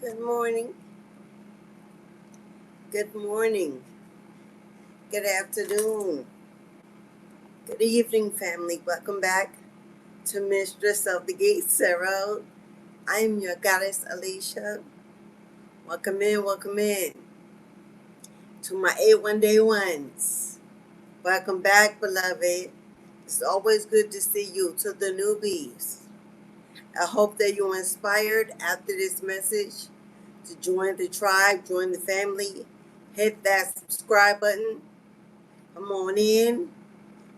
Good morning. Good morning. Good afternoon. Good evening, family. Welcome back to Mistress of the Gate, Sarah. I'm your goddess, Alicia. Welcome in to my 81 day ones. Welcome back, beloved. It's always good to see you. To the newbies, I hope that you're inspired after this message to join the tribe, join the family. Hit that subscribe button. Come on in,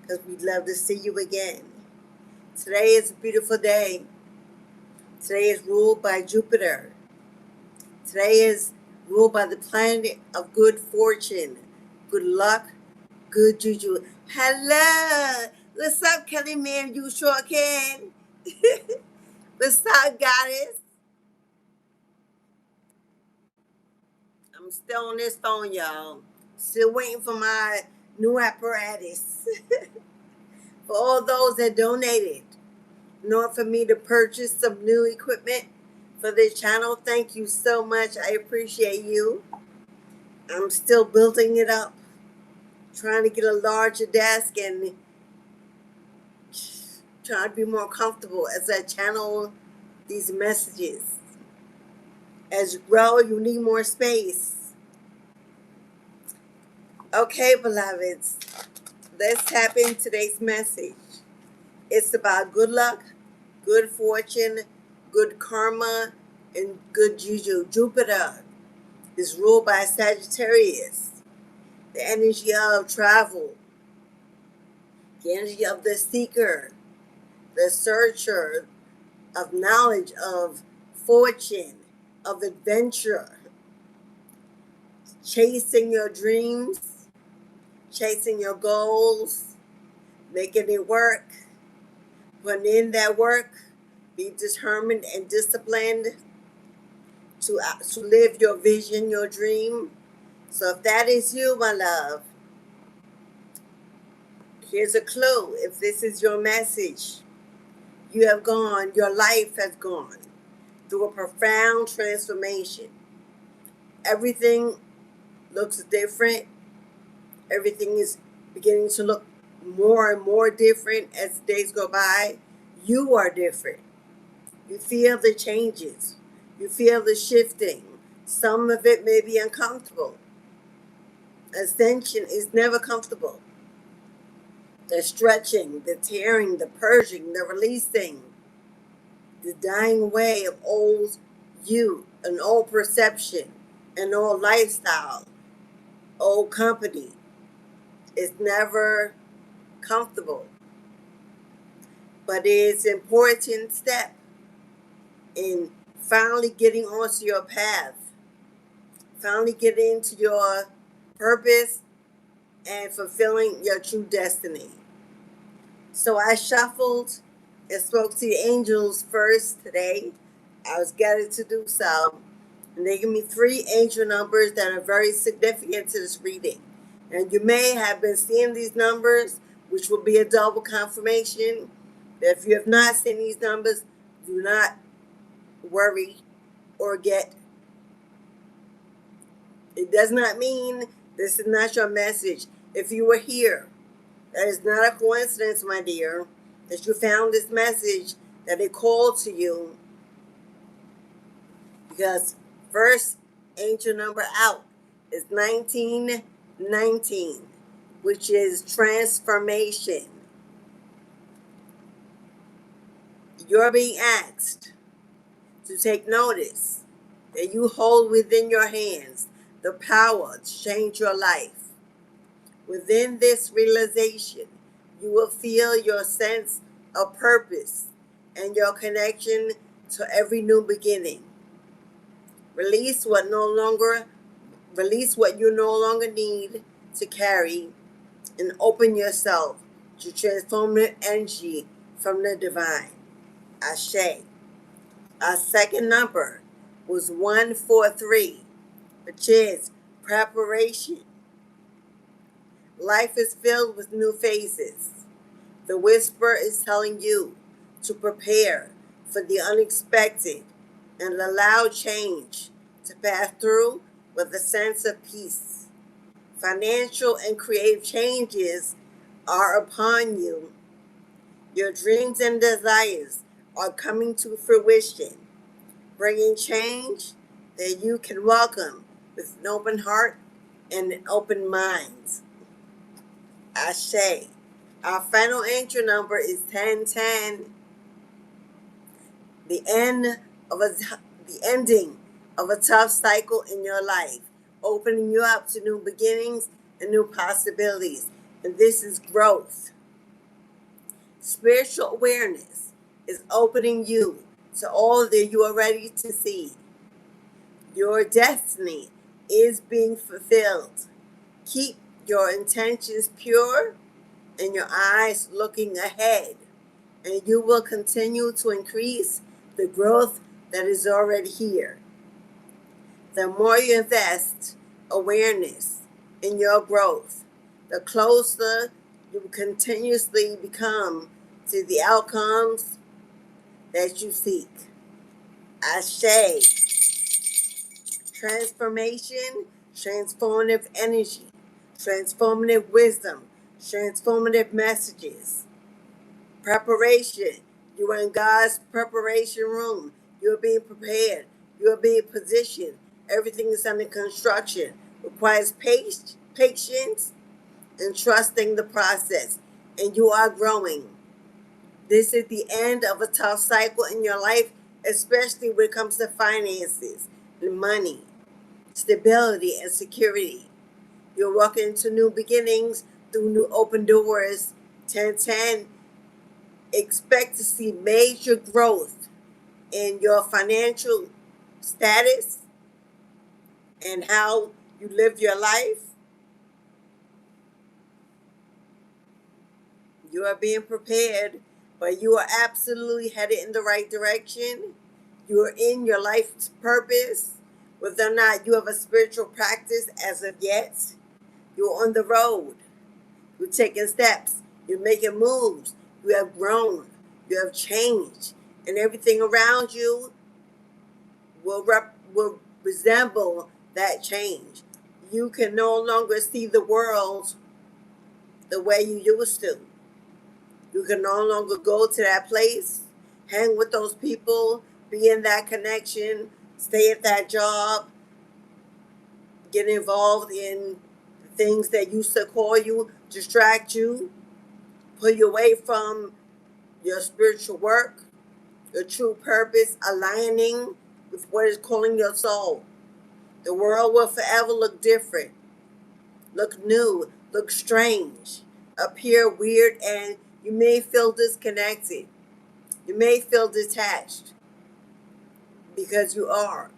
because we'd love to see you again. Today is a beautiful day. Today is ruled by Jupiter. Today is ruled by the planet of good fortune, good luck, good juju. Hello! What's up, Kelly Man? You sure can. What's up, goddess? I'm still on this phone, y'all. Still waiting for my new apparatus. For all those that donated in order for me to purchase some new equipment for this channel, thank you so much. I appreciate you. I'm still building it up, trying to get a larger desk and trying to be more comfortable as I channel these messages. As you grow, you need more space. Okay, beloveds, let's tap into today's message. It's about good luck, good fortune, good karma, and good juju. Jupiter is ruled by Sagittarius, the energy of travel, the energy of the seeker, the searcher of knowledge, of fortune, of adventure, chasing your dreams, chasing your goals, making it work, putting in that work, be determined and disciplined to live your vision, your dream. So if that is you, my love, here's a clue. If this is your message, your life has gone through a profound transformation. Everything looks different. Everything is beginning to look more and more different as days go by. You are different. You feel the changes. You feel the shifting. Some of it may be uncomfortable. Ascension is never comfortable. The stretching, the tearing, the purging, the releasing, the dying away of old you, an old perception, an old lifestyle, old company. It's never comfortable. But it's an important step in finally getting onto your path, finally getting into your purpose and fulfilling your true destiny. So I shuffled and spoke to the angels first today. I was guided to do so. And they give me 3 angel numbers that are very significant to this reading. And you may have been seeing these numbers, which will be a double confirmation. If you have not seen these numbers, do not worry or get. It does not mean this is not your message. If you were here, that is not a coincidence, my dear, that you found this message, that it called to you. Because first angel number out is 1919, which is transformation. You're being asked to take notice that you hold within your hands the power to change your life. Within this realization, you will feel your sense of purpose and your connection to every new beginning. Release what you no longer need to carry, and open yourself to transformative energy from the divine. Ashe. Our second number was 143, which is preparation. Life is filled with new phases. The whisper is telling you to prepare for the unexpected and allow change to pass through with a sense of peace. Financial and creative changes are upon you. Your dreams and desires are coming to fruition, bringing change that you can welcome with an open heart and an open mind. Ashe. Our final entry number is 1010. The ending of a tough cycle in your life, opening you up to new beginnings and new possibilities. And this is growth. Spiritual awareness is opening you to all that you are ready to see. Your destiny is being fulfilled. Keep your intentions pure and your eyes looking ahead, and you will continue to increase the growth that is already here. The more you invest awareness in your growth, the closer you will continuously become to the outcomes that you seek. Ashe. Transformation, transformative energy, transformative wisdom, transformative messages. Preparation. You are in God's preparation room. You are being prepared. You are being positioned. Everything is under construction. Requires patience and trusting the process. And you are growing. This is the end of a tough cycle in your life, especially when it comes to finances and money, stability, and security. You're walking into new beginnings through new open doors. 1010. Expect to see major growth in your financial status and how you live your life. You are being prepared, but you are absolutely headed in the right direction. You are in your life's purpose. Whether or not you have a spiritual practice as of yet, you're on the road. You're taking steps. You're making moves. You have grown. You have changed. And everything around you will resemble that change. You can no longer see the world the way you used to. You can no longer go to that place, hang with those people, be in that connection, stay at that job, get involved in things that used to call you, distract you, pull you away from your spiritual work, your true purpose, aligning with what is calling your soul. The world will forever look different, look new, look strange, appear weird, and you may feel disconnected. You may feel detached because you are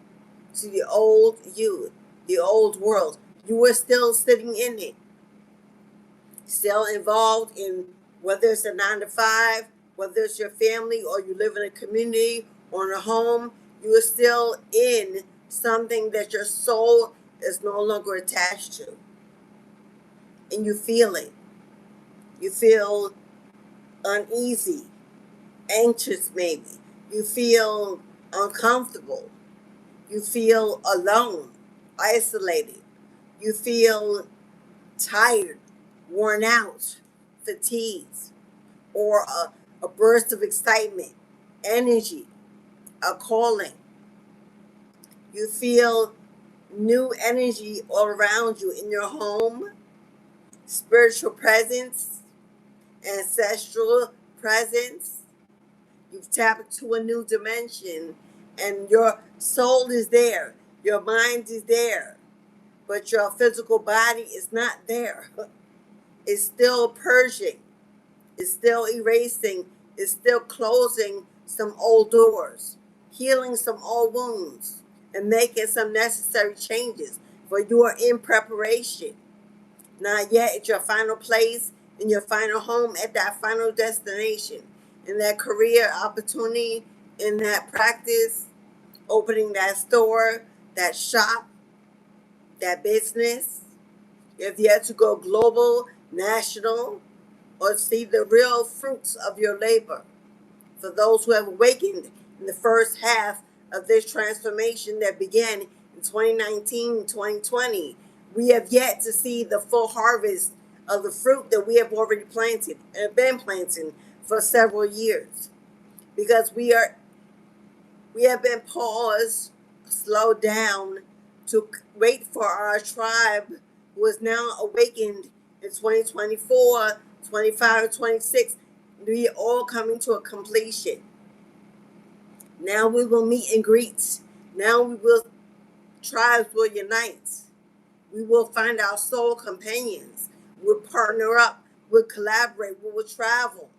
to the old you, the old world. You are still sitting in it, still involved in whether it's a 9 to 5, whether it's your family or you live in a community or in a home. You are still in something that your soul is no longer attached to. And you feel it. You feel uneasy, anxious maybe. You feel uncomfortable. You feel alone, isolated. You feel tired, worn out, fatigued, or a burst of excitement, energy, a calling. You feel new energy all around you in your home, spiritual presence, ancestral presence. You've tapped into a new dimension and your soul is there, your mind is there, but your physical body is not there. It's still purging, it's still erasing, it's still closing some old doors, healing some old wounds, and making some necessary changes. For you are in preparation. Not yet at your final place, in your final home, at that final destination, in that career opportunity, in that practice, opening that store, that shop, that business. You have yet to go global, national, or see the real fruits of your labor. For those who have awakened in the first half of this transformation that began in in 2019, 2020. We have yet to see the full harvest of the fruit that we have already planted and have been planting for several years, because we have been paused, slowed down to wait for our tribe, who is now awakened in 2024, 25, 26. We are all coming to a completion. Now we will meet and greet. Now tribes will unite. We will find our soul companions. We'll partner up. We'll collaborate. We will travel.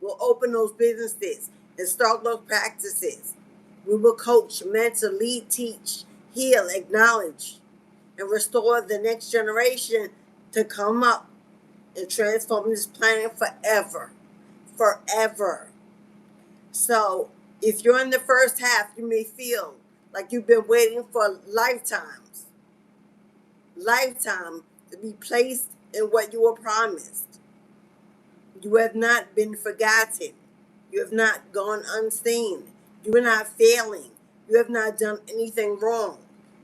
We'll open those businesses and start those practices. We will coach, mentor, lead, teach, heal, acknowledge, and restore the next generation to come up and transform this planet forever. Forever. So if you're in the first half, you may feel like you've been waiting for lifetime to be placed in what you were promised. You have not been forgotten. You have not gone unseen. You are not failing. You have not done anything wrong.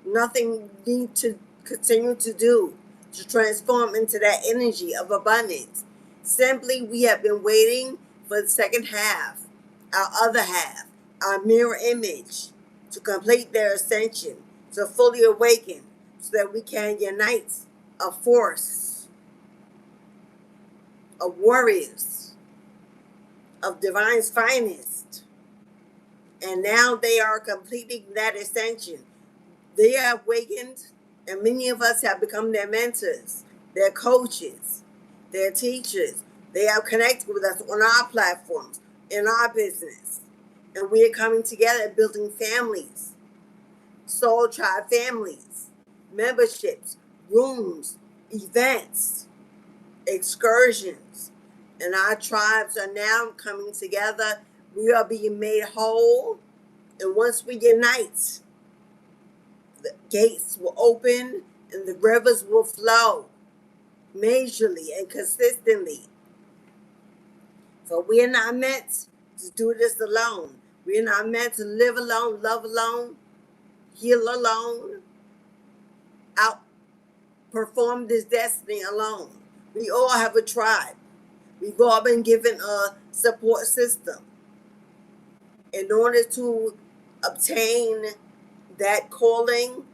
Nothing you need to continue to do to transform into that energy of abundance. Simply, we have been waiting for the second half, our other half, our mirror image, to complete their ascension, to fully awaken, so that we can unite a force of warriors, of divine's finest. And now they are completing that ascension. They are awakened, and many of us have become their mentors, their coaches, their teachers. They have connected with us on our platforms, in our business. And we are coming together and building families, soul tribe families, memberships, rooms, events, excursions. And our tribes are now coming together. We are being made whole. And once we unite, the gates will open and the rivers will flow majorly and consistently. For we are not meant to do this alone. We are not meant to live alone, love alone, heal alone, outperform this destiny alone. We all have a tribe. We've all been given a support system. In order to obtain that calling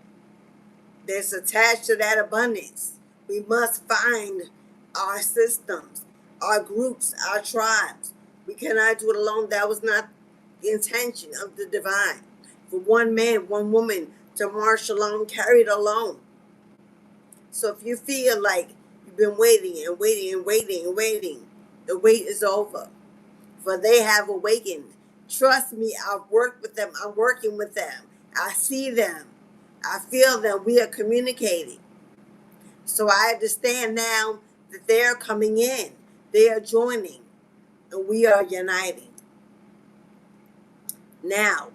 that's attached to that abundance, we must find our systems, our groups, our tribes. We cannot do it alone. That was not the intention of the divine. For one man, one woman to march alone, carried alone. So if you feel like you've been waiting and waiting and waiting and waiting, the wait is over. For they have awakened. Trust me, I've worked with them. I'm working with them. I see them. I feel them. We are communicating. So I understand now that they're coming in. They are joining. And we are uniting. Now,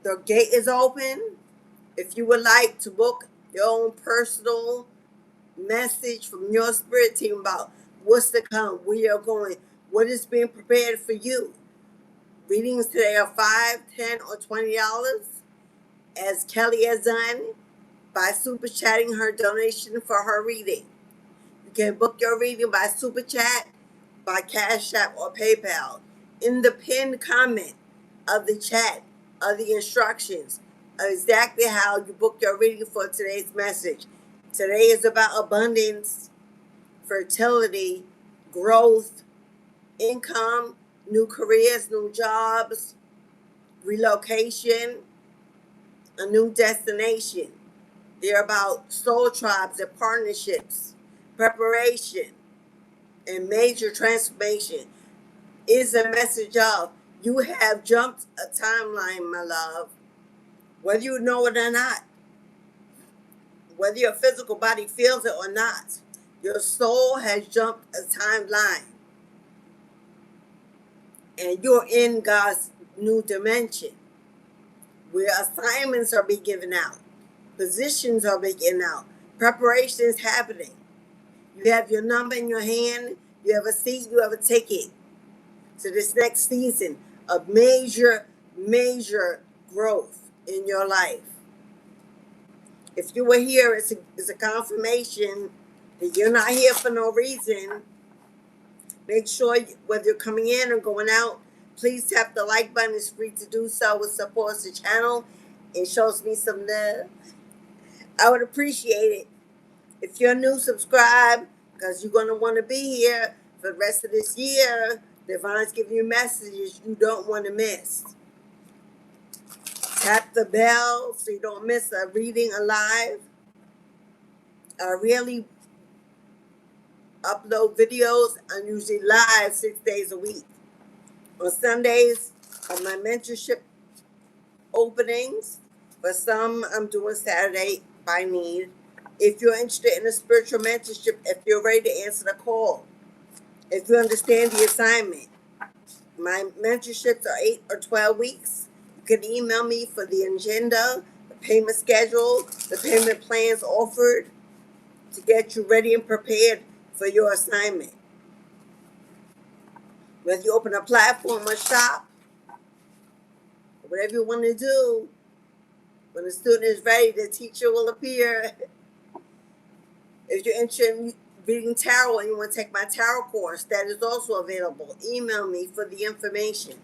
the gate is open. If you would like to book your own personal message from your spirit team about what's to come, where you're going, what is being prepared for you. Readings today are $5, $10, or $20, as Kelly has done by super chatting her donation for her reading. You can book your reading by super chat, by Cashapp or PayPal. In the pinned comment of the chat are the instructions of exactly how you book your reading for today's message. Today is about abundance, fertility, growth, income, new careers, new jobs, relocation, a new destination. They're about soul tribes and partnerships, preparation, and major transformation. Is a message of you have jumped a timeline, my love, whether you know it or not, whether your physical body feels it or not. Your soul has jumped a timeline, and you're in God's new dimension, where assignments are being given out, positions are being given out, preparation is happening. You have your number in your hand, you have a seat, you have a ticket to this next season of major growth, in your life. If you were here, it's a confirmation that you're not here for no reason. Make sure whether you're coming in or going out, please tap the like button. It's free to do so. It supports the channel. It shows me some love. I would appreciate it. If you're new, subscribe because you're going to want to be here for the rest of this year. Divine's giving you messages you don't want to miss. Tap the bell so you don't miss a reading alive. I really upload videos. I'm usually live 6 days a week. On Sundays are my mentorship openings. For some, I'm doing Saturday by need. If you're interested in a spiritual mentorship, if you're ready to answer the call, if you understand the assignment, my mentorships are 8 or 12 weeks. You can email me for the agenda, the payment schedule, the payment plans offered to get you ready and prepared for your assignment. Whether you open a platform or shop, whatever you want to do, when the student is ready, the teacher will appear. If you're interested in reading tarot and you want to take my tarot course, that is also available. Email me for the information.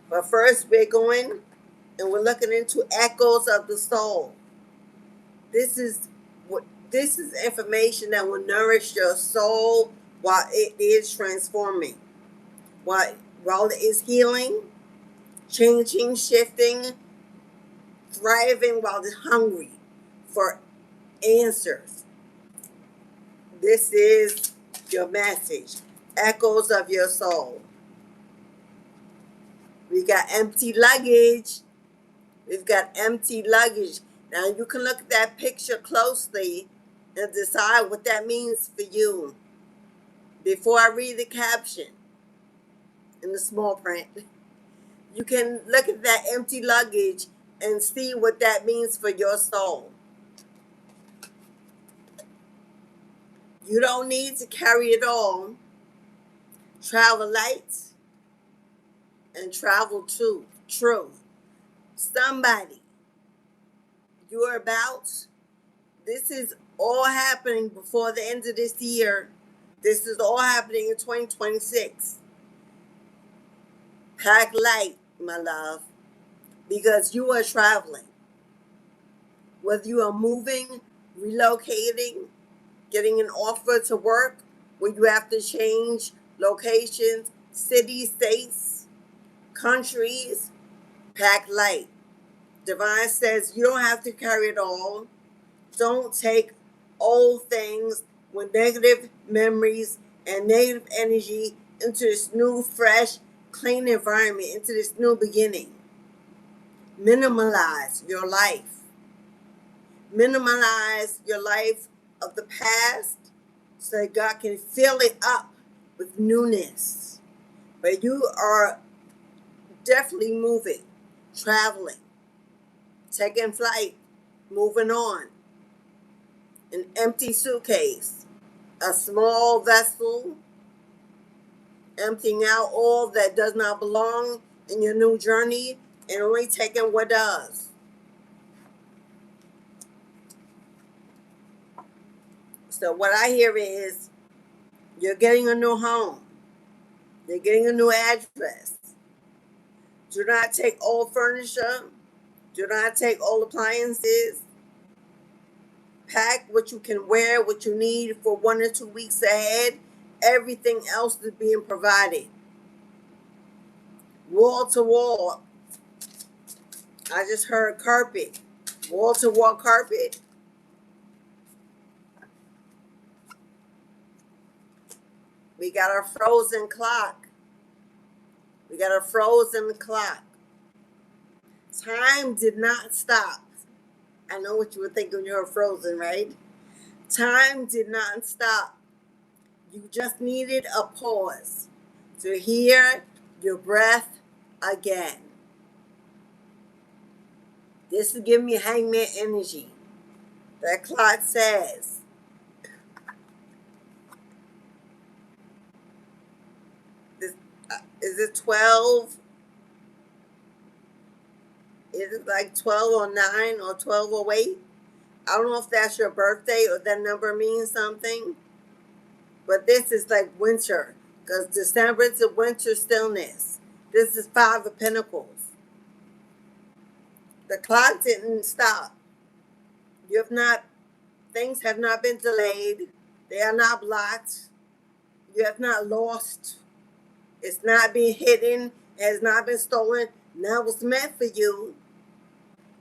But first, we're going and we're looking into echoes of the soul. This is information that will nourish your soul while it is transforming, while it is healing, changing, shifting, thriving, while it's hungry for answers. This is your message. Echoes of your soul. We got empty luggage. We've got empty luggage. Now you can look at that picture closely and decide what that means for you. Before I read the caption in the small print, you can look at that empty luggage and see what that means for your soul. You don't need to carry it all. Travel light and travel true. Somebody you're about, this is all happening before the end of this year. This is all happening in 2026. Pack light, my love, because you are traveling. Whether you are moving, relocating, getting an offer to work where you have to change locations, cities, states, countries, pack light. Divine says you don't have to carry it all. Don't take old things with negative memories and negative energy into this new, fresh, clean environment, into this new beginning. Minimalize your life. Minimalize your life of the past so that God can fill it up with newness. But you are definitely moving, traveling, taking flight, moving on. An empty suitcase, a small vessel, emptying out all that does not belong in your new journey and only taking what does. So what I hear is you're getting a new home. You're getting a new address. Do not take old furniture. Do not take old appliances. Pack what you can wear, what you need for 1 or 2 weeks ahead. Everything else is being provided. Wall to wall. I just heard carpet. Wall to wall carpet. We got our frozen clock. We got our frozen clock. Time did not stop. I know what you would think when you were frozen, right? Time did not stop. You just needed a pause to hear your breath again. This is giving me hangman energy. That clock says, is it 12? Is it like 1209 or 1208? I don't know if that's your birthday or that number means something, but this is like winter because December is a winter stillness. This is Five of Pentacles. The clock didn't stop. You have not, things have not been delayed. They are not blocked. You have not lost. It's not being hidden. It has not been stolen. Now it's meant for you.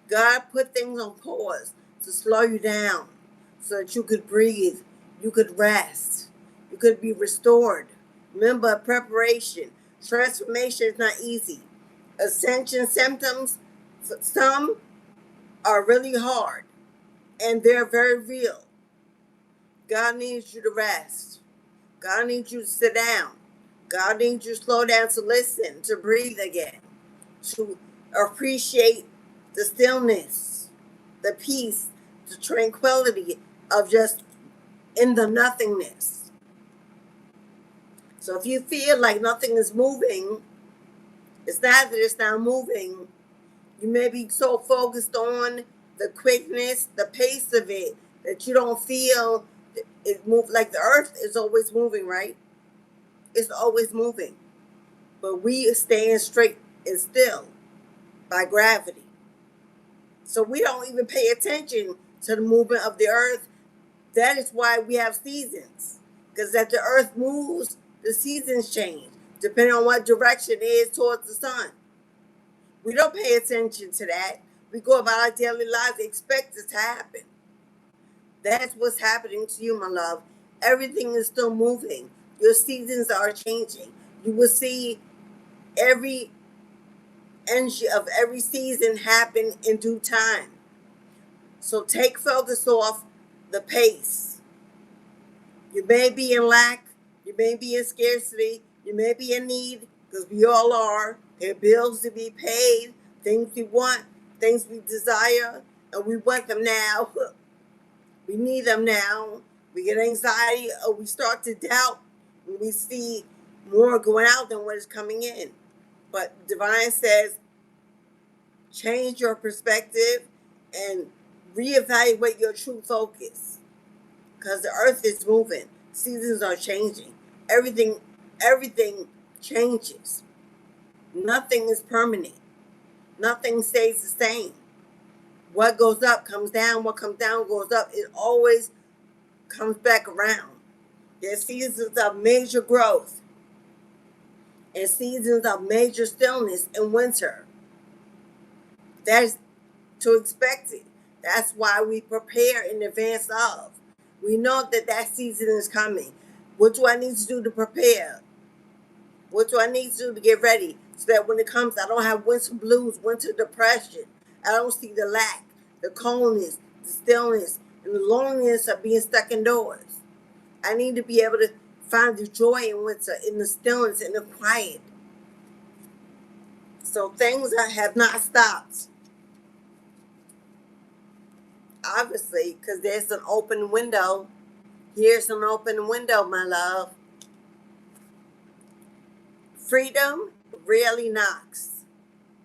God put things on pause to slow you down so that you could breathe, you could rest, you could be restored. Remember, preparation, transformation is not easy. Ascension symptoms, some are really hard and they're very real. God needs you to rest. God needs you to sit down. God needs you to slow down to listen, to breathe again, to appreciate the stillness, the peace, the tranquility of just in the nothingness. So if you feel like nothing is moving, it's not that it's not moving. You may be so focused on the quickness, the pace of it, that you don't feel it move. Like the earth is always moving, right? It's always moving. But we are staying straight and still by gravity. So we don't even pay attention to the movement of the earth. That is why we have seasons. Because as the earth moves, the seasons change, depending on what direction it is towards the sun. We don't pay attention to that. We go about our daily lives, expect it to happen. That's what's happening to you, my love. Everything is still moving. Your seasons are changing. You will see every energy of every season happen in due time. So take focus off the pace. You may be in lack, you may be in scarcity, you may be in need, because we all are. There are bills to be paid, things we want, things we desire, and we want them now. We need them now. We get anxiety or we start to doubt when we see more going out than what is coming in. But Divine says, change your perspective and reevaluate your true focus. Because the earth is moving. Seasons are changing. Everything changes. Nothing is permanent. Nothing stays the same. What goes up comes down. What comes down goes up. It always comes back around. There's seasons of major growth and seasons of major stillness in winter. That's to expect it. That's why we prepare in advance of. We know that that season is coming. What do I need to do to prepare? What do I need to do to get ready so that when it comes, I don't have winter blues, winter depression. I don't see the lack, the coldness, the stillness, and the loneliness of being stuck indoors. I need to be able to find the joy in winter, in the stillness, in the quiet. So things have not stopped. Obviously, because there's an open window. Here's an open window, my love. Freedom rarely knocks.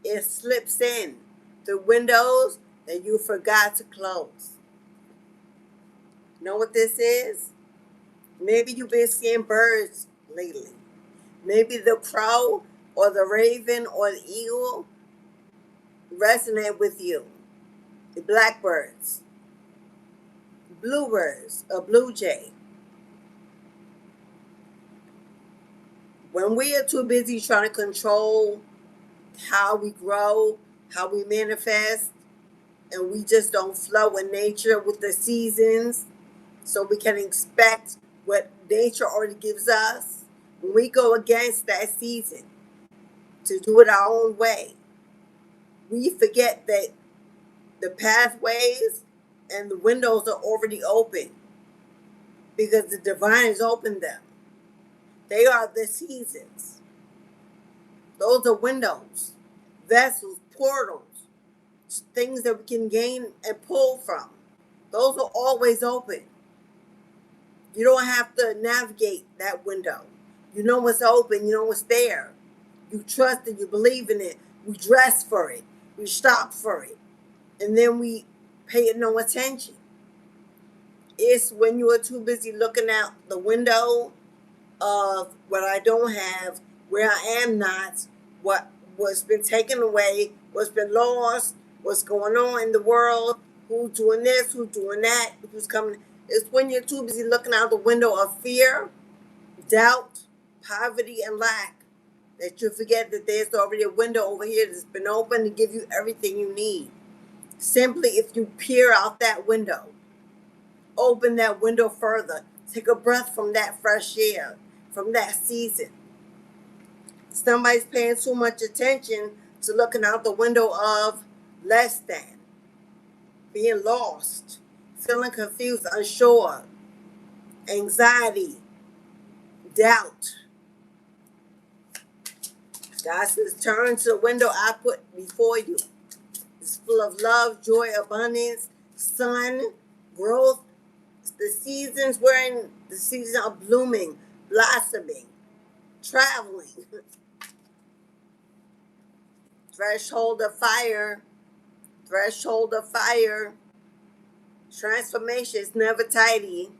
It slips in the windows that you forgot to close. Know what this is? Maybe you've been seeing birds lately. Maybe the crow or the raven or the eagle resonate with you. The blackbirds, bluebirds, a blue jay. When we are too busy trying to control how we grow, how we manifest, and we just don't flow in nature with the seasons, so we can expect what nature already gives us. When we go against that season to do it our own way, we forget that the pathways and the windows are already open because the divine has opened them. They are the seasons. Those are windows, vessels, portals, things that we can gain and pull from. Those are always open. You don't have to navigate that window. You know what's open. You know what's there. You trust it. You believe in it. You dress for it. We stop for it. And then we pay it no attention. It's when you are too busy looking out the window of what I don't have, where I am not, what's been taken away, what's been lost, what's going on in the world, who's doing this, who's doing that, who's coming. It's when you're too busy looking out the window of fear, doubt, poverty, and lack that you forget that there's already a window over here that's been open to give you everything you need. Simply, if you peer out that window, open that window further, take a breath from that fresh air, from that season. Somebody's paying too much attention to looking out the window of less than, being lost, feeling confused, unsure, anxiety, doubt. God says, turn to the window I put before you. It's full of love, joy, abundance, sun, growth. The seasons we're in, the season of blooming, blossoming, traveling. Threshold of fire. Threshold of fire. Transformation is never tidy.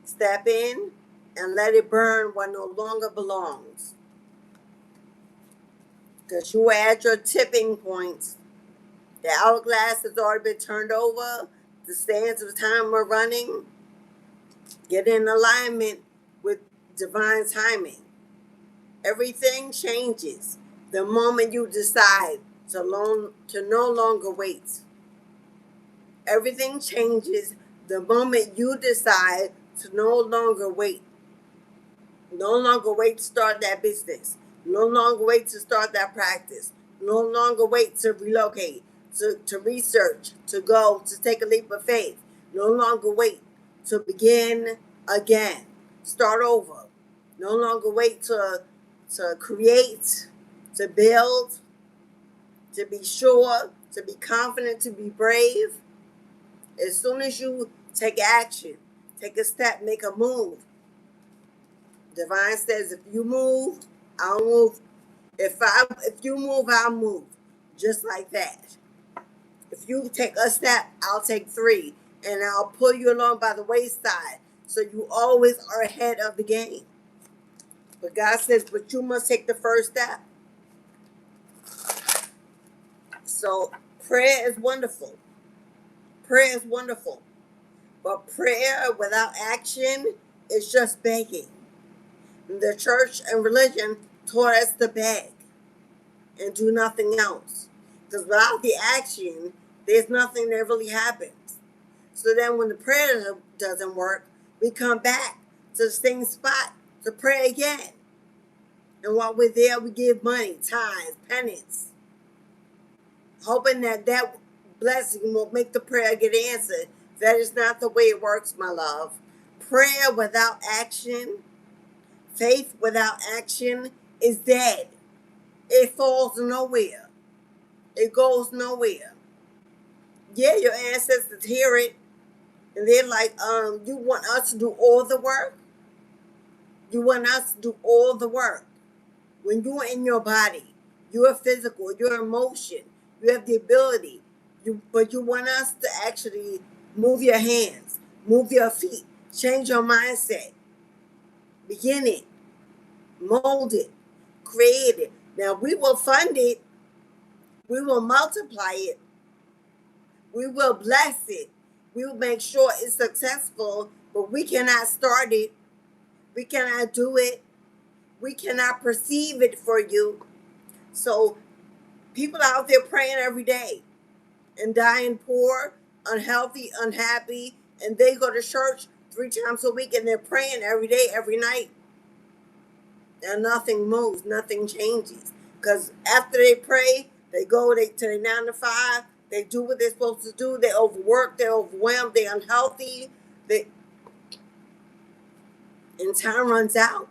Step in and let it burn what no longer belongs. Because you are at your tipping point. The hourglass has already been turned over. The sands of time are running. Get in alignment with divine timing. Everything changes the moment you decide to no longer wait. Everything changes the moment you decide to no longer wait. No longer wait to start that business. No longer wait to start that practice. No longer wait to relocate, to research, to go, to take a leap of faith. No longer wait to begin again. Start over. No longer wait to create, to build, to be sure, to be confident, to be brave. As soon as you take action, take a step, make a move. Divine says, if you move, I'll move. If you move, I'll move. Just like that. If you take a step, I'll take three. And I'll pull you along by the wayside. So you always are ahead of the game. But God says, but you must take the first step. So prayer is wonderful. Prayer is wonderful. But prayer without action is just begging. The church and religion taught us to beg and do nothing else. Because without the action, there's nothing that really happens. So then when the prayer doesn't work, we come back to the same spot to pray again. And while we're there, we give money, tithes, penance, hoping that that blessing will make the prayer get answered. That is not the way it works, my love. Prayer without action, faith without action is dead. It falls nowhere. It goes nowhere. Yeah, your ancestors hear it, and they're like, you want us to do all the work? You want us to do all the work. When you're in your body, you're physical, you're emotion, you have the ability, but you want us to actually move your hands, move your feet, change your mindset, begin it, mold it, create it. Now we will fund it, we will multiply it, we will bless it, we will make sure it's successful, but we cannot start it, we cannot do it, we cannot perceive it for you. So people out there praying every day and dying poor, unhealthy, unhappy, and they go to church 3 times a week and they're praying every day, every night. And nothing moves, nothing changes. Because after they pray, they go to their 9 to 5, they do what they're supposed to do, they overwork, they're overwhelmed, they're unhealthy, and time runs out.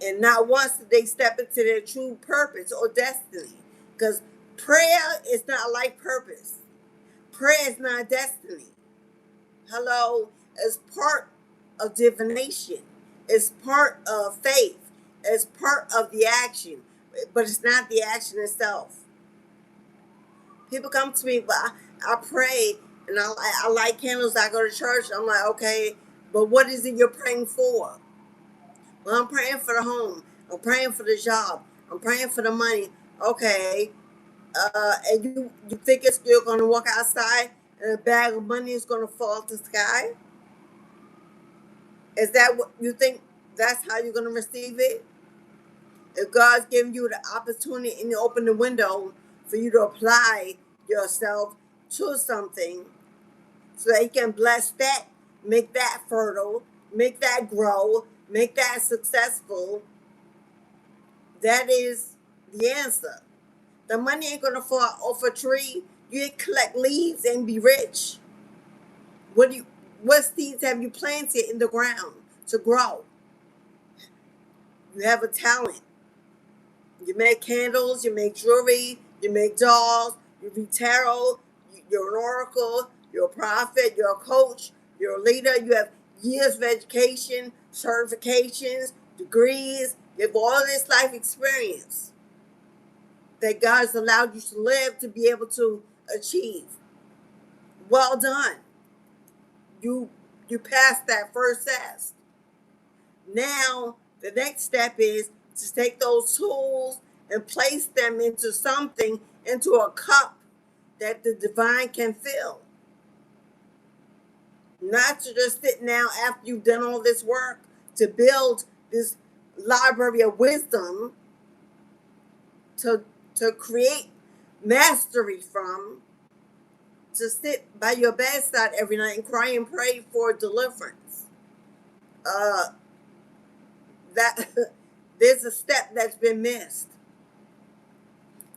And not once did they step into their true purpose or destiny. Because prayer is not like purpose. Prayer is not destiny. Hello? It's part of divination. It's part of faith. It's part of the action. But it's not the action itself. People come to me, but I pray and I light candles. I go to church. I'm like, okay, but what is it you're praying for? Well, I'm praying for the home. I'm praying for the job. I'm praying for the money. Okay, and you think you're going to walk outside and a bag of money is going to fall out the sky? Is that what you think? That's how you're going to receive it? If God's giving you the opportunity and you open the window for you to apply yourself to something so that He can bless that, make that fertile, make that grow, make that successful, that is the answer. The money ain't gonna fall off a tree. You collect leaves and be rich. What seeds have you planted in the ground to grow? You have a talent. You make candles, you make jewelry, you make dolls, you read tarot, you're an oracle, you're a prophet, you're a coach, you're a leader, you have years of education, certifications, degrees, you have all this life experience that God has allowed you to live to be able to achieve. Well done. You passed that first test. Now the next step is to take those tools and place them into something, into a cup that the divine can fill. Not to just sit now after you've done all this work to build this library of wisdom to create mastery from, to sit by your bedside every night and cry and pray for deliverance. That there's a step that's been missed.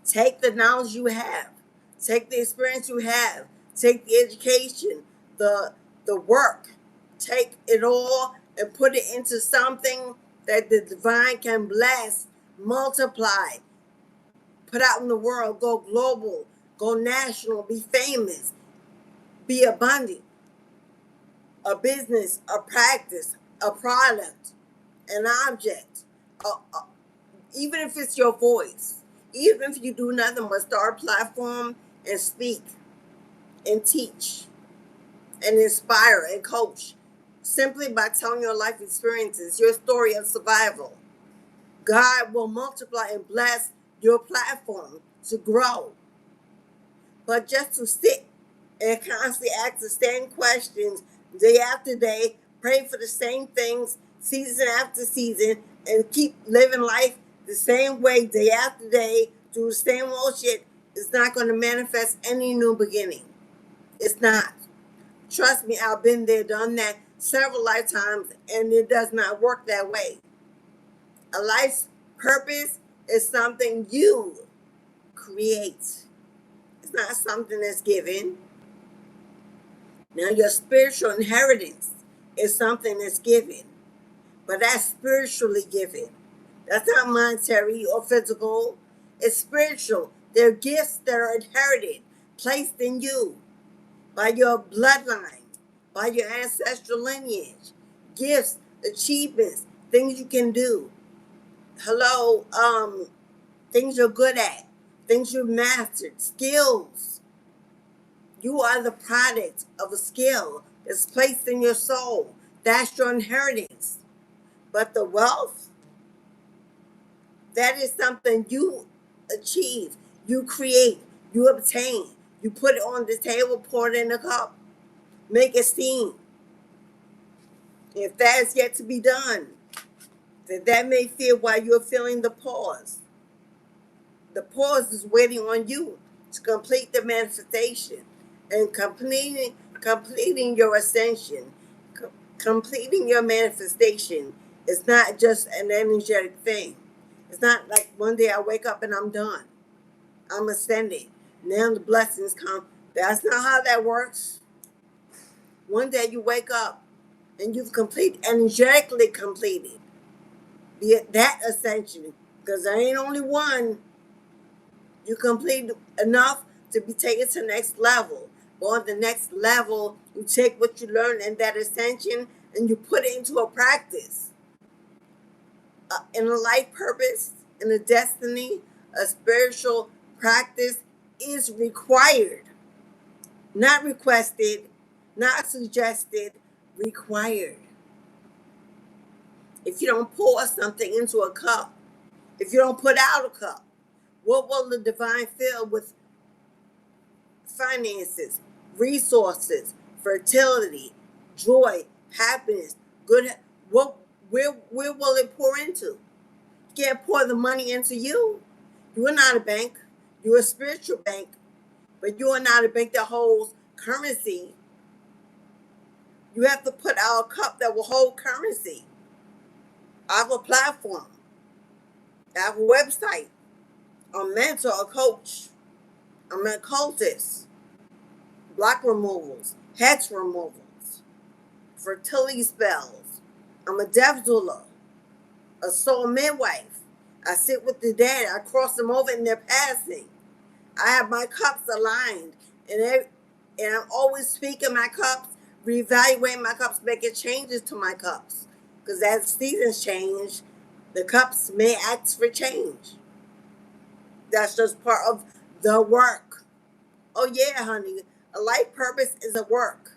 Take the knowledge you have, take the experience you have, take the education, the work, take it all and put it into something that the divine can bless, multiply, put out in the world, go global, go national, be famous, be abundant. A business, a practice, a product, an object, even if it's your voice, even if you do nothing but start a platform and speak and teach and inspire and coach simply by telling your life experiences, your story of survival, God will multiply and bless your platform to grow. But just to sit and constantly ask the same questions day after day, pray for the same things season after season, and keep living life the same way day after day, do the same old shit, is not going to manifest any new beginning. It's not. Trust me, I've been there, done that several lifetimes, and it does not work that way. A life's purpose is something you create. It's not something that's given. Now, your spiritual inheritance is something that's given, but that's spiritually given. That's not monetary or physical. It's spiritual. They're gifts that are inherited, placed in you by your bloodline, by your ancestral lineage. Gifts, achievements, things you can do. Hello, things you're good at, things you've mastered, skills. You are the product of a skill that's placed in your soul. That's your inheritance. But the wealth, that is something you achieve, you create, you obtain. You put it on the table, pour it in a cup, make it steam. If that is yet to be done, then that may feel while you're feeling the pause. The pause is waiting on you to complete the manifestation and completing your ascension, completing your manifestation is not just an energetic thing. It's not like one day I wake up and I'm done. I'm ascending. Now the blessings come. That's not how that works. One day you wake up and you've energetically completed that ascension. Because there ain't only one. You complete enough to be taken to the next level. But on the next level, you take what you learned in that ascension and you put it into a practice. In a life purpose, in a destiny, a spiritual practice is required, not requested, not suggested, required. If you don't pour something into a cup, if you don't put out a cup, what will the divine fill with? Finances, resources, fertility, joy, happiness, good. What? Where will it pour into? You can't pour the money into you. You are not a bank. You're a spiritual bank, but you are not a bank that holds currency. You have to put out a cup that will hold currency. I have a platform. I have a website. I'm a mentor, a coach. I'm an occultist. Block removals, hex removals, fertility spells. I'm a death doula, a soul midwife. I sit with the dead. I cross them over in their passing. I have my cups aligned, and I'm always speaking my cups, reevaluating my cups, making changes to my cups. Because as seasons change, the cups may ask for change. That's just part of the work. Oh yeah, honey, a life purpose is a work.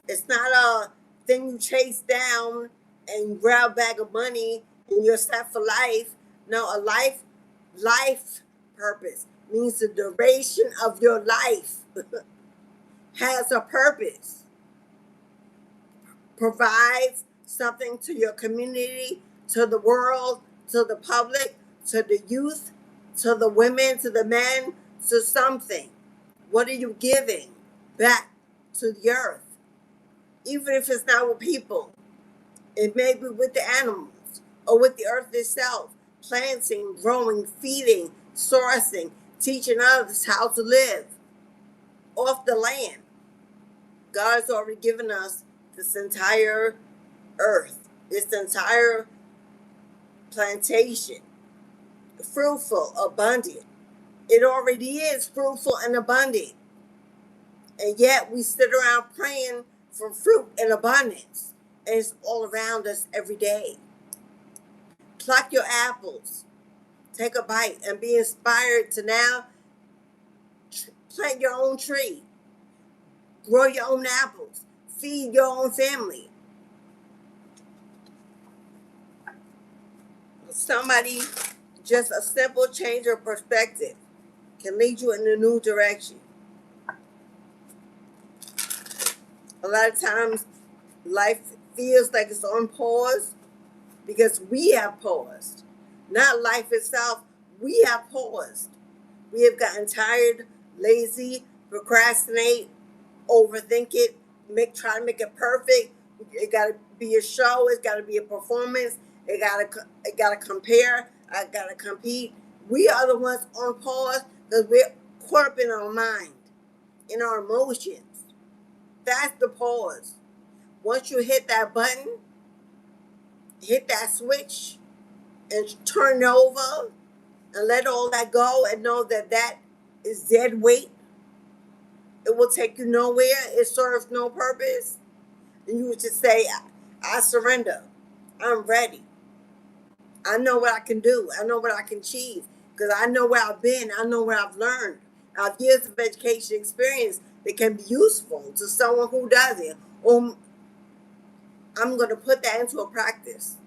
It's not a thing you chase down and you grab a bag of money and you're set for life. No, a life purpose means the duration of your life has a purpose. Provides something to your community, to the world, to the public, to the youth, to the women, to the men, to something. What are you giving back to the earth? Even if it's not with people, it may be with the animals or with the earth itself, planting, growing, feeding, sourcing, teaching others how to live off the land. God has already given us this entire earth, this entire plantation, fruitful, abundant. It already is fruitful and abundant. And yet we sit around praying for fruit and abundance. And it's all around us every day. Pluck your apples. Take a bite and be inspired to now plant your own tree. Grow your own apples. Feed your own family. Somebody, just a simple change of perspective can lead you in a new direction. A lot of times life feels like it's on pause because we have paused. Not life itself, we have paused. We have gotten tired, lazy, procrastinate, overthink it, try to make it perfect. It got to be a show. It's got to be a performance. It got to compare. I got to compete. We are the ones on pause because we're caught up in our mind, in our emotions. That's the pause. Once you hit that button, hit that switch, and turn it over, and let all that go, and know that that is dead weight. It will take you nowhere. It serves no purpose. And you would just say, I surrender. I'm ready. I know what I can do. I know what I can achieve. Because I know where I've been. I know where I've learned. I have years of education experience that can be useful to someone who doesn't. Or I'm going to put that into a practice.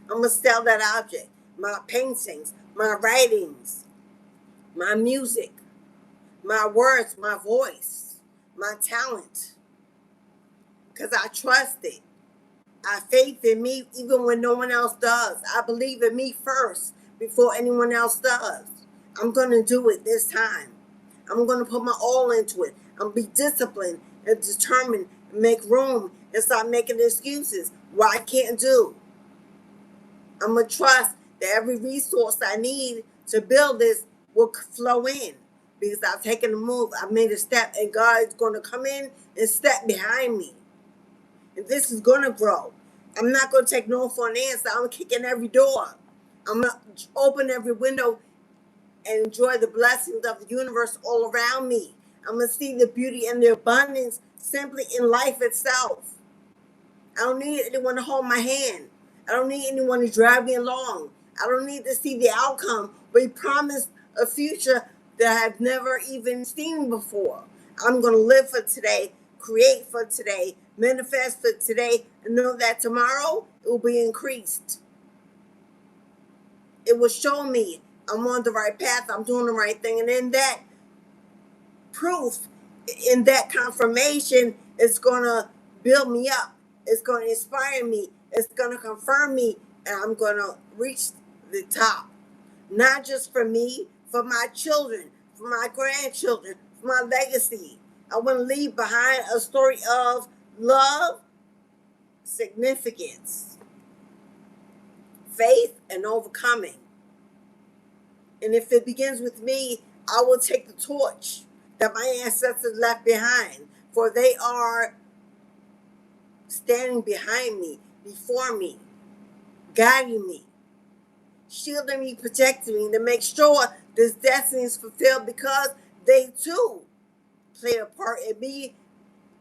I'm going to sell that object. My paintings, my writings, my music, my words, my voice, my talent. Because I trust it. I have faith in me even when no one else does. I believe in me first before anyone else does. I'm going to do it this time. I'm going to put my all into it. I'm going to be disciplined and determined and make room and stop making excuses what I can't do. I'm going to trust that every resource I need to build this will flow in because I've taken a move. I've made a step, and God is going to come in and step behind me. And this is going to grow. I'm not going to take no for an answer. I'm kicking every door. I'm going to open every window and enjoy the blessings of the universe all around me. I'm going to see the beauty and the abundance simply in life itself. I don't need anyone to hold my hand. I don't need anyone to drag me along. I don't need to see the outcome, but he promised a future that I've never even seen before. I'm going to live for today, create for today, manifest for today, and know that tomorrow it will be increased. It will show me I'm on the right path, I'm doing the right thing, and in that proof, in that confirmation, it's going to build me up. It's going to inspire me. It's going to confirm me, and I'm going to reach the top. Not just for me, for my children, for my grandchildren, for my legacy. I want to leave behind a story of love, significance, faith, and overcoming. And if it begins with me, I will take the torch that my ancestors left behind, for they are standing behind me, before me, guiding me, shielding me, protecting me to make sure this destiny is fulfilled, because they too play a part in me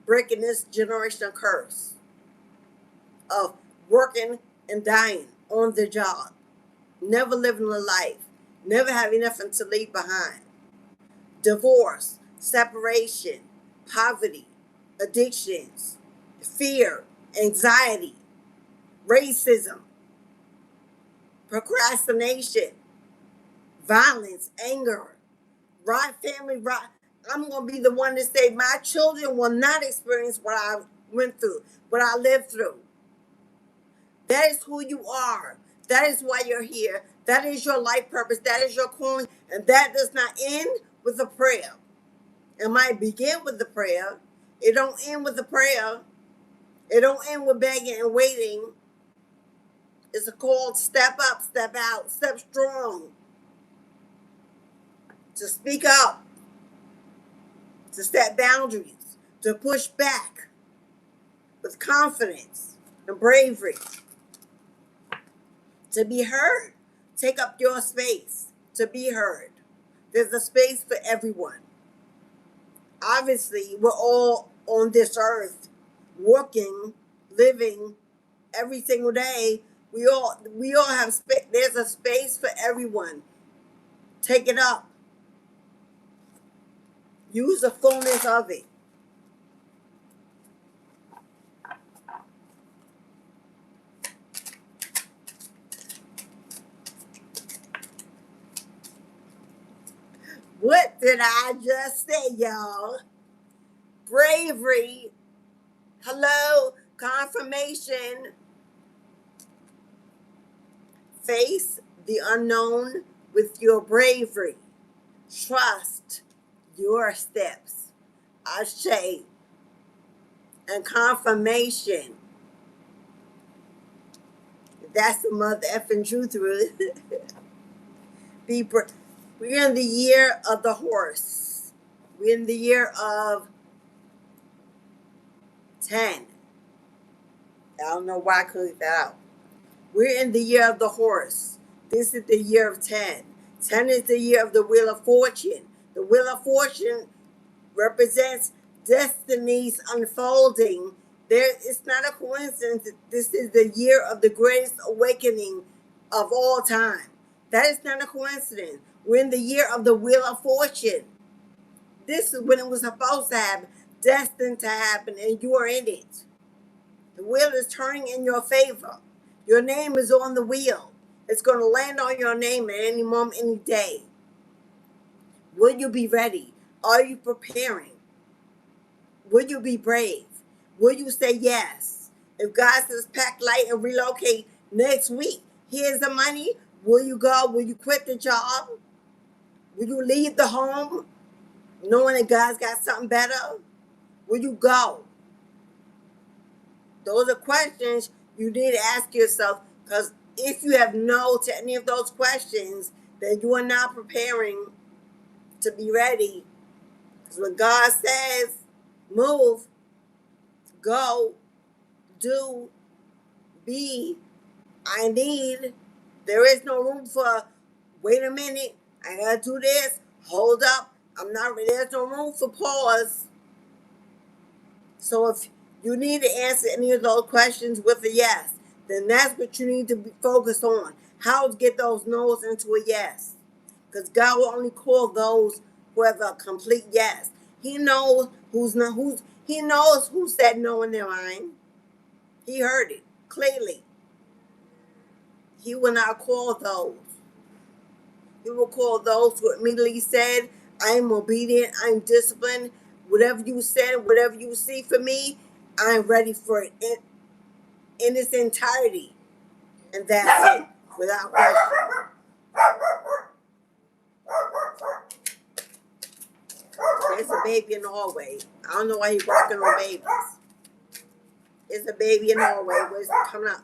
breaking this generational curse of working and dying on the job, never living a life, never having nothing to leave behind. Divorce, separation, poverty, addictions, fear, anxiety, racism, procrastination, violence, anger, right family, right. I'm going to be the one to say my children will not experience what I went through, what I lived through. That is who you are. That is why you're here. That is your life purpose. That is your calling. And that does not end with a prayer. It might begin with the prayer. It don't end with the prayer. It don't end with begging and waiting. It's a call to step up, step out, step strong. To speak up. To set boundaries. To push back with confidence and bravery. To be heard. Take up your space to be heard. There's a space for everyone. Obviously, we're all on this earth, working, living every single day. We all have space. There's a space for everyone. Take it up. Use the fullness of it. What did I just say, y'all? Bravery. Hello, confirmation. Face the unknown with your bravery. Trust your steps. Ashe. And confirmation. That's the mother effing truth. We're in the year of the horse. We're in the year of 10. I don't know why I couldn't get that out. We're in the year of the horse. This is the year of 10. 10 is the year of the Wheel of Fortune. The Wheel of Fortune represents destinies unfolding. It's not a coincidence that this is the year of the greatest awakening of all time. That is not a coincidence. We're in the year of the Wheel of Fortune. This is when it was supposed to happen, destined to happen, and you are in it. The wheel is turning in your favor. Your name is on the wheel. It's going to land on your name at any moment, any day. Will you be ready? Are you preparing? Will you be brave? Will you say yes? If God says pack light and relocate next week, here's the money. Will you go? Will you quit the job? Will you leave the home knowing that God's got something better? Will you go? Those are questions you need to ask yourself, because if you have no to any of those questions, then you are not preparing to be ready. Because when God says, move, go, do, be, I need, there is no room for, wait a minute, I gotta do this, hold up, I'm not ready. There's no room for pause. So if you need to answer any of those questions with a yes, then that's what you need to be focused on. How to get those no's into a yes. Because God will only call those who have a complete yes. He knows who's not who's. He knows who said no in their mind. He heard it clearly. He will not call those. He will call those who immediately said, I am obedient, I'm disciplined. Whatever you said, whatever you see for me, I'm ready for it in its entirety. And that's it, without question. There's a baby in the hallway. I don't know why he's barking on babies. There's a baby in the hallway. Where's he coming out?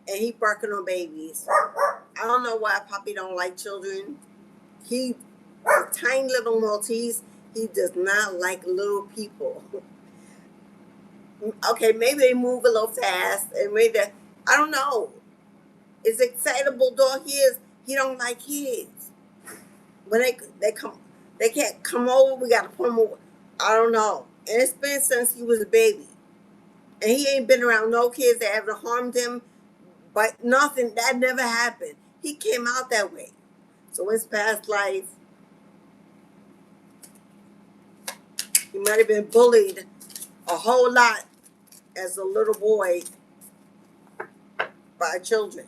And he barking on babies. I don't know why Poppy don't like children. He's a tiny little Maltese. He does not like little people. Okay, maybe they move a little fast, and maybe I don't know. As excitable dog he is, he don't like kids. When they can't come over. We gotta put him over. I don't know. And it's been since he was a baby, and he ain't been around no kids that ever harmed him. But nothing that never happened. He came out that way. So in his past life, he might have been bullied a whole lot as a little boy by children.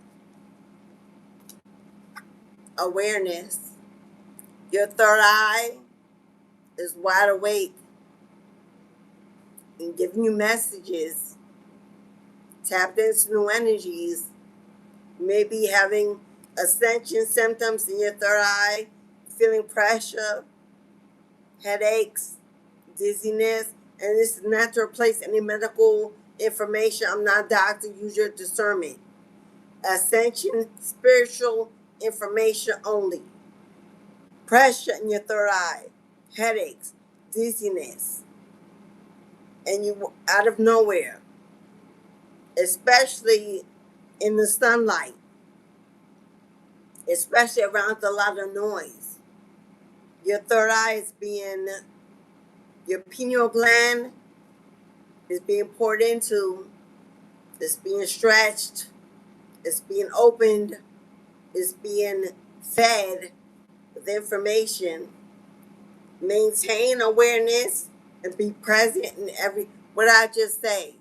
Awareness. Your third eye is wide awake and giving you messages. Tapped into new energies. Maybe having ascension symptoms in your third eye, feeling pressure, headaches, dizziness, and this is not to replace any medical information. I'm not a doctor. Use your discernment. Ascension, spiritual information only. Pressure in your third eye, headaches, dizziness, and you out of nowhere, especially in the sunlight, especially around a lot of noise. Your third eye is being, your pineal gland is being poured into, it's being stretched, it's being opened, it's being fed with information. Maintain awareness and be present in every, what I just say.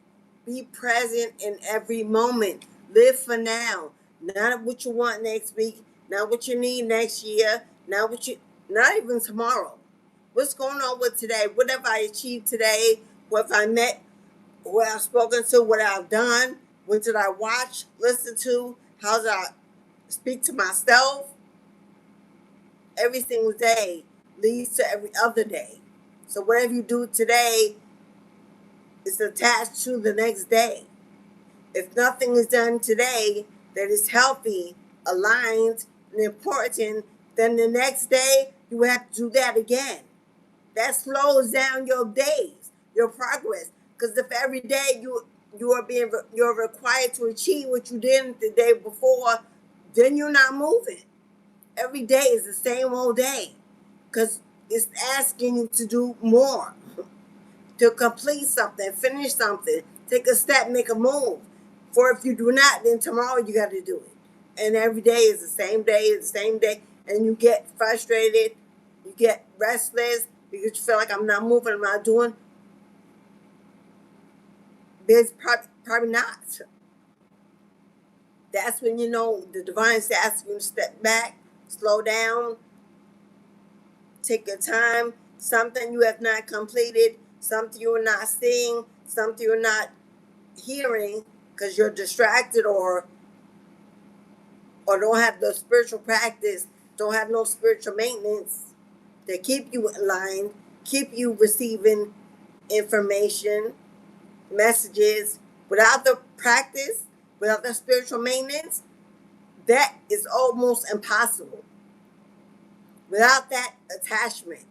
Be present in every moment. Live for now. Not what you want next week, not what you need next year, not even tomorrow. What's going on with today? What have I achieved today? What have I met? What I've spoken to? What I've done? What did I watch, listen to? How did I speak to myself? Every single day leads to every other day. So whatever you do today is attached to the next day. If nothing is done today that is healthy, aligned, and important, then the next day you have to do that again. That slows down your days, your progress. Because if every day you're required to achieve what you did the day before, then you're not moving. Every day is the same old day, because it's asking you to do more, to complete something, finish something, take a step, make a move. For if you do not, then tomorrow you got to do it. And every day is the same day, and you get frustrated, you get restless because you feel like I'm not moving, I'm not doing. There's probably not. That's when you know the divine is asking you to step back, slow down, take your time. Something you have not completed, something you are not seeing, something you're not hearing because you're distracted or don't have the spiritual practice, don't have no spiritual maintenance that keep you aligned, keep you receiving information, messages. Without the practice, without the spiritual maintenance, that is almost impossible. Without that attachment,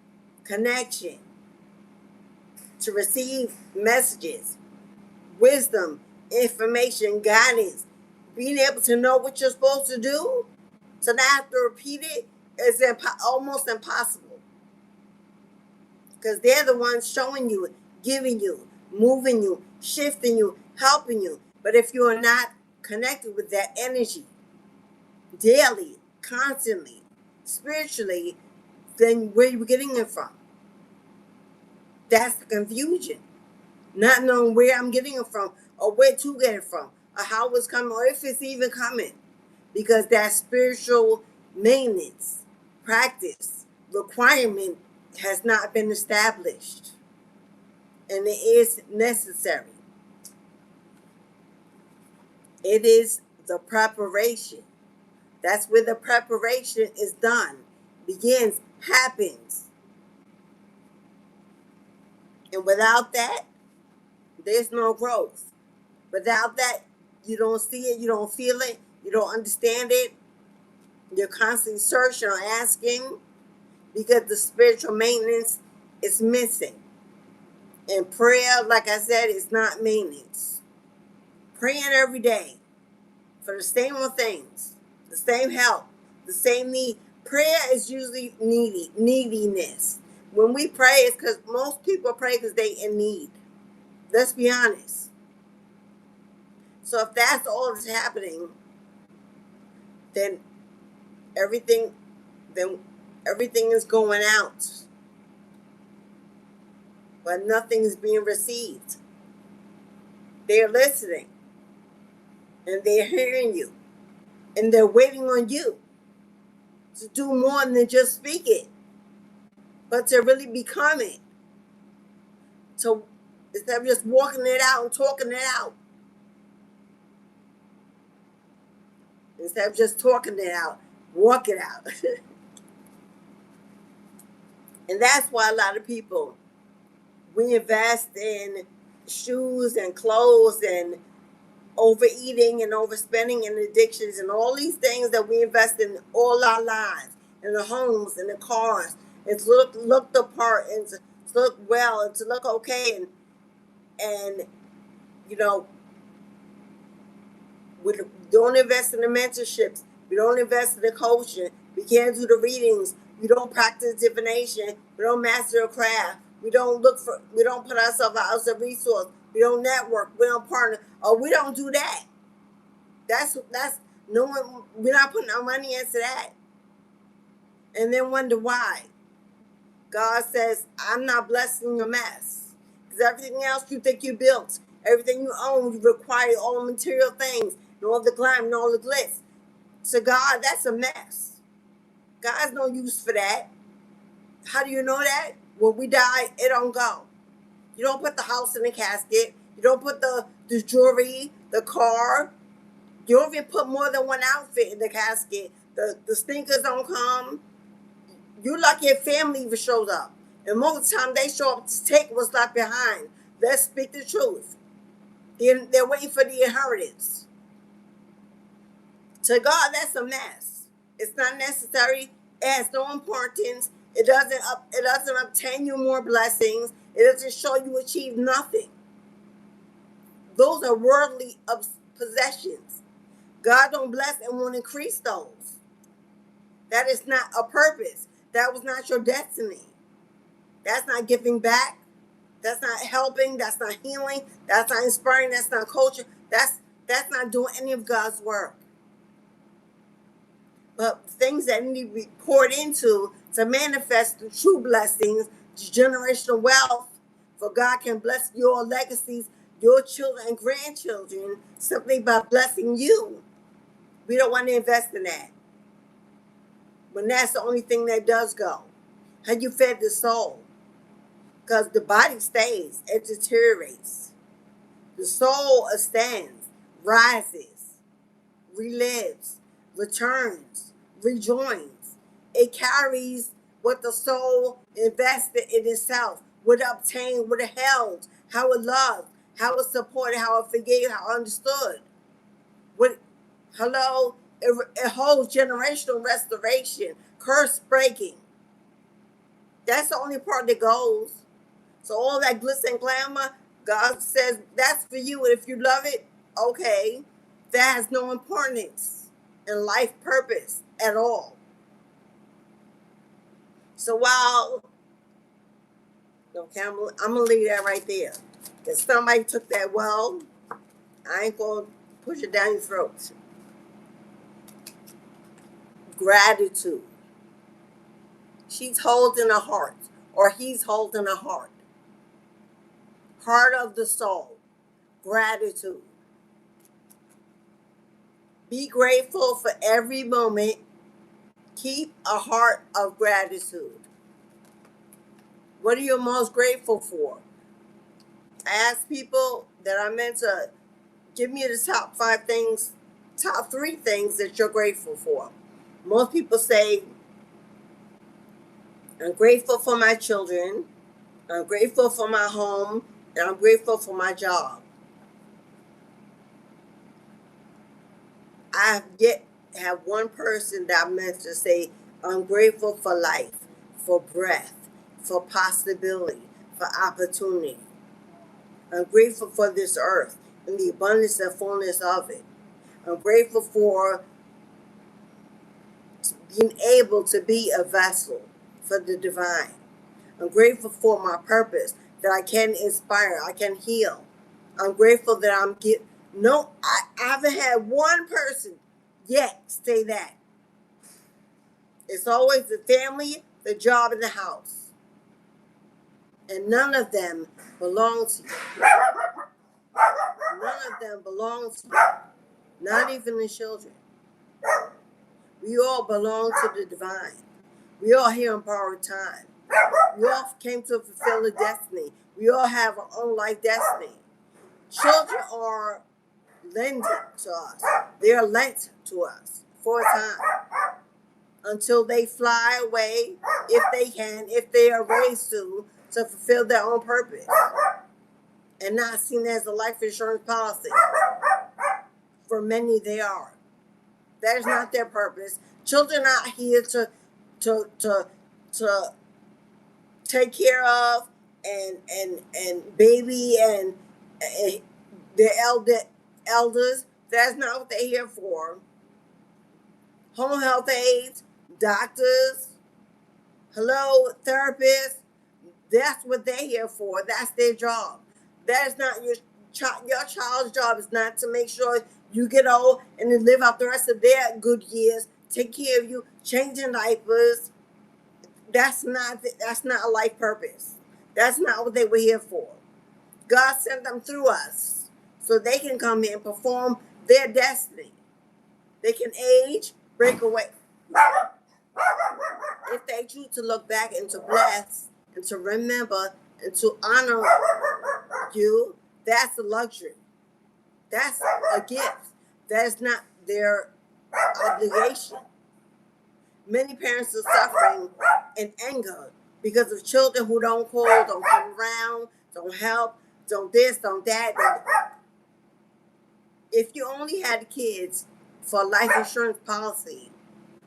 connection, to receive messages, wisdom, information, guidance, being able to know what you're supposed to do, to not have to repeat it, is almost impossible. Because they're the ones showing you, giving you, moving you, shifting you, helping you. But if you are not connected with that energy daily, constantly, spiritually, then where you getting it from? That's the confusion. Not knowing where I'm getting it from, or where to get it from, or how it's coming, or if it's even coming. Because that spiritual maintenance, practice, requirement has not been established. And it is necessary. It is the preparation. That's where the preparation is done, begins, happens. And without that, there's no growth. Without that, you don't see it, you don't feel it, you don't understand it. You're constantly searching or asking because the spiritual maintenance is missing. And prayer, like I said, is not maintenance. Praying every day for the same old things, the same help, the same need. Prayer is usually neediness. When we pray, it's because most people pray because they in need. Let's be honest. So if that's all that's happening, then everything is going out, but nothing is being received. They're listening, and they're hearing you, and they're waiting on you to do more than just speak it, but to really become it. So instead of just walking it out and talking it out, instead of just talking it out, walk it out. And that's why a lot of people, we invest in shoes and clothes and overeating and overspending and addictions and all these things that we invest in all our lives, in the homes and the cars, and to look the part, and to look well, and to look okay, and you know, we don't invest in the mentorships, we don't invest in the coaching, we can't do the readings, we don't practice divination, we don't master a craft, we don't put ourselves out as a resource, we don't network, we don't partner, or we don't do that. That's no one. We're not putting our money into that, and then wonder why. God says, "I'm not blessing your mess, because everything else you think you built, everything you own, you require all material things, and all the glamour, and all the glitz. To God, that's a mess. God's no use for that. How do you know that? When we die, it don't go. You don't put the house in the casket. You don't put the jewelry, the car. You don't even put more than one outfit in the casket. The sneakers don't come. You lucky if family even shows up. And most of the time they show up to take what's left behind. Let's speak the truth. They're waiting for the inheritance. To God, that's a mess. It's not necessary. It has no importance. It doesn't obtain you more blessings. It doesn't show you achieve nothing. Those are worldly possessions. God don't bless and won't increase those. That is not a purpose. That was not your destiny. That's not giving back. That's not helping. That's not healing. That's not inspiring. That's not coaching. That's not doing any of God's work. But things that need to be poured into to manifest the true blessings, generational wealth, for God can bless your legacies, your children and grandchildren, simply by blessing you. We don't want to invest in that, when that's the only thing that does go. Have you fed the soul? Because the body stays, it deteriorates. The soul ascends, rises, relives, returns, rejoins. It carries what the soul invested in itself, what it obtained, what it held, how it loved, how it supported, how it forgave, how it understood. It holds generational restoration, curse breaking. That's the only part that goes. So all that glitz and glamour, God says that's for you. And if you love it, okay. That has no importance in life purpose at all. So okay, I'm gonna leave that right there. If somebody took that well, I ain't gonna push it down your throat. Gratitude. She's holding a heart, or he's holding a heart. Heart of the soul, gratitude. Be grateful for every moment. Keep a heart of gratitude. What are you most grateful for? I ask people that I meant to give me the top 3 things that you're grateful for. Most people say, I'm grateful for my children, I'm grateful for my home, and I'm grateful for my job. I have yet have one person that I meant to say, I'm grateful for life, for breath, for possibility, for opportunity. I'm grateful for this earth and the abundance and fullness of it. I'm grateful for being able to be a vessel for the divine. I'm grateful for my purpose, that I can inspire, I can heal. I'm grateful that I haven't had one person yet say that. It's always the family, the job, and the house. And none of them belong to you. None of them belong to you. Not even the children. We all belong to the divine. We all here on borrowed time. We all came to fulfill a destiny. We all have our own life destiny. Children are lending to us. They are lent to us for a time until they fly away, if they can, if they are raised to fulfill their own purpose and not seen as a life insurance policy. For many, they are. That is not their purpose. Children are not here to take care of and baby and their elders. That's not what they're here for. Home health aides, doctors, therapists. That's what they're here for. That's their job. That is not your child's job. Is not to make sure you get old and then live out the rest of their good years, take care of you, changing diapers. That's not a life purpose. That's not what they were here for. God sent them through us so they can come here and perform their destiny. They can age, break away. If they choose to look back and to bless and to remember and to honor you, that's a luxury. That's a gift. That's not their obligation. Many parents are suffering in anger because of children who don't call, don't come around, don't help, don't this, don't that. If you only had kids for a life insurance policy,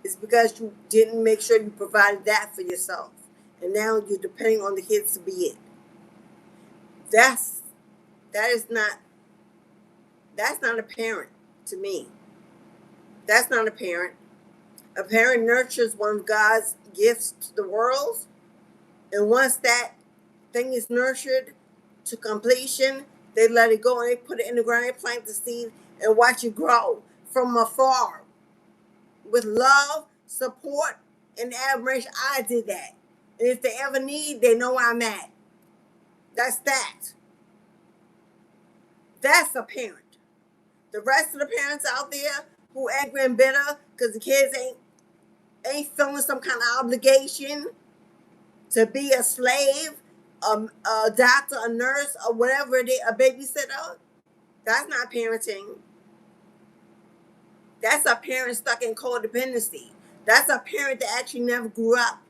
it's because you didn't make sure you provided that for yourself. And now you're depending on the kids to be it. That's not a parent to me. That's not a parent. A parent nurtures one of God's gifts to the world. And once that thing is nurtured to completion, they let it go and they put it in the ground, they plant the seed and watch it grow from afar. With love, support, and admiration. I did that. And if they ever need, they know where I'm at. That's that. That's a parent. The rest of the parents out there who angry and bitter because the kids ain't feeling some kind of obligation to be a slave, a doctor, a nurse, or whatever it is, a babysitter. That's not parenting. That's a parent stuck in codependency. That's a parent that actually never grew up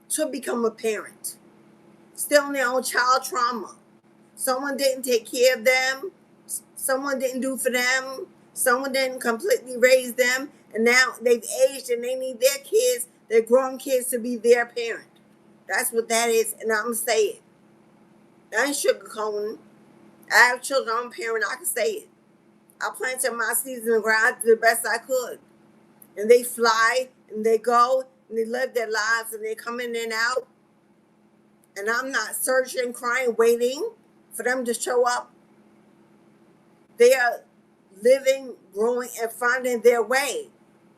to become a parent. Still in their own child trauma. Someone didn't take care of them. Someone didn't do for them. Someone didn't completely raise them. And now they've aged and they need their kids, their grown kids, to be their parent. That's what that is. And I'm going to say it. I ain't sugarcoating. I have children. I'm a parent. I can say it. I planted my seeds in the ground. I did the best I could. And they fly and they go and they live their lives and they come in and out. And I'm not searching, crying, waiting for them to show up. They are living, growing, and finding their way.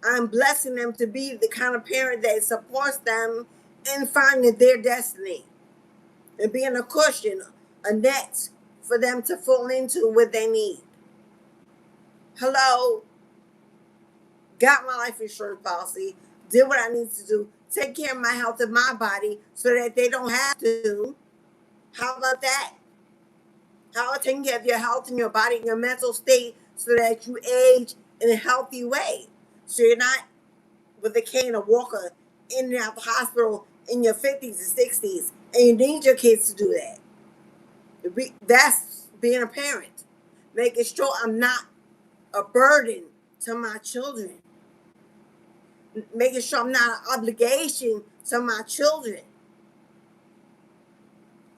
I'm blessing them to be the kind of parent that supports them and finding their destiny and being a cushion, a net for them to fall into what they need. Hello, got my life insurance policy, did what I need to do, take care of my health and my body so that they don't have to. How about that? How about taking care of your health and your body and your mental state so that you age in a healthy way? So you're not with a cane or walker in and out the hospital in your 50s and 60s, and you need your kids to do that. That's being a parent, making sure I'm not a burden to my children, making sure I'm not an obligation to my children.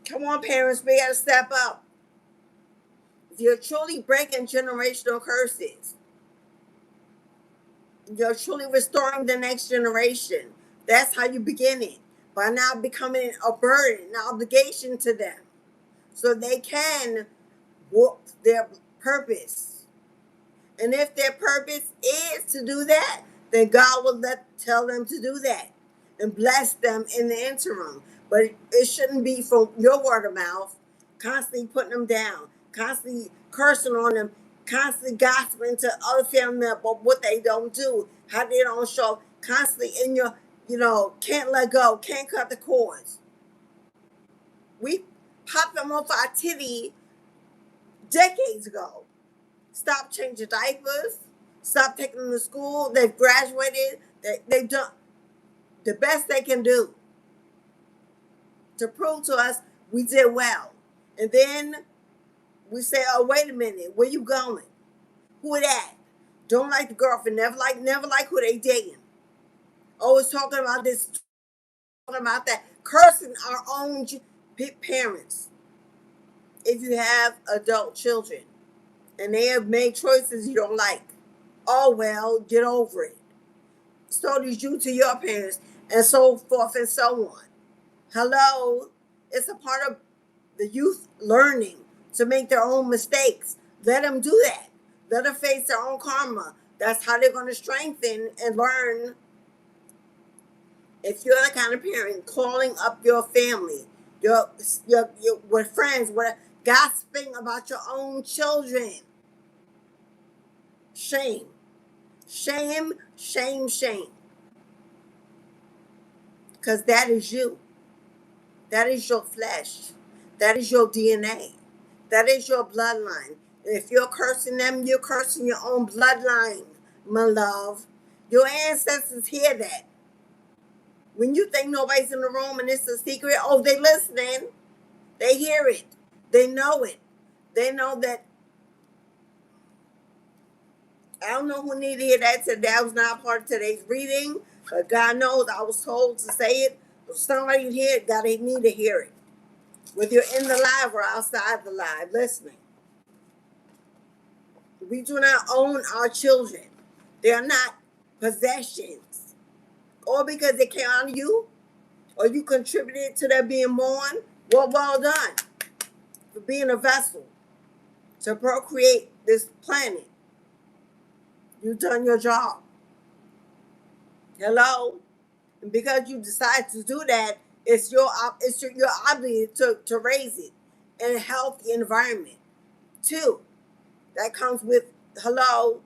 Come on, parents, we gotta step up. If you're truly breaking generational curses, you're truly restoring the next generation. That's how you begin it, by not becoming a burden, an obligation to them, so they can walk their purpose. And if their purpose is to do that, then God will tell them to do that and bless them in the interim. But it shouldn't be from your word of mouth, constantly putting them down, constantly cursing on them, constantly gossiping to other family members about what they don't do, how they don't show, constantly in your, can't let go, can't cut the cords. We popped them off our titty decades ago. Stop changing diapers. Stop taking them to school. They've graduated. They've done the best they can do to prove to us we did well. And then we say, oh, wait a minute. Where you going? Who that? Don't like the girlfriend. Never like who they dating. Always talking about this, talking about that. Cursing our own parents. If you have adult children and they have made choices you don't like, oh well, get over it. So did you to your parents, and so forth and so on. Hello, it's a part of the youth learning to make their own mistakes. Let them do that. Let them face their own karma. That's how they're going to strengthen and learn. If you're the kind of parent calling up your family, your with friends, gossiping about your own children, shame. Shame, shame, shame. Because that is you. That is your flesh. That is your DNA. That is your bloodline. And if you're cursing them, you're cursing your own bloodline, my love. Your ancestors hear that. When you think nobody's in the room and it's a secret, oh, they listening. They hear it. They know it. They know that. I don't know who needed to hear that today. That was not part of today's reading. But God knows I was told to say it. If somebody here, God, they need to hear it. Whether you're in the live or outside the live, listening. We do not own our children. They are not possessions. Or because they came out of you, or you contributed to their being born, well done for being a vessel to procreate this planet. You've done your job. Hello? And because you decide to do that, you're obligated to raise it in a healthy environment. Two, that comes with, hello,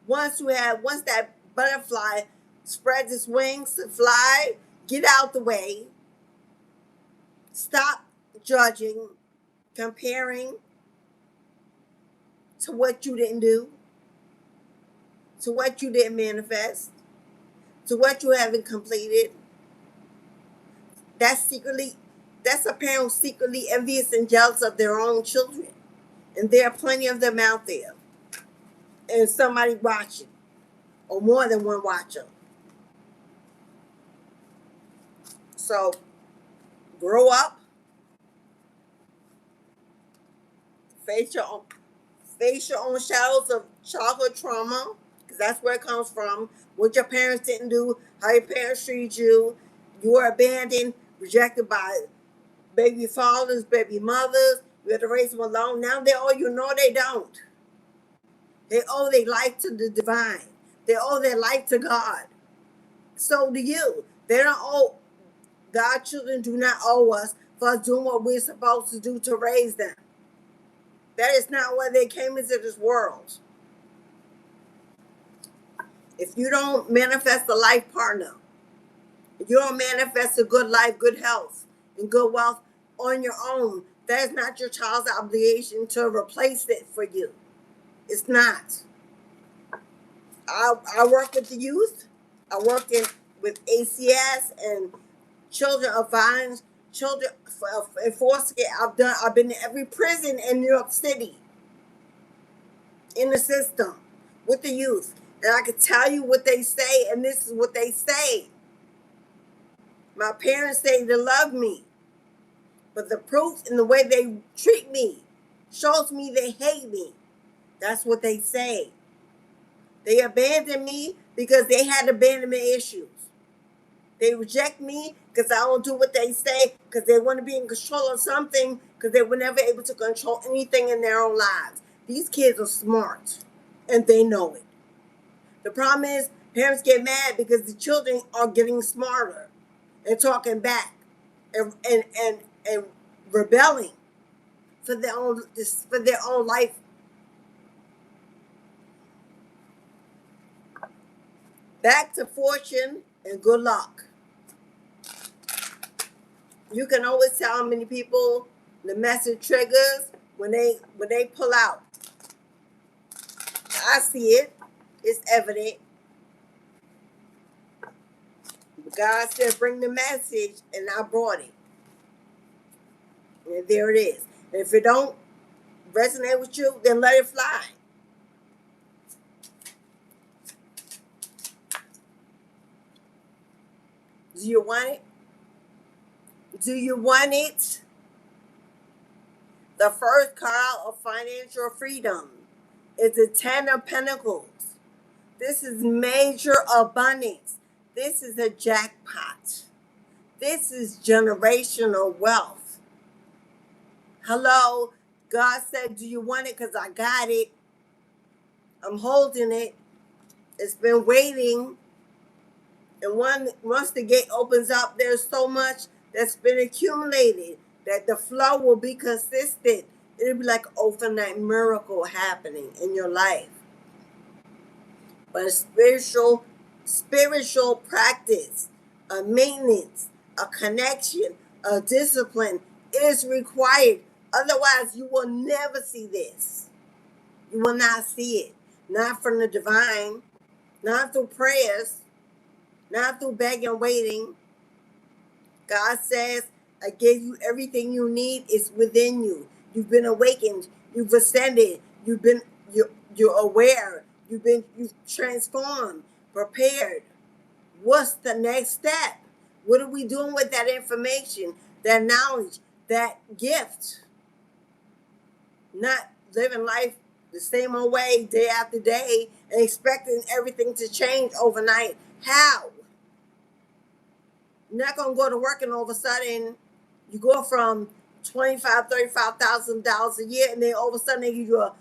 once that butterfly spreads its wings to fly, get out the way. Stop judging, comparing to what you didn't do, to what you didn't manifest, to what you haven't completed. That's a parent secretly envious and jealous of their own children. And there are plenty of them out there. And somebody watching, or more than one watcher. So, grow up. Face your own shadows of childhood trauma, because that's where it comes from. What your parents didn't do, how your parents treated you. You were abandoned, rejected by baby fathers, baby mothers. You had to raise them alone. Now they owe you. No, they don't. They owe their life to the divine. They owe their life to God. So do you. They don't owe, our children do not owe us for us doing what we're supposed to do to raise them. That is not why they came into this world. If you don't manifest a life partner, if you don't manifest a good life, good health, and good wealth on your own, that is not your child's obligation to replace it for you. It's not. I work with the youth. I worked with ACS and children of violence, children in foster care. I've been in every prison in New York City, in the system, with the youth. And I can tell you what they say, and this is what they say. My parents say they love me, but the proof in the way they treat me shows me they hate me. That's what they say. They abandoned me because they had abandonment issues. They reject me because I don't do what they say, because they want to be in control of something, because they were never able to control anything in their own lives. These kids are smart, and they know it. The problem is, parents get mad because the children are getting smarter and talking back and rebelling for their own life. Back to fortune and good luck. You can always tell how many people the message triggers when they pull out. I see it. It's evident. God said, bring the message, and I brought it. And there it is. And if it don't resonate with you, then let it fly. Do you want it? Do you want it? The first card of financial freedom is the Ten of Pentacles. This is major abundance. This is a jackpot. This is generational wealth. Hello, God said, do you want it? Because I got it. I'm holding it. It's been waiting. And once the gate opens up, there's so much that's been accumulated that the flow will be consistent. It'll be like an overnight miracle happening in your life. But a spiritual practice, a maintenance, a connection, a discipline is required. Otherwise, you will never see this. You will not see it. Not from the divine, not through prayers, not through begging and waiting. God says, I gave you everything you need. It's within you. You've been awakened. You've ascended. You're aware. You've transformed, prepared. What's the next step? What are we doing with that information, that knowledge, that gift? Not living life the same old way day after day and expecting everything to change overnight. How? You're not going to go to work and all of a sudden you go from $25,000, $35,000 a year, and then all of a sudden they give you a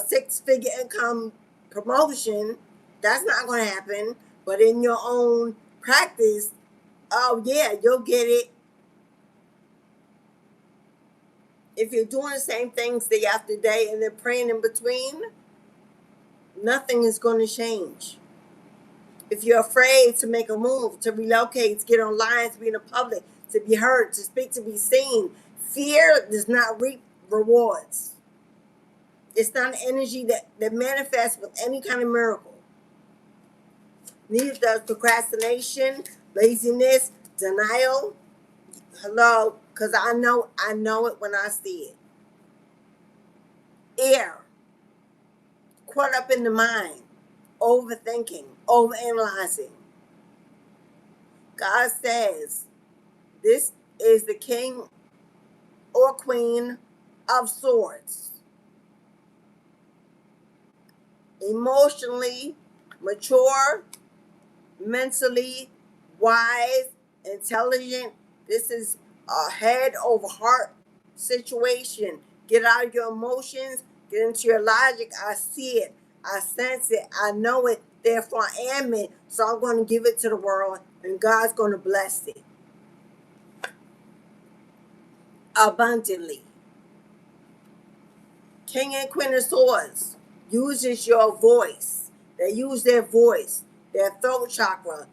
six-figure income promotion. That's not going to happen. But in your own practice, oh yeah, you'll get it. If you're doing the same things day after day and then praying in between, nothing is going to change. If you're afraid to make a move, to relocate, to get online, to be in the public, to be heard, to speak, to be seen, fear does not reap rewards. It's not an energy that manifests with any kind of miracle. Neither does procrastination, laziness, denial. Hello, because I know it when I see it. Air, caught up in the mind, overthinking, overanalyzing. God says, this is the king or queen of swords. Emotionally mature, mentally wise, intelligent. This is a head over heart situation. Get out of your emotions, get into your logic. I see it, I sense it, I know it, Therefore, I am it. So I'm going to give it to the world, and God's going to bless it abundantly. King and Queen of Swords uses your voice. They use their voice, their throat chakra,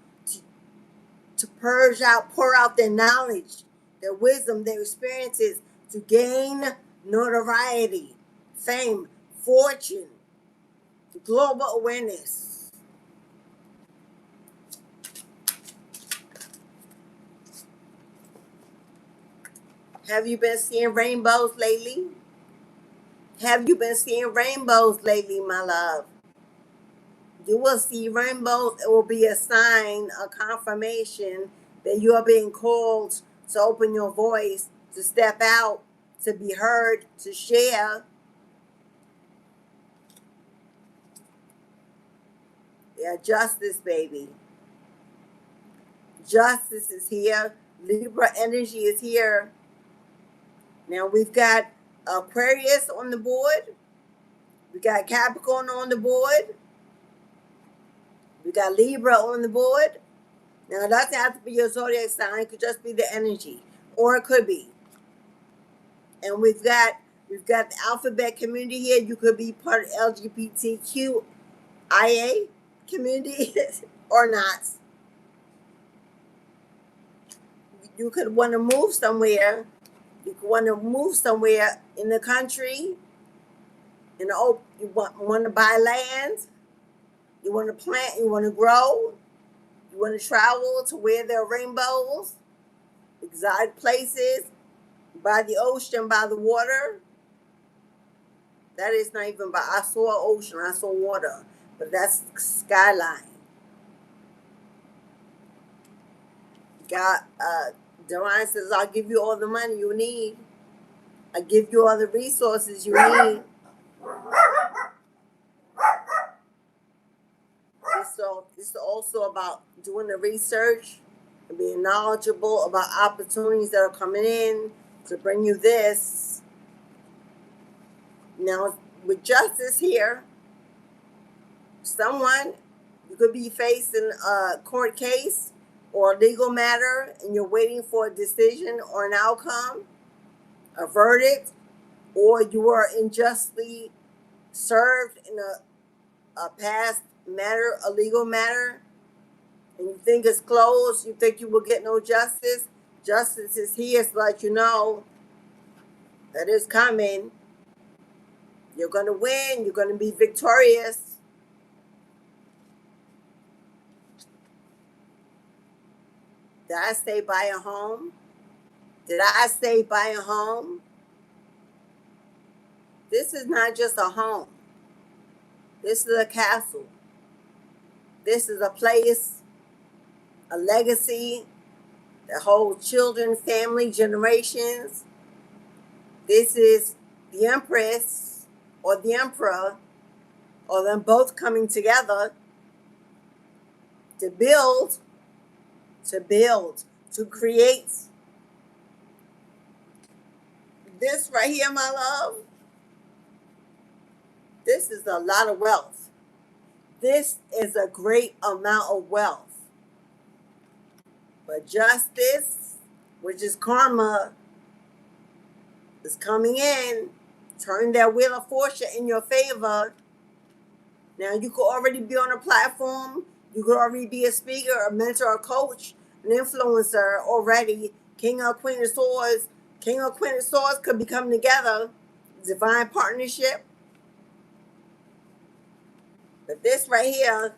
to purge out, pour out their knowledge, their wisdom, their experiences to gain notoriety, fame, fortune, global awareness. Have you been seeing rainbows lately? Have you been seeing rainbows lately, my love? You will see rainbows. It will be a sign, a confirmation that you are being called to open your voice, to step out, to be heard, to share. Yeah, justice, baby. Justice is here. Libra energy is here. Now we've got Aquarius on the board. We got Capricorn on the board. We got Libra on the board. Now it doesn't have to be your zodiac sign. It could just be the energy, or it could be. And we've got the alphabet community here. You could be part of LGBTQIA community or not. You could want to move somewhere. You could want to move somewhere in the country. You want to buy land. You want to plant. You want to grow. You want to travel to where there are rainbows, exotic places, by the ocean, by the water. That is not even by, I saw ocean, I saw water, but that's skyline. God, Divine says, I'll give you all the money you need. I give you all the resources you need. So it's also about doing the research and being knowledgeable about opportunities that are coming in to bring you this. Now, with justice here, you could be facing a court case or a legal matter, and you're waiting for a decision or an outcome, a verdict, or you were unjustly served in a past matter, a legal matter, and you think it's closed, you think you will get no justice. Justice is here to let you know that it's coming. You're going to win. You're going to be victorious. Did I say buy a home? Did I say buy a home? This is not just a home. This is a castle. This is a place, a legacy that holds children, family, generations. This is the Empress or the Emperor, or them both coming together to build, to create. This right here, my love, this is a lot of wealth. This is a great amount of wealth. But justice, which is karma, is coming in. Turn that wheel of fortune in your favor. Now, you could already be on a platform. You could already be a speaker, a mentor, a coach, an influencer already. King or Queen of Swords. King or Queen of Swords could be coming together. Divine partnership. But this right here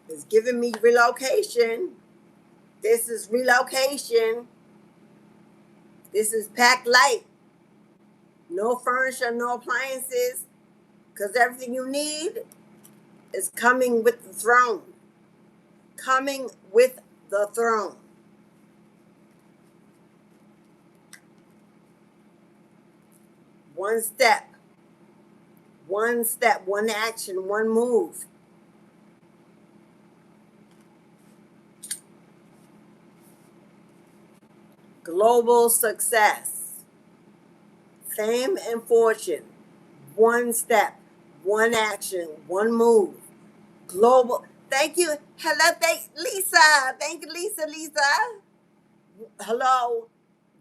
is giving me relocation. This is relocation. This is packed light. No furniture, no appliances. Because everything you need is coming with the throne. Coming with the throne. One step, one action, one move. Global success, fame and fortune. One step, one action, one move. global. Thank you. Hello, thank Lisa. Thank you, Lisa. Hello.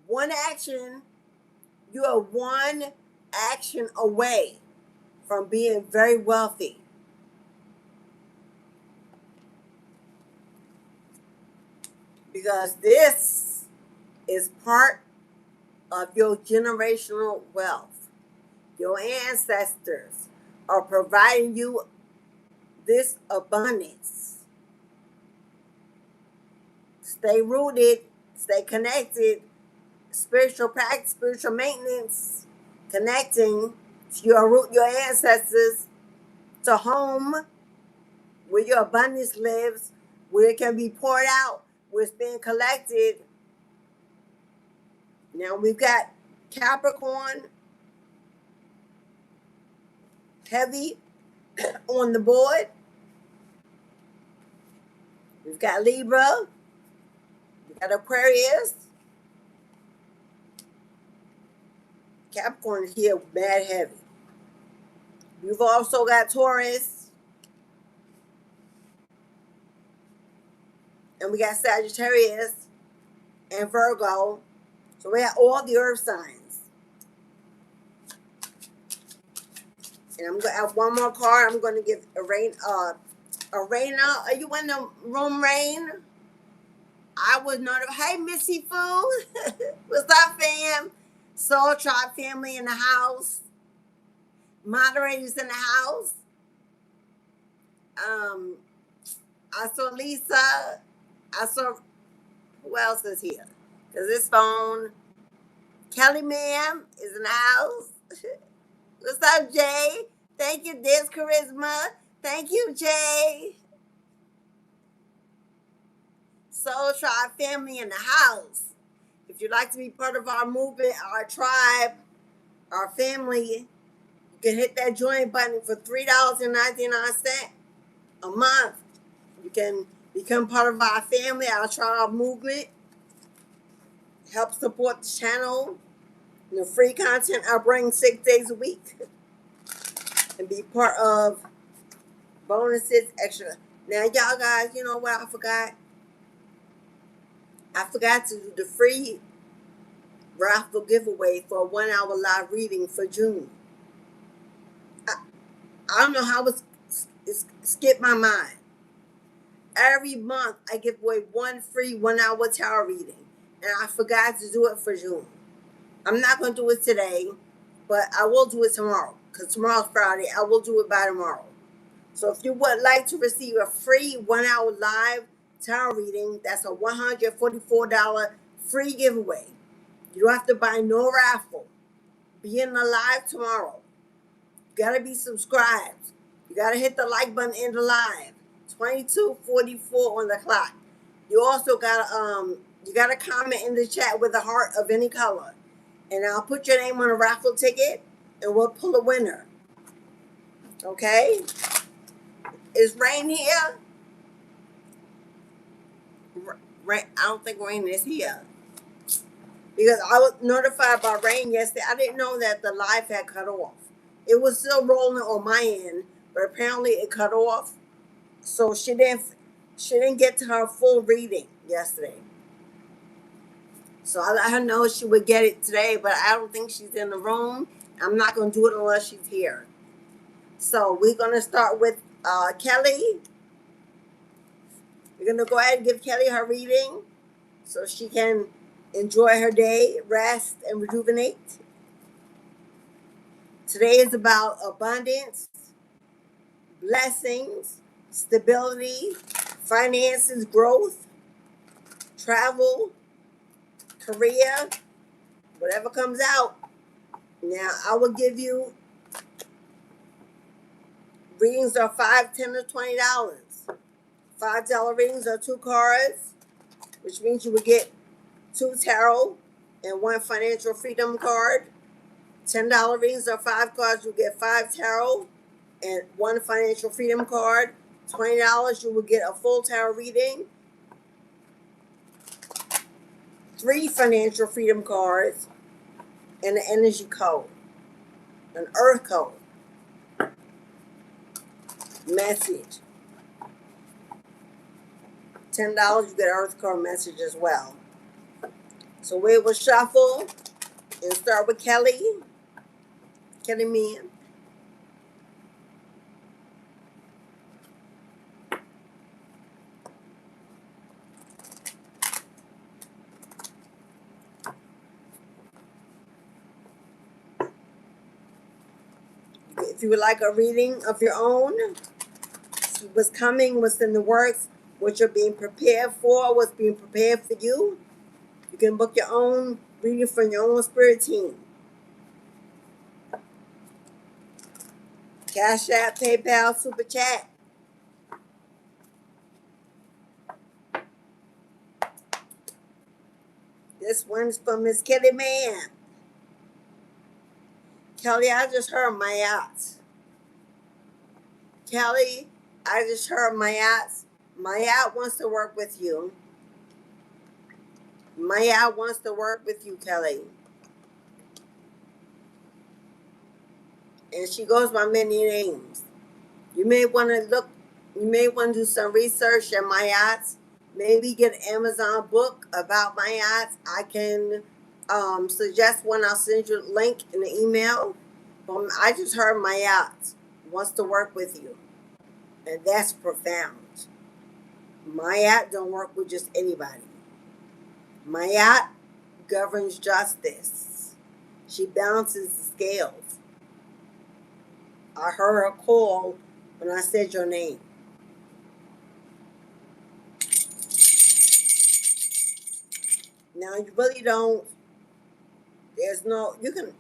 One action. You are one action away from being very wealthy. Because this is part of your generational wealth. Your ancestors are providing you this abundance. Stay rooted, stay connected, spiritual practice, spiritual maintenance, connecting to your root, your ancestors, to home where your abundance lives, where it can be poured out, where it's being collected. Now we've got Capricorn heavy on the board. We've got Libra. We've got Aquarius. Capricorn is here bad heavy. We've also got Taurus. And we got Sagittarius and Virgo. So we have all the earth signs. And I'm going to have one more card. I'm going to give Arena. Are you in the room, Rain? I was notified. Hey, Missy Foo. What's up, fam? Soul Tribe family in the house. Moderators in the house. I saw Lisa. I saw, who else is here? Because this phone, Kelly Ma'am is in the house. What's up, Jay? Thank you, Diz Charisma. Thank you, Jay. Soul Tribe family in the house. If you'd like to be part of our movement, our tribe, our family, you can hit that join button for $3.99 a month. You can become part of our family, our tribe movement. Help support the channel. Free content I bring 6 days a week. And be part of bonuses, extra. Now, y'all guys, you know what I forgot? I forgot to do the free raffle giveaway for a 1 hour live reading for June. I don't know how it skipped my mind. Every month I give away one free 1 hour tarot reading. And I forgot to do it for June. I'm not going to do it today, but I will do it tomorrow. Because tomorrow's Friday. I will do it by tomorrow. So if you would like to receive a free 1 hour live tarot reading, that's a $144 free giveaway. You don't have to buy no raffle. Be in the live tomorrow. You gotta be subscribed. You gotta hit the like button in the live. 22:44 on the clock. You also gotta comment in the chat with a heart of any color, and I'll put your name on a raffle ticket, and we'll pull a winner. Okay? Is Rain here? Rain, I don't think Rain is here. Because I was notified by Rain yesterday. I didn't know that the live had cut off. It was still rolling on my end, but apparently it cut off. So she didn't get to her full reading yesterday. So I let her know she would get it today, but I don't think she's in the room. I'm not going to do it unless she's here. So we're going to start with Kelly. We're going to go ahead and give Kelly her reading so she can enjoy her day, rest, and rejuvenate. Today is about abundance, blessings, stability, finances, growth, travel, career, whatever comes out. Now, I will give you readings are $5, $10, or $20. $5 readings are 2 cards, which means you would get 2 tarot and 1 financial freedom card. $10 readings are 5 cards. You get 5 tarot and 1 financial freedom card. $20, you will get a full tarot reading, 3 financial freedom cards, and an energy code, an earth code. Message. $10, you get an Earth card message as well. So we will shuffle and start with Kelly. Kelly Meehan. If you would like a reading of your own, see what's coming, what's in the works, what you're being prepared for, what's being prepared for you, you can book your own reading from your own spirit team. Cash App, PayPal, Super Chat. This one's from Miss Kelly Man. Kelly, I just heard my yachts. Kelly, I just heard my yachts. My yacht wants to work with you. My yacht wants to work with you, Kelly. And she goes by many names. You may want to look, you may want to do some research on my yachts. Maybe get an Amazon book about my yachts. I can suggest one. I'll send you a link in the email. I just heard my yachts wants to work with you. And that's profound. My yacht don't work with just anybody. My yacht governs justice. She balances the scales. I heard her call when I said your name. Now you really don't, there's no, you can,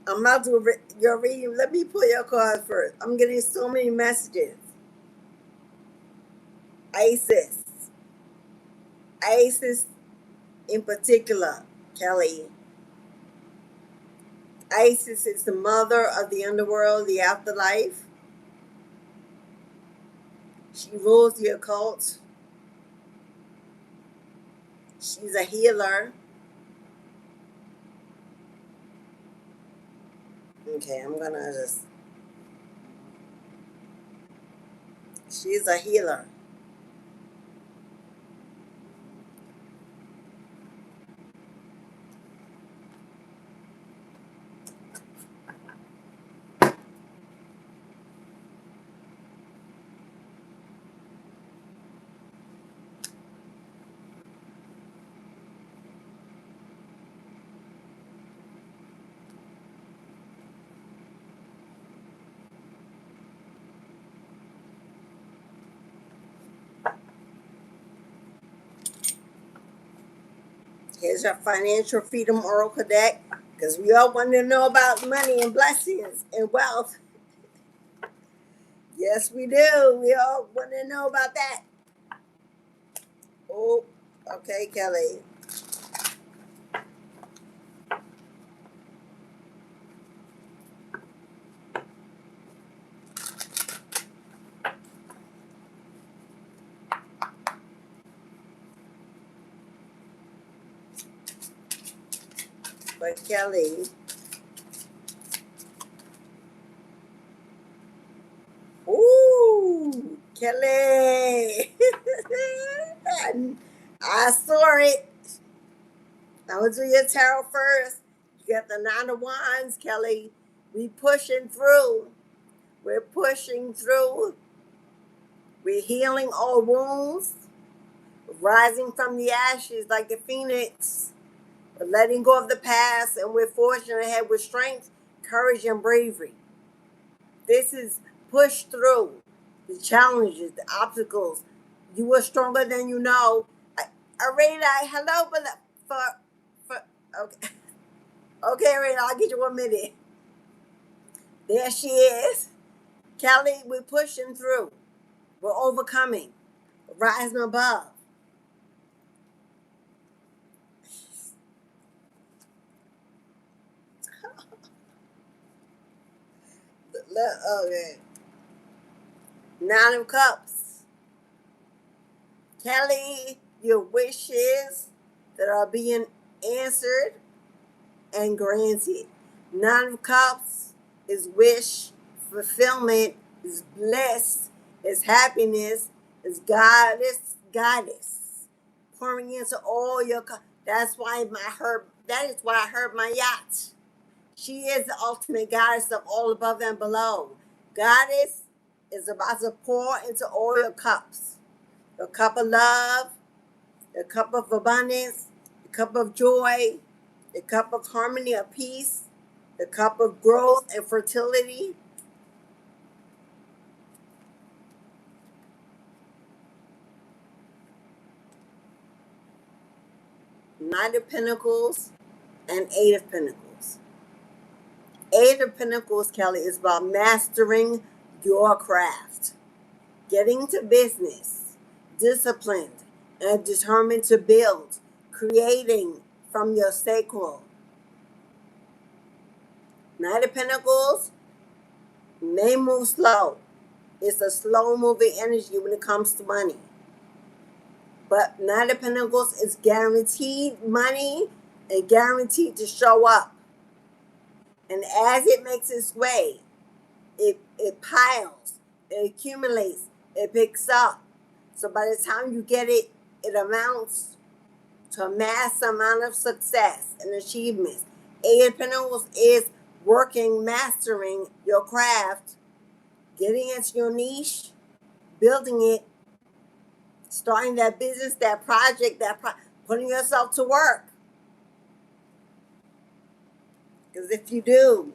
I'm not doing your reading. Let me pull your card first. I'm getting so many messages. Isis. Isis in particular, Kelly. Isis is the mother of the underworld, the afterlife. She rules the occult. She's a healer. Okay, I'm gonna just. She's a healer. Here's our financial freedom oracle deck, because we all want to know about money and blessings and wealth. Yes, we do. We all want to know about that. Oh, okay, Kelly. But Kelly, ooh, Kelly. I saw it. I will do your tarot first. You got the 9 of Wands, Kelly. We pushing through. We're pushing through. We're healing all wounds. Rising from the ashes like the phoenix. We're letting go of the past, and we're forging ahead with strength, courage, and bravery. This is push through the challenges, the obstacles. You are stronger than you know. Arena, hello, for okay, okay, Arena, I'll get you 1 minute. There she is, Kelly. We're pushing through. We're overcoming, rising above. Okay. 9 of Cups. Kelly, your wishes that are being answered and granted. Nine of Cups is wish, fulfillment, is bliss, is happiness, is goddess, pouring into all your cup. That is why I heard my yacht. She is the ultimate goddess of all above and below. Goddess is about to pour into all your cups. The cup of love, the cup of abundance, the cup of joy, the cup of harmony of peace, the cup of growth and fertility. Knight of Pentacles and Eight of Pentacles. Eight of Pentacles, Kelly, is about mastering your craft, getting to business, disciplined and determined to build, creating from your sacral. Knight of Pentacles may move slow. It's a slow moving energy when it comes to money. But Knight of Pentacles is guaranteed money and guaranteed to show up. And as it makes its way, it piles, it accumulates, it picks up. So by the time you get it, it amounts to a mass amount of success and achievements. Eight of Pentacles is working, mastering your craft, getting into your niche, building it, starting that business, that project, putting yourself to work. Because if you do,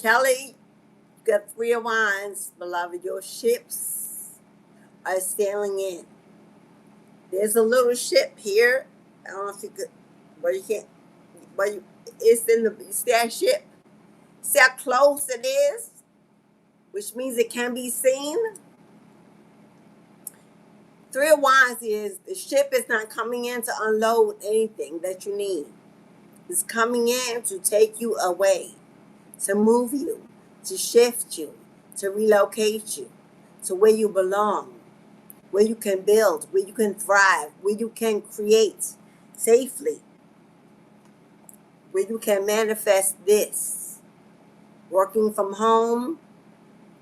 Kelly, you got Three of Wands, beloved. Your ships are sailing in. There's a little ship here. I don't know if you could, but you can't. But it's in the. You see that ship? See how close it is, which means it can be seen. Three of Wands is the ship is not coming in to unload anything that you need. It's coming in to take you away, to move you, to shift you, to relocate you to where you belong, where you can build, where you can thrive, where you can create safely, where you can manifest this. Working from home,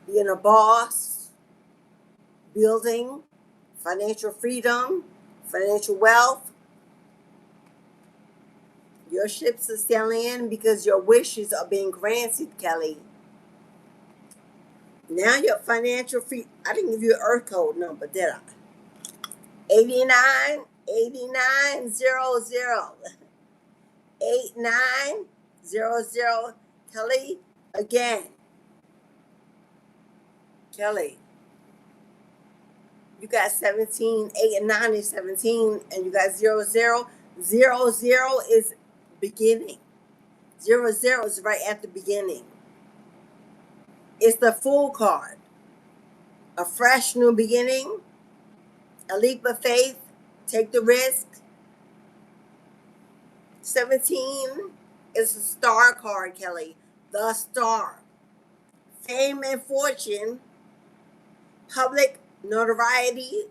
being a boss, building, financial freedom, financial wealth. Your ships are sailing in because your wishes are being granted, Kelly. Now your financial free. I didn't give you an earth code number, did I? 89 89 00. 8900. Kelly, again. Kelly, you got 17, 8 and 9 is 17, and you got 00. 00 is beginning. 00 is right at the beginning. It's the Fool card. A fresh new beginning, a leap of faith, take the risk. 17 is the Star card, Kelly. The Star. Fame and fortune, public notoriety,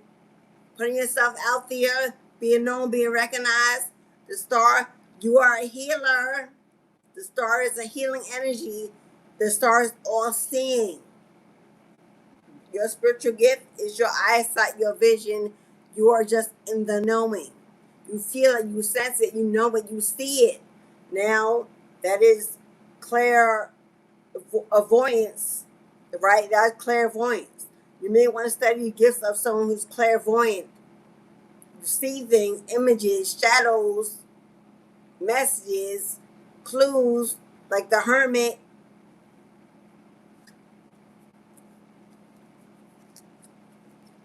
putting yourself out there, being known, being recognized. The Star, you are a healer. The Star is a healing energy. The Star is all seeing. Your spiritual gift is your eyesight, your vision. You are just in the knowing. You feel it, you sense it, you know it, you see it. Now, that is clairvoyance, right? That's clairvoyance. You may want to study the gifts of someone who's clairvoyant. You see things, images, shadows, messages, clues, like the hermit.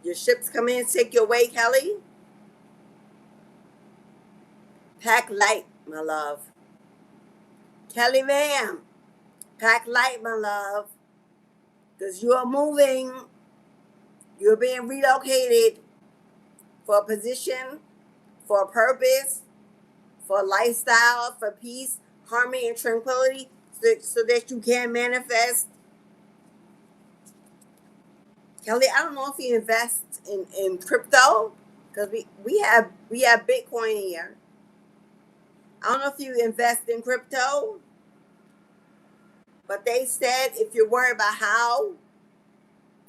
Your ships come in, take you away, Kelly. Pack light, my love. Kelly, ma'am, pack light, my love. Because you are moving. You're being relocated for a position, for a purpose, for a lifestyle, for peace, harmony, and tranquility, so that you can manifest. Kelly, I don't know if you invest in crypto, because we have Bitcoin here. I don't know if you invest in crypto, but they said if you're worried about how,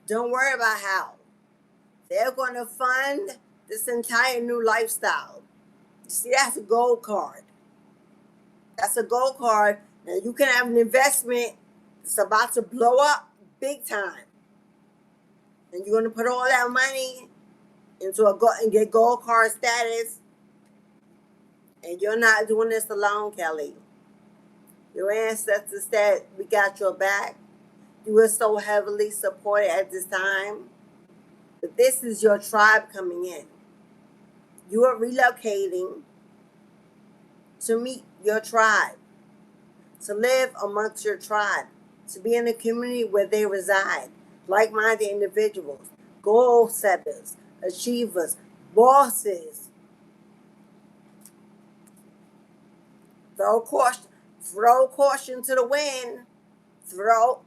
don't worry about how. They're going to fund this entire new lifestyle. You see, that's a gold card. That's a gold card. Now you can have an investment that's about to blow up big time. And you're going to put all that money into and get gold card status. And you're not doing this alone, Kelly. Your ancestors said, we got your back. You were so heavily supported at this time. But this is your tribe coming in. You are relocating to meet your tribe, to live amongst your tribe, to be in a community where they reside, like-minded individuals, goal setters, achievers, bosses. Throw caution to the wind. Y'all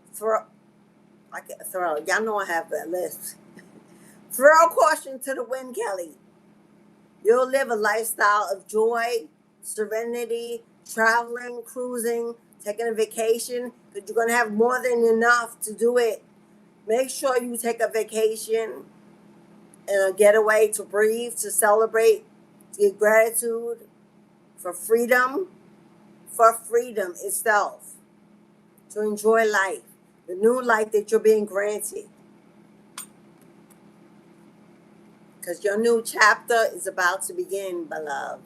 know I have that list. Throw caution to the wind, Kelly. You'll live a lifestyle of joy, serenity, traveling, cruising, taking a vacation, because you're going to have more than enough to do it. Make sure you take a vacation and a getaway to breathe, to celebrate, to give gratitude for freedom itself, to enjoy life, the new life that you're being granted. Because your new chapter is about to begin, beloved.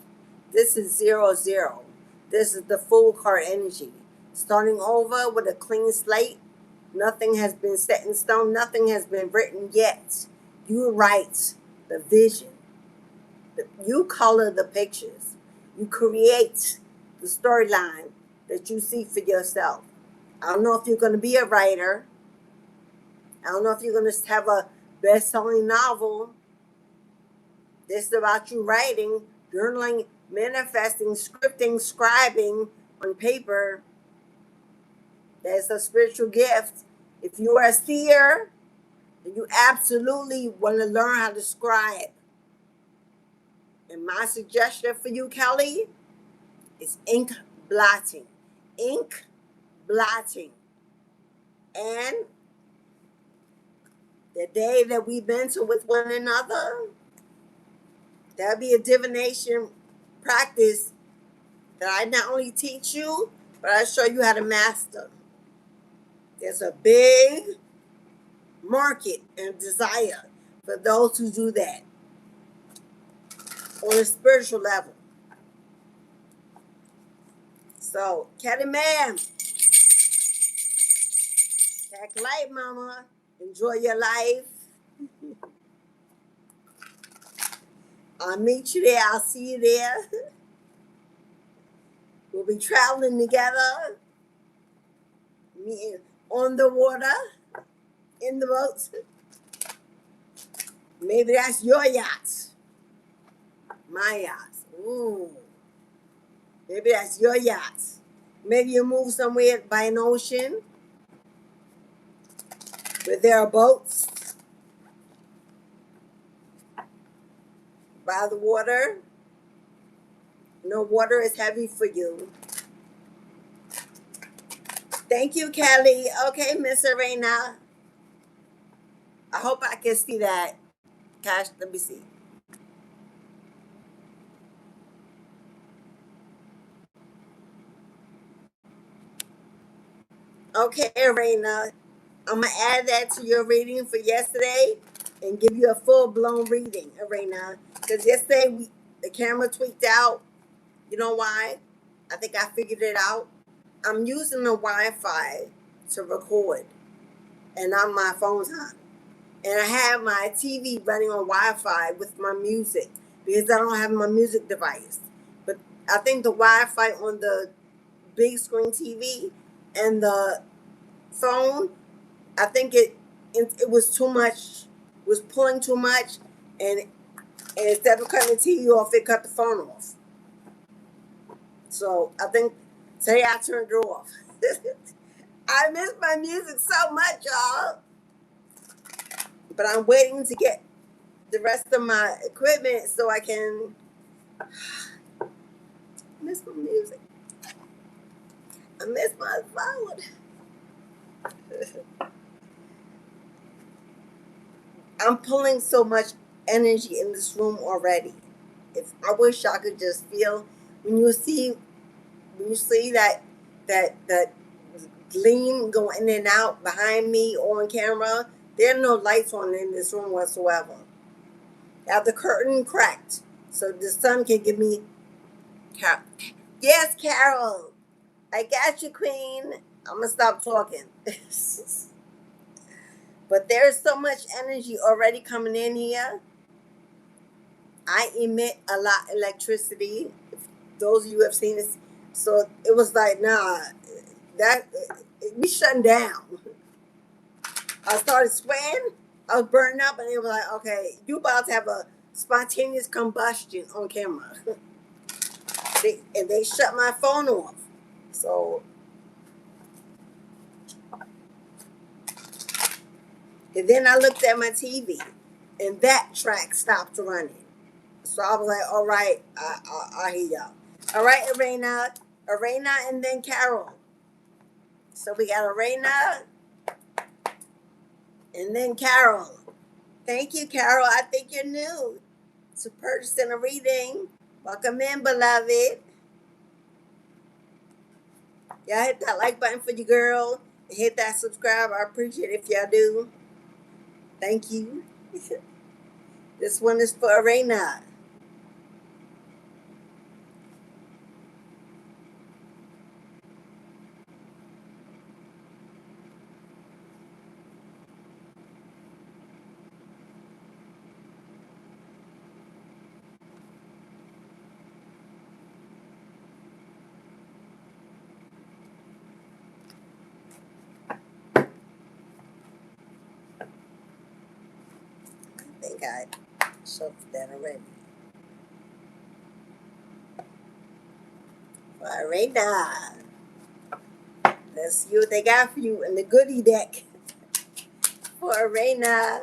This is 00. This is the full card energy. Starting over with a clean slate. Nothing has been set in stone. Nothing has been written yet. You write the vision. You color the pictures. You create the storyline that you see for yourself. I don't know if you're going to be a writer. I don't know if you're going to have a best-selling novel. This is about you writing, journaling, manifesting, scripting, scribing on paper. That's a spiritual gift. If you are a seer, then you absolutely want to learn how to scribe. And my suggestion for you, Kelly, is ink blotting. Ink blotting. And the day that we mentor with one another, there'll be a divination practice that I not only teach you, but I show you how to master. There's a big market and desire for those who do that on a spiritual level. So, Kelly ma'am, pack light, mama. Enjoy your life. I'll meet you there. I'll see you there. We'll be traveling together, meeting on the water, in the boats. Maybe that's your yacht. My yacht. Ooh. Maybe that's your yacht. Maybe you move somewhere by an ocean where there are boats by the water. No water is heavy for you. Thank you, Kelly. Okay, Miss Arena. I hope I can see that. Cash, let me see. Okay, Arena. I'm going to add that to your reading for yesterday and give you a full-blown reading, Arena. Because yesterday, the camera tweaked out. You know why? I think I figured it out. I'm using the Wi-Fi to record, and on my phone's on. And I have my TV running on Wi-Fi with my music because I don't have my music device. But I think the Wi-Fi on the big screen TV and the phone, I think it was too much, was pulling too much, and instead of cutting the TV off, it cut the phone off. So I think today I turned it off. I miss my music so much, y'all. But I'm waiting to get the rest of my equipment so I can miss Music. I miss my phone. I'm pulling so much energy in this room already. If I wish I could just feel when you see that gleam go in and out behind me on camera. There are no lights on in this room whatsoever. I have the curtain cracked so the sun can give me. Yes, Carol, I got you, Queen. I'm gonna stop talking. But there's so much energy already coming in here. I emit a lot of electricity. If those of you have seen this, so it was like, nah, that we shutting down. I started sweating. I was burning up, and it was like, okay, you about to have a spontaneous combustion on camera. They shut my phone off. So, and then I looked at my TV, and that track stopped running. So I was like, all right, I hear y'all. All right, Arena, and then Carol. So we got Arena, and then Carol. Thank you, Carol. I think you're new to purchasing a reading. Welcome in, beloved. Y'all hit that like button for your girl. And hit that subscribe. I appreciate it if y'all do. Thank you. This one is for Arena. I think I shuffled that already. For Arena. Let's see what they got for you in the goodie deck. For Arena.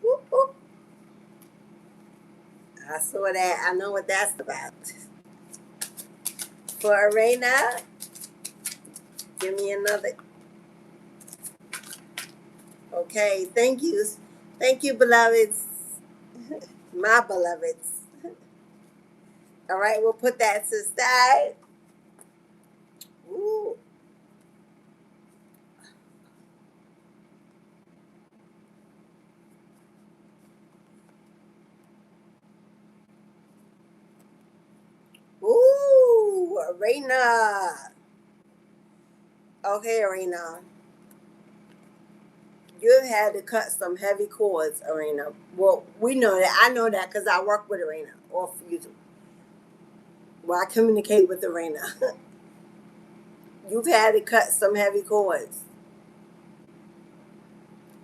Whoop, whoop. I saw that. I know what that's about. For Arena, give me another. Okay, thank you. Thank you, beloveds. My beloveds. All right, we'll put that to the side. Ooh. Ooh, Arena. Okay, Arena. You've had to cut some heavy cords, Arena. Well, we know that. I know that because I work with Arena. Or for you. Well, I communicate with Arena. You've had to cut some heavy cords.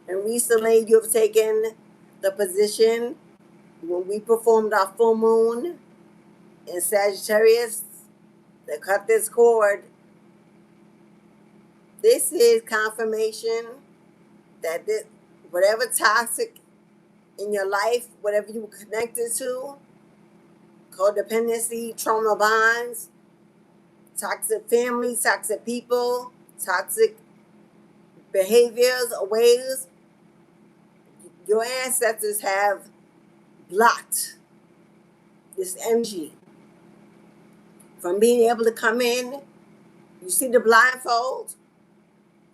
And recently you've taken the position when we performed our full moon in Sagittarius to cut this cord. This is confirmation that this, whatever toxic in your life, whatever you were connected to, codependency, trauma bonds, toxic families, toxic people, toxic behaviors or ways, your ancestors have blocked this energy from being able to come in. You see the blindfold?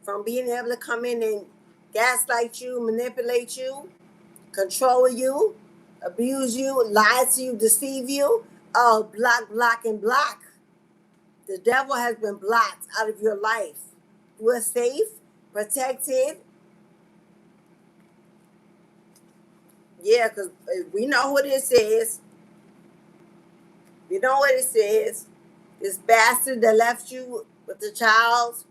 From being able to come in and gaslight you, manipulate you, control you, abuse you, lie to you, deceive you. Oh, block, block, and block. The devil has been blocked out of your life. You are safe, protected. Yeah, because we know who this is. You know what it is. This bastard that left you with the child,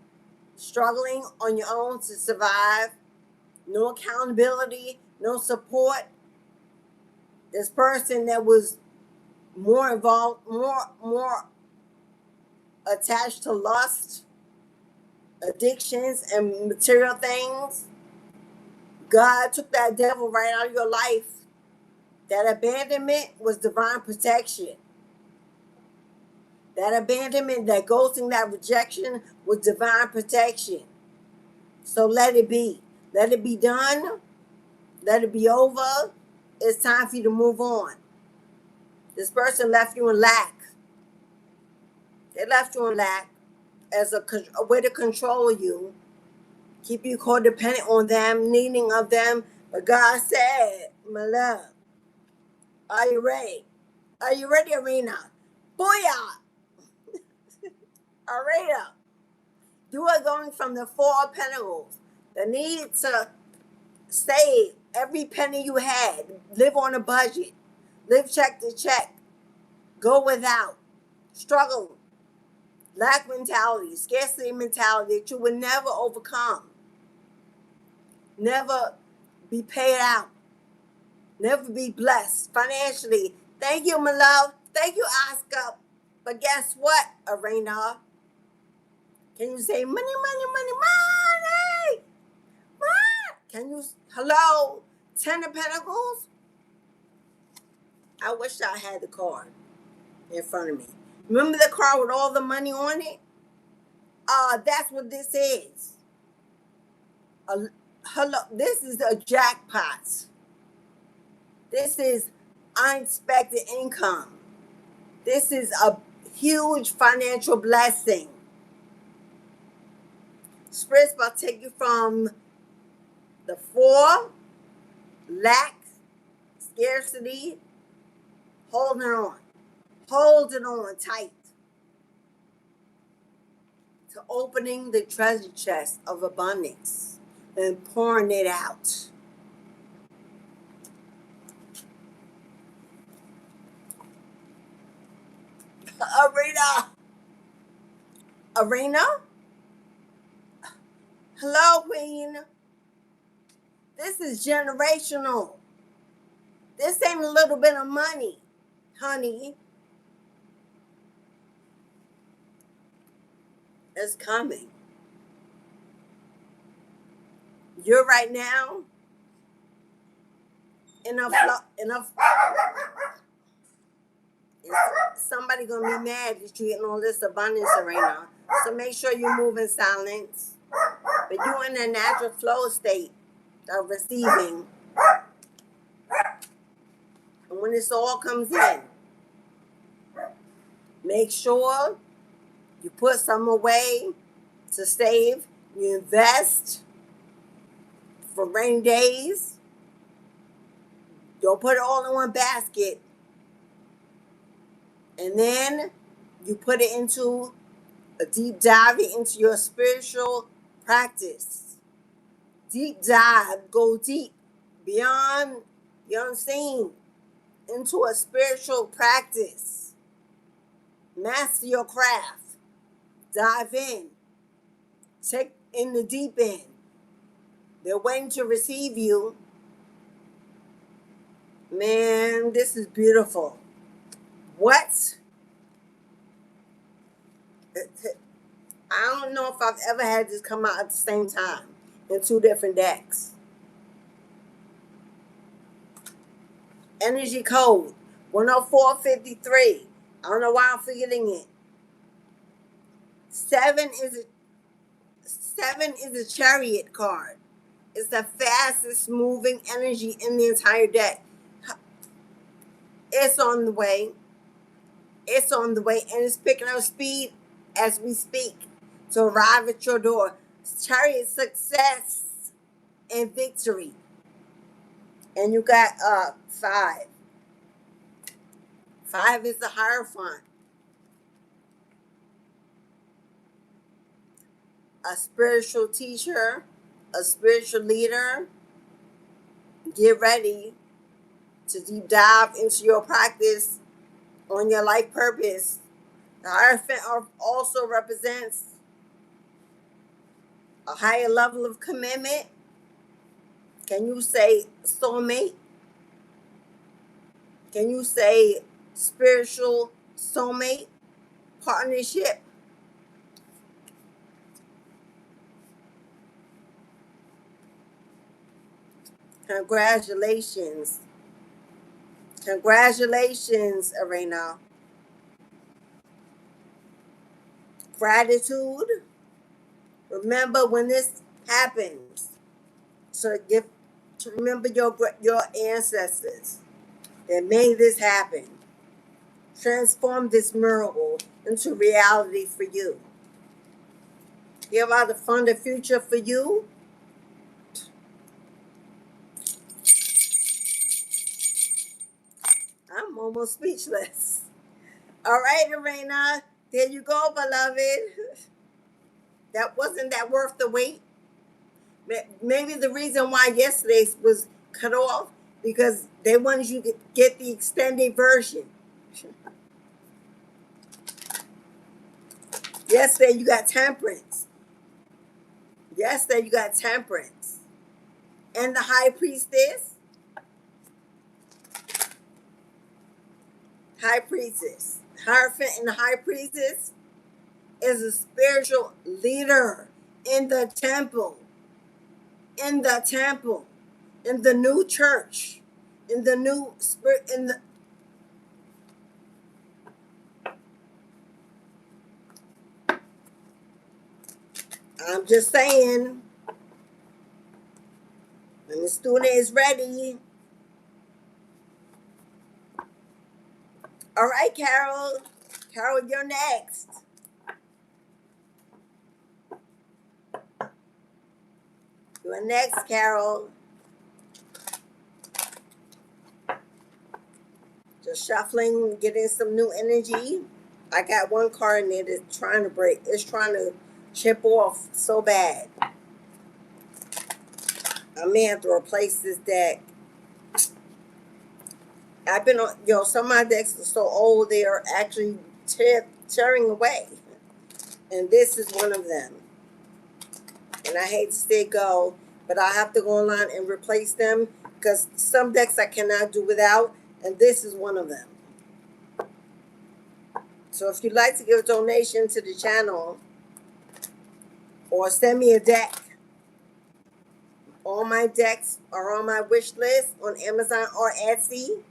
struggling on your own to survive. No accountability, no support. This person that was more involved, more attached to lust, addictions, and material things. God took that devil right out of your life. That abandonment was divine protection. That abandonment, that ghosting, that rejection was divine protection. So let it be. Let it be done. Let it be over. It's time for you to move on. This person left you in lack. They left you in lack as a way to control you, keep you codependent on them, needing of them. But God said, my love, are you ready? Are you ready, Arena? Booyah! Arena, you are going from the Four of Pentacles, the need to save every penny you had, live on a budget, live check to check, go without, struggle, lack mentality, scarcity mentality that you would never overcome, never be paid out, never be blessed financially. Thank you, my love. Thank you, Oscar. But guess what, Arena? Can you say money, money, money, money? What? Can you, hello, Ten of Pentacles? I wish I had the card in front of me. Remember the card with all the money on it? That's what this is. Hello, this is a jackpot. This is unexpected income. This is a huge financial blessing. Spirit's about to take you from the four, lack, scarcity, holding on tight, to opening the treasure chest of abundance and pouring it out. Arena? Hello, Queen. This is generational. This ain't a little bit of money, honey. It's coming. You're right now enough. Somebody gonna be mad that you're getting all this abundance, Arena. So make sure you move in silence. But you're in a natural flow state of receiving. And when this all comes in, make sure you put some away to save. You invest for rainy days. Don't put it all in one basket. And then you put it into a deep dive into your spiritual practice. Deep dive, go deep, beyond the unseen, into a spiritual practice. Master your craft. Dive in. Take in the deep end. They're waiting to receive you. Man, this is beautiful. What? I don't know if I've ever had this come out at the same time in two different decks. Energy code 10453. I don't know why I'm forgetting it. Seven is a chariot card. It's the fastest moving energy in the entire deck. It's on the way. It's on the way, and it's picking up speed as we speak to arrive at your door. Chariot, success and victory. And you got 5. 5 is the Hierophant. A spiritual teacher, a spiritual leader. Get ready to deep dive into your practice on your life purpose. The Hierophant also represents a higher level of commitment. Can you say soulmate? Can you say spiritual soulmate? Partnership? Congratulations. Congratulations, Arena. Gratitude. Remember when this happens. So to remember your ancestors that made this happen. Transform this miracle into reality for you. Hear about the fun, the future for you. I'm almost speechless. All right, Arena. There you go, beloved. That wasn't that worth the wait. Maybe the reason why yesterday's was cut off because they wanted you to get the extended version. Yesterday you got temperance. Yesterday you got temperance. And the high priestess. High priestess. Hierophant and the high priestess is a spiritual leader in the temple. In the temple. In the new church. In the new spirit. I'm just saying. When the student is ready. All right, Carol. Carol, you're next. You're next, Carol. Just shuffling, getting some new energy. I got one card in there that's trying to break. It's trying to chip off so bad. I may have to replace this deck. I've been on, some of my decks are so old they are actually tearing away. And this is one of them. And I hate to say go, but I have to go online and replace them because some decks I cannot do without, and this is one of them. So if you'd like to give a donation to the channel or send me a deck, all my decks are on my wish list on Amazon or Etsy.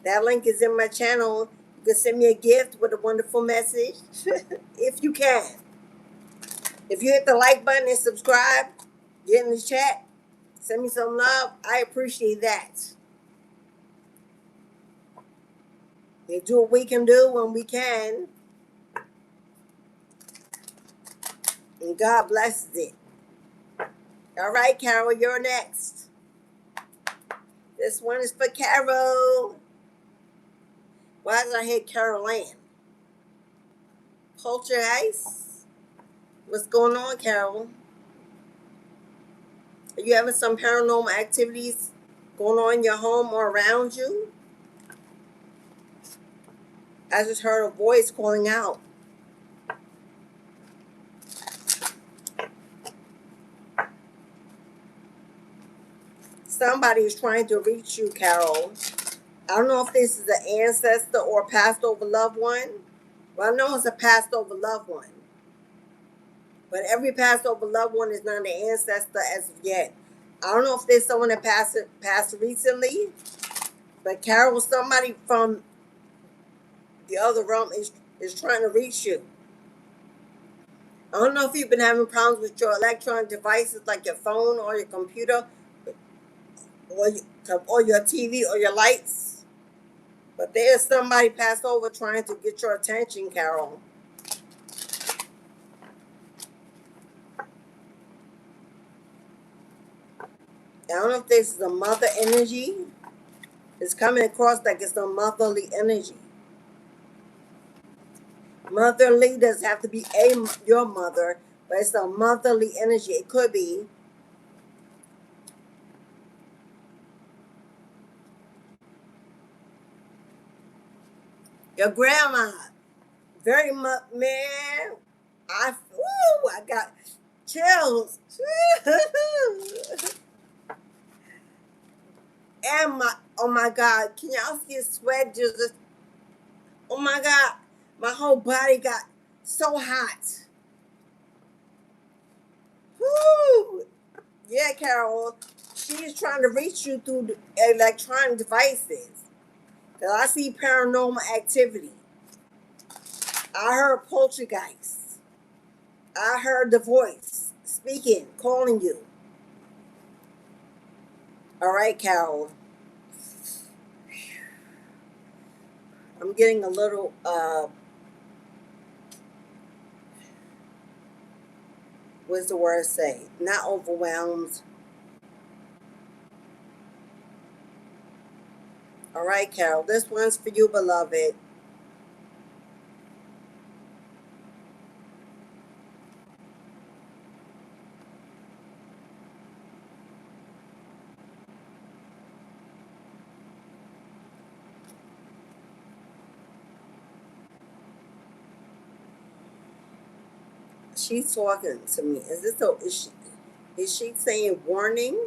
That link is in my channel. You can send me a gift with a wonderful message if you can. If you hit the like button and subscribe, get in the chat, send me some love. I appreciate that. We do what we can do when we can. And God blesses it. All right, Carol, you're next. This one is for Carol. Why did I hit Carol Ann? Poltergeist? What's going on, Carol? Are you having some paranormal activities going on in your home or around you? I just heard a voice calling out. Somebody is trying to reach you, Carol. I don't know if this is an ancestor or a passed over loved one. Well, I know it's a passed over loved one. But every passed over loved one is not an ancestor as of yet. I don't know if there's someone that passed recently. But Carol, somebody from the other realm is trying to reach you. I don't know if you've been having problems with your electronic devices like your phone or your computer or your TV or your lights. But there's somebody passed over trying to get your attention, Carol. I don't know if this is a mother energy. It's coming across like it's a motherly energy. Motherly doesn't have to be your mother, but it's a motherly energy. It could be. Your grandma. Very much, man. I got chills. And oh my God, can y'all see the sweat just, oh my God, my whole body got so hot. Woo! Yeah, Carol, she is trying to reach you through the electronic devices. Cause I see paranormal activity. I heard poltergeist. I heard the voice speaking, calling you. All right, Carol. I'm getting a little what's the word say? Not overwhelmed. All right, Carol. This one's for you, beloved. She's talking to me. Is she saying warning?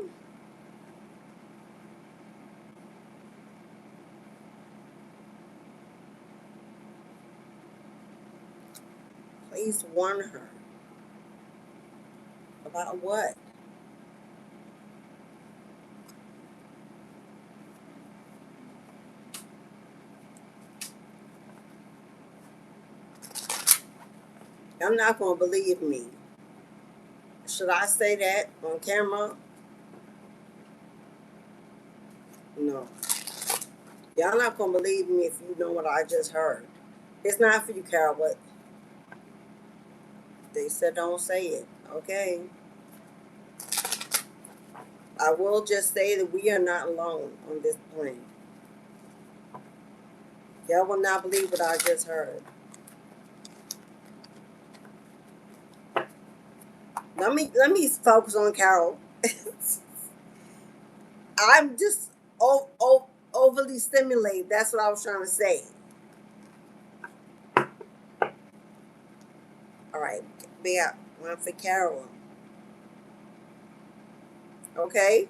Please warn her. About what? I'm not gonna believe me. Should I say that on camera? No. Y'all not gonna believe me if you know what I just heard. It's not for you, Carol, but they said don't say it. Okay. I will just say that we are not alone on this plane. Y'all will not believe what I just heard. Let me focus on Carol. I'm just overly stimulated. That's what I was trying to say. All right, we got one for Carol. Okay,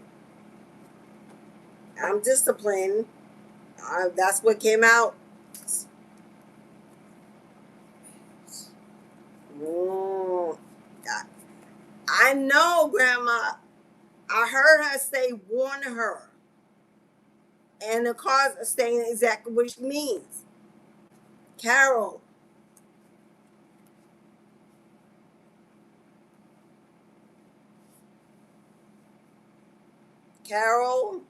I'm disciplined. That's what came out. Mm, I know, Grandma. I heard her say warn her, and the cards are saying exactly what she means. Carol, Carol,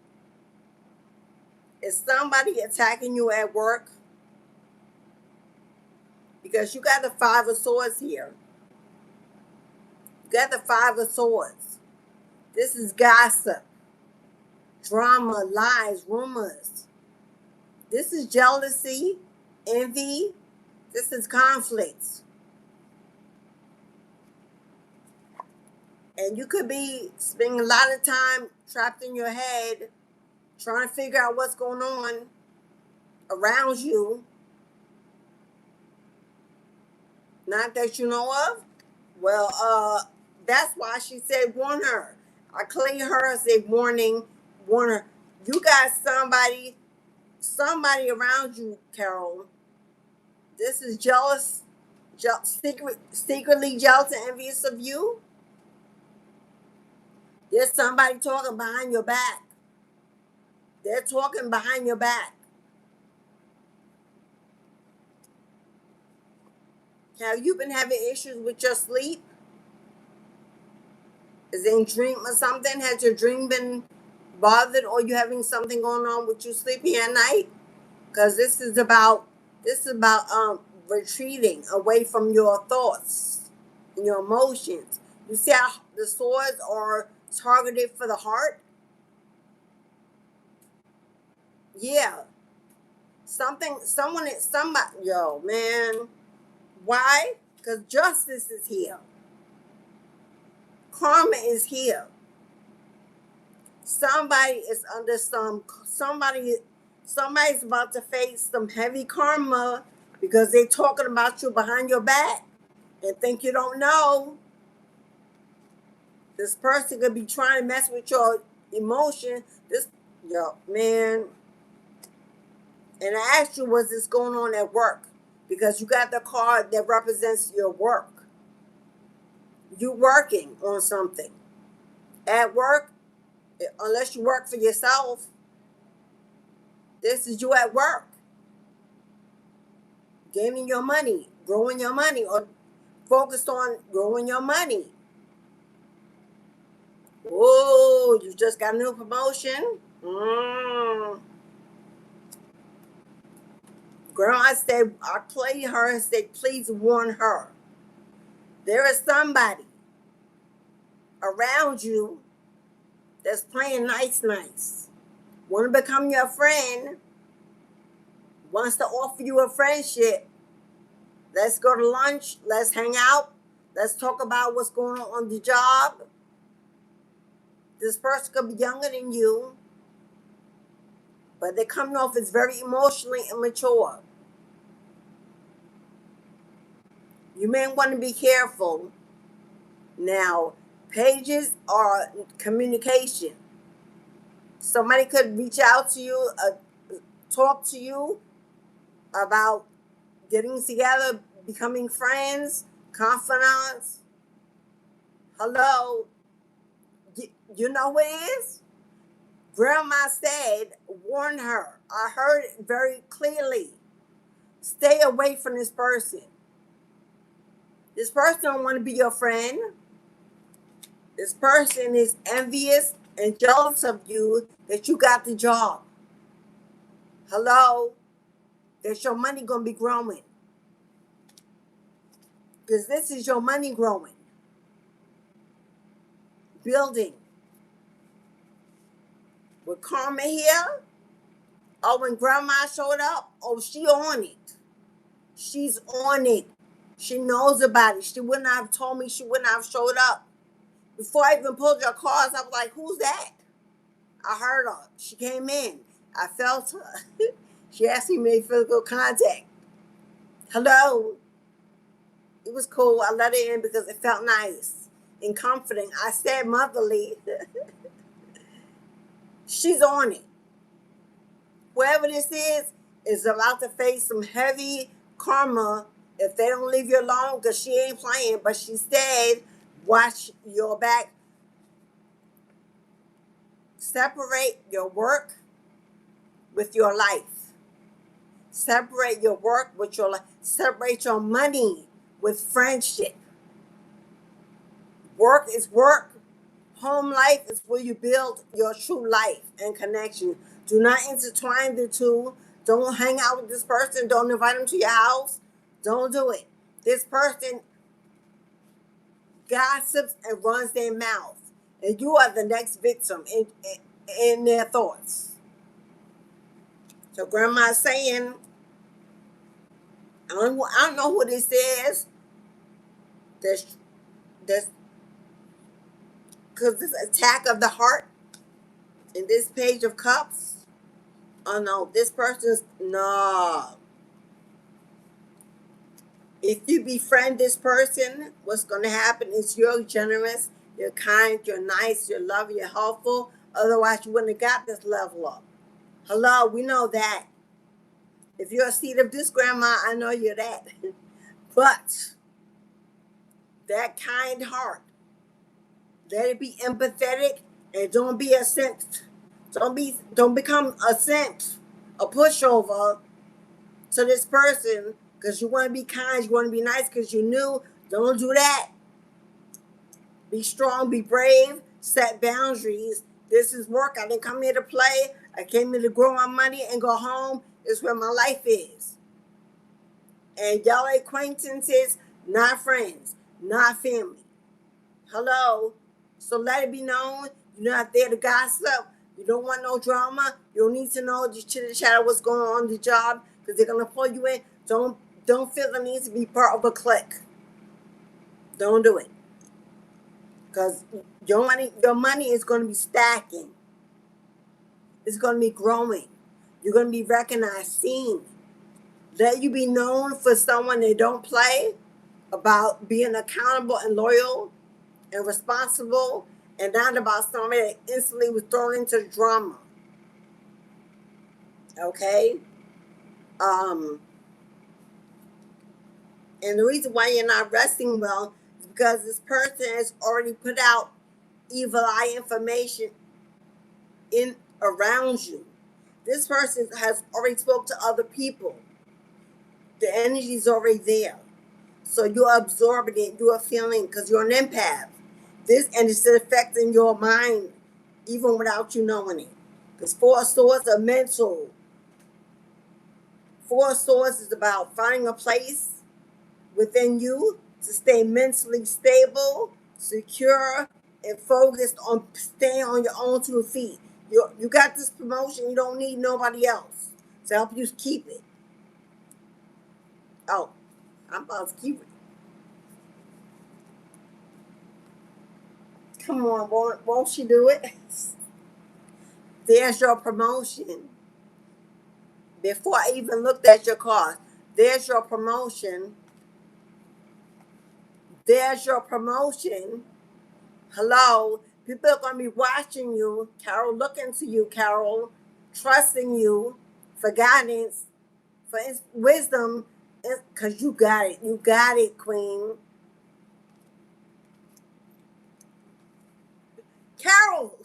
is somebody attacking you at work? Because you got the Five of Swords here. You got the Five of Swords. This is gossip, drama, lies, rumors. This is jealousy, envy. This is conflict. And you could be spending a lot of time trapped in your head trying to figure out what's going on around you. Not that you know of. Well, that's why she said warn her. I clean her and say warning, warn her. You got somebody around you, Carol. This is jealous, secretly jealous and envious of you. There's somebody talking behind your back. They're talking behind your back. Have you been having issues with your sleep? Is it in dream or something? Has your dream been bothered, or you having something going on with you sleeping at night? Because this is about retreating away from your thoughts and your emotions. You see how the swords are targeted for the heart? Yeah. Somebody, yo, man. Why? Because justice is here. Karma is here. Somebody is under somebody's about to face some heavy karma because they're talking about you behind your back and think you don't know. This person could be trying to mess with your emotion. Yo, man. And I asked you, was this going on at work? Because you got the card that represents your work. You working on something. At work, Unless you work for yourself, this is you at work, gaining your money, growing your money, or focused on growing your money. Oh, you just got a new promotion? Grandma said, I played her and said, please warn her. There is somebody around you that's playing nice. Want to become your friend, wants to offer you a friendship. Let's go to lunch. Let's hang out. Let's talk about what's going on the job. This person could be younger than you, but they're coming off as very emotionally immature. You may want to be careful. Now, pages are communication. Somebody could reach out to you, talk to you about getting together, becoming friends, confidants. Hello, you know what it is? Grandma said, warn her. I heard it very clearly. Stay away from this person. This person don't want to be your friend. This person is envious and jealous of you that you got the job. Hello, that your money gonna be growing. Because this is your money growing. Building. With karma here, oh, when grandma showed up, oh, she on it. She's on it. She knows about it. She wouldn't have told me. She wouldn't have showed up. Before I even pulled your cards, I was like, who's that? I heard her. She came in. I felt her. She asked me to make physical contact. Hello. It was cool. I let her in because it felt nice and comforting. I said motherly. She's on it. Whoever this is about to face some heavy karma if they don't leave you alone, because she ain't playing. But she said, watch your back. Separate your work with your life. Separate your work with your life. Separate your money with friendship. Work is work. Home life is where you build your true life and connection. Do not intertwine the two. Don't hang out with this person. Don't invite them to your house. Don't do it. This person gossips and runs their mouth. And you are the next victim in their thoughts. So grandma's saying, I don't know who this is. There's because this attack of the heart in this page of cups. Oh no, this person's no. If you befriend this person, what's going to happen is you're generous, you're kind, you're nice, you're loving, you're helpful. Otherwise, you wouldn't have got this level up. Hello, we know that. If you're a seed of this grandma, I know you're that. But that kind heart, let it be empathetic, and don't be a synth. Don't become a synth, a pushover to this person because you want to be kind, you want to be nice because you knew. Don't do that. Be strong, be brave, set boundaries. This is work. I didn't come here to play. I came here to grow my money and go home. It's where my life is. And y'all acquaintances, not friends, not family. Hello. So let it be known you're not there to gossip. You don't want no drama. You don't need to know just chitter chatter what's going on the job because they're gonna pull you in. Don't feel the need to be part of a clique. Don't do it. Because your money is gonna be stacking. It's gonna be growing. You're gonna be recognized, seen. Let you be known for someone that don't play, about being accountable and loyal and responsible, and not about somebody that instantly was thrown into the drama. Okay? And the reason why you're not resting well is because this person has already put out evil eye information in around you. This person has already spoke to other people. The energy is already there. So you're absorbing it, you're feeling, because you're an empath. This, and it's affecting your mind even without you knowing it. Because Four of Swords are mental. Four of Swords is about finding a place within you to stay mentally stable, secure, and focused on staying on your own 2 feet. You got this promotion, you don't need nobody else to help you keep it. Oh, I'm about to keep it. Come on, won't she do it? There's your promotion. Before I even looked at your card, there's your promotion. There's your promotion. Hello? People are going to be watching you, Carol, looking to you, Carol, trusting you for guidance, for wisdom, because you got it. You got it, Queen. Carol!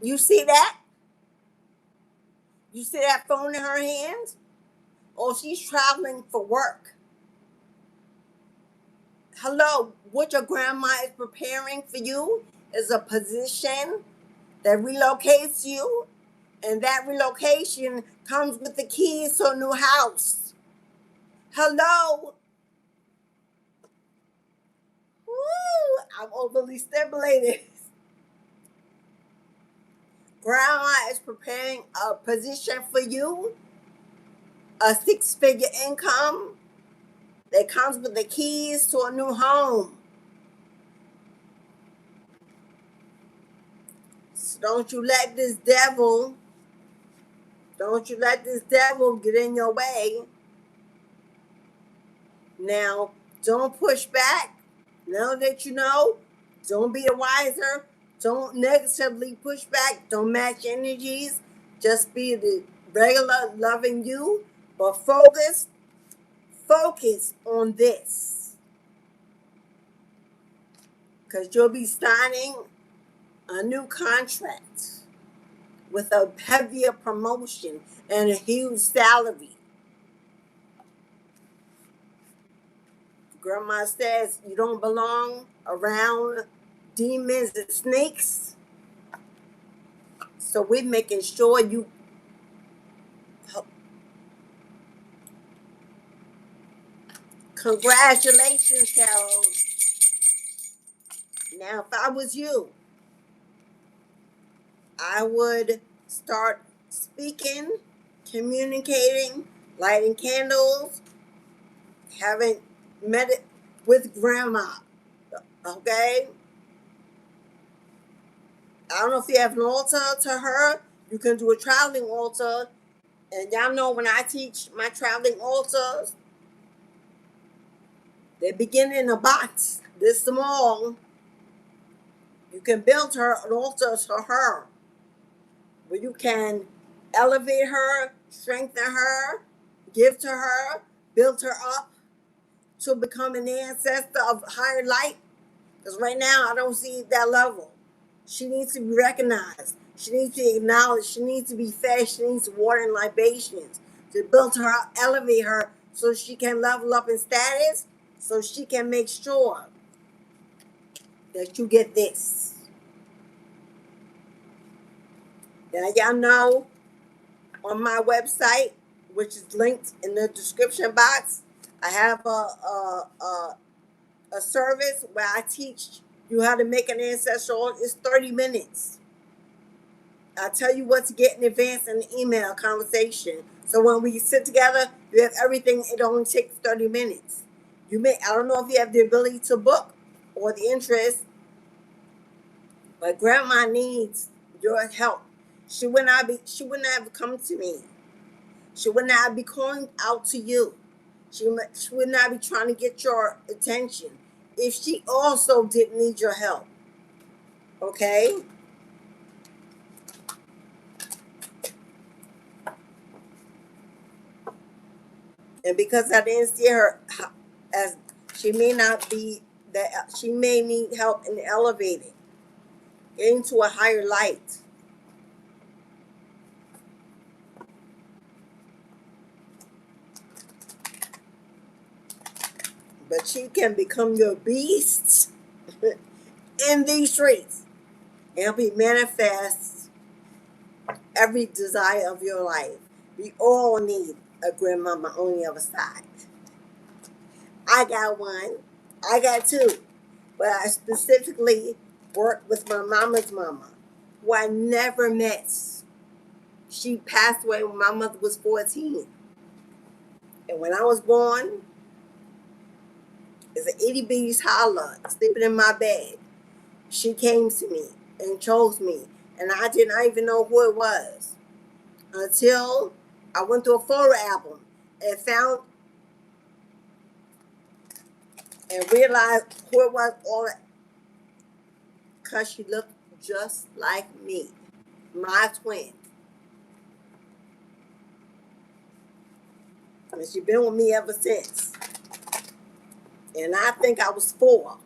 You see that? You see that phone in her hand? Oh, she's traveling for work. Hello, what your grandma is preparing for you is a position that relocates you, and that relocation comes with the keys to a new house. Hello. Woo, I'm overly stimulated. Grandma is preparing a position for you, a 6-figure income that comes with the keys to a new home. So don't you let this devil get in your way. Now, don't push back. Now that you know, don't be a wiser. Don't negatively push back. Don't match energies. Just be the regular loving you. But focus on this. Because you'll be signing a new contract with a heavier promotion and a huge salary. Grandma says you don't belong around demons and snakes. So we're making sure you. Congratulations, Carol. Now, if I was you, I would start speaking, communicating, lighting candles, having met it with grandma. Okay? I don't know if you have an altar to her. You can do a traveling altar. And y'all know when I teach my traveling altars, they begin in a box this small. You can build her an altar to her, where you can elevate her, strengthen her, give to her, build her up to become an ancestor of higher light. Because right now I don't see that level. She needs to be recognized. She needs to be acknowledged. She needs to be fed. She needs water and libations to build her up, elevate her so she can level up in status, so she can make sure that you get this. Now y'all know on my website, which is linked in the description box, I have a service where I teach you how to make an ancestral. It's 30 minutes. I tell you what to get in advance in the email conversation. So when we sit together, you have everything. It only takes 30 minutes. I don't know if you have the ability to book or the interest, but grandma needs your help. She would not have come to me. She would not be calling out to you. She would not be trying to get your attention if she also didn't need your help. Okay? And because I didn't see her, as she may not be that she may need help in elevating, getting to a higher light. But she can become your beast in these streets and help you manifest every desire of your life. We all need a grandmama on the other side. I got one. I got two. But I specifically worked with my mama's mama, who I never met. She passed away when my mother was 14. And when I was born, as an itty bitty toddler, sleeping in my bed, she came to me and chose me. And I did not even know who it was until I went to a photo album and found and realized who it was all that, because she looked just like me, my twin. And she's been with me ever since. And I think I was 4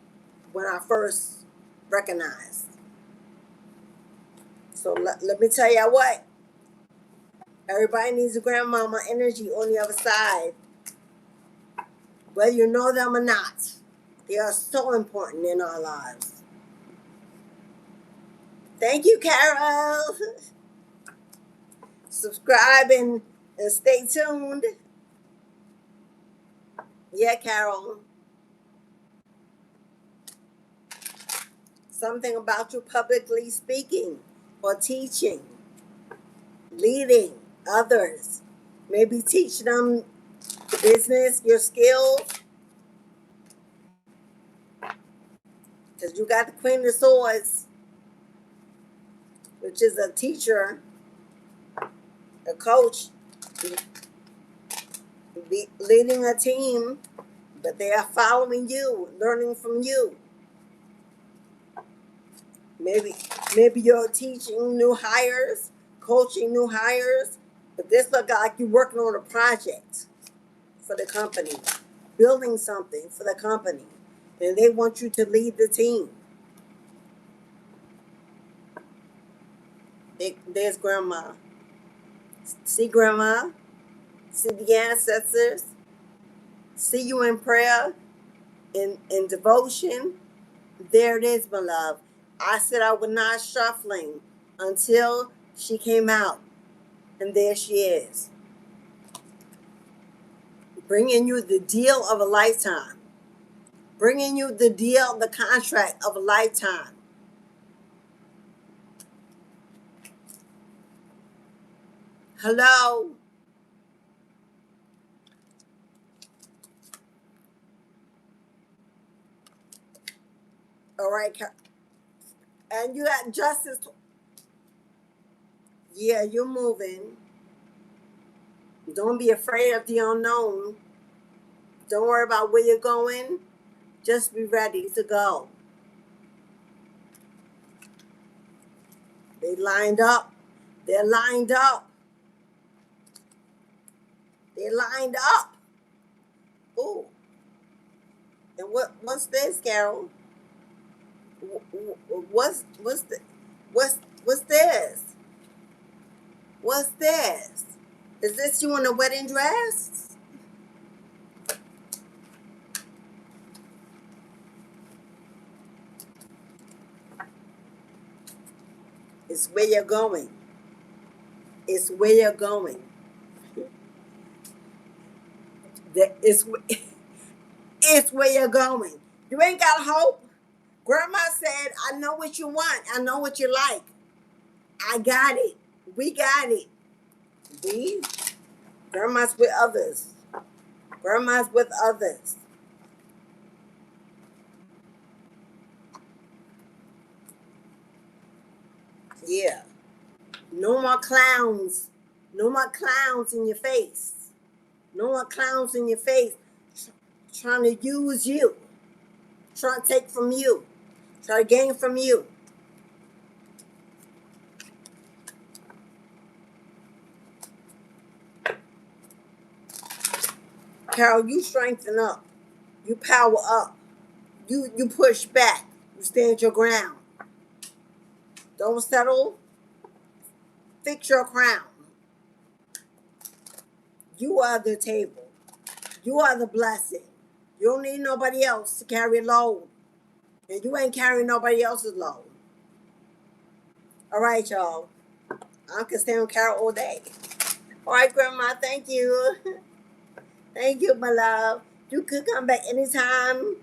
when I first recognized. So let me tell you what. Everybody needs a grandmama energy on the other side. Whether you know them or not. They are so important in our lives. Thank you, Carol. Subscribe and stay tuned. Yeah, Carol. Something about you publicly speaking or teaching, leading others. Maybe teach them business, your skills. Because you got the Queen of Swords, which is a teacher, a coach, leading a team, but they are following you, learning from you. Maybe you're teaching new hires, coaching new hires, but this look like you're working on a project for the company, building something for the company, and they want you to lead the team. There's Grandma. See Grandma? See the ancestors? See you in prayer, in devotion? There it is, my love. I said I would not shuffling until she came out. And there she is. Bringing you the deal of a lifetime. Bringing you the deal, the contract of a lifetime. Hello? All right. And you got justice. Yeah, you're moving. Don't be afraid of the unknown. Don't worry about where you're going. Just be ready to go. They lined up. They're lined up. They're lined up. Ooh. And what's this, Carol? What's this? What's this? What's this? Is this you in a wedding dress? It's where you're going. It's where you're going. It's where you're going. You ain't got hope. Grandma said, I know what you want. I know what you like. I got it. We got it. We? Grandma's with others. Grandma's with others. Yeah. No more clowns. No more clowns in your face. No more clowns in your face trying to use you. Trying to take from you. Try to gain from you. Carol, you strengthen up. You power up. You push back. You stand your ground. Don't settle. Fix your crown. You are the table. You are the blessing. You don't need nobody else to carry a load. And you ain't carrying nobody else's load. All right, y'all. I can stay on Carol all day. All right, Grandma, thank you. Thank you, my love. You could come back anytime.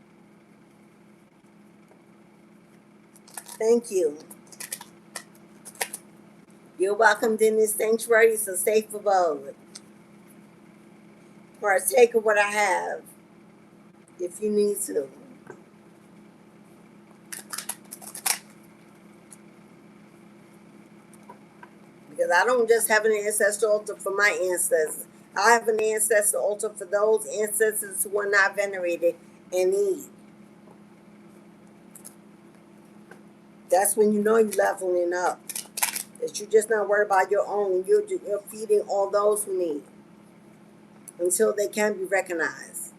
Thank you. You're welcomed in this sanctuary. It's a safe abode. Partake of what I have if you need to. Because I don't just have an ancestral altar for my ancestors. I have an ancestral altar for those ancestors who are not venerated and need. That's when you know you're leveling up. That you're just not worried about your own. You're feeding all those who need until they can be recognized,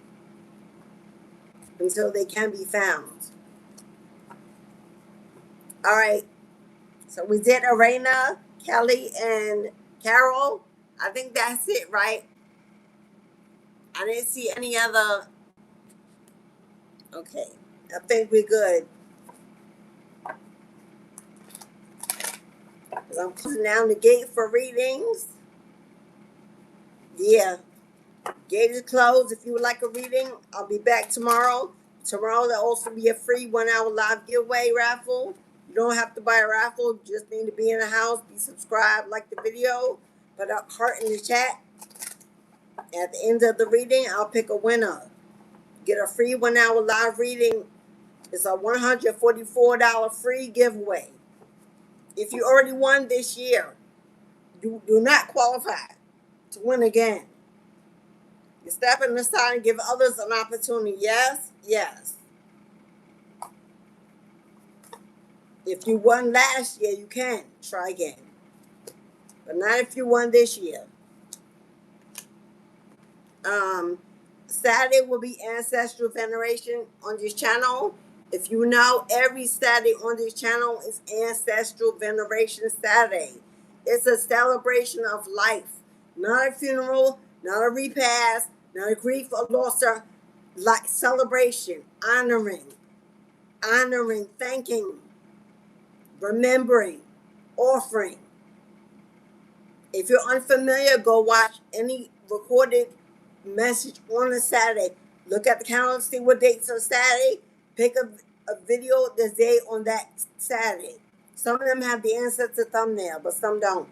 until they can be found. All right. So we did Arena, Kelly, and Carol. I think that's it, right? I didn't see any other. Okay. I think we're good. I'm closing down the gate for readings. Yeah. Gate is closed. If you would like a reading, I'll be back tomorrow. Tomorrow there'll also be a free 1 hour live giveaway raffle. You don't have to buy a raffle. You just need to be in the house, be subscribed, like the video, put a heart in the chat. At the end of the reading, I'll pick a winner. Get a free 1 hour live reading. It's a $144 free giveaway. If you already won this year, you do not qualify to win again. You step in the side and give others an opportunity. Yes, yes. If you won last year, you can try again. But not if you won this year. Saturday will be Ancestral Veneration on this channel. If you know, every Saturday on this channel is Ancestral Veneration Saturday. It's a celebration of life. Not a funeral, not a repast, not a grief or loss, or like celebration, honoring, thanking, remembering, offering. If you're unfamiliar, go watch any recorded message on a Saturday. Look at the calendar, see what dates are Saturday. Pick a video the day on that Saturday. Some of them have the ancestor thumbnail, but some don't.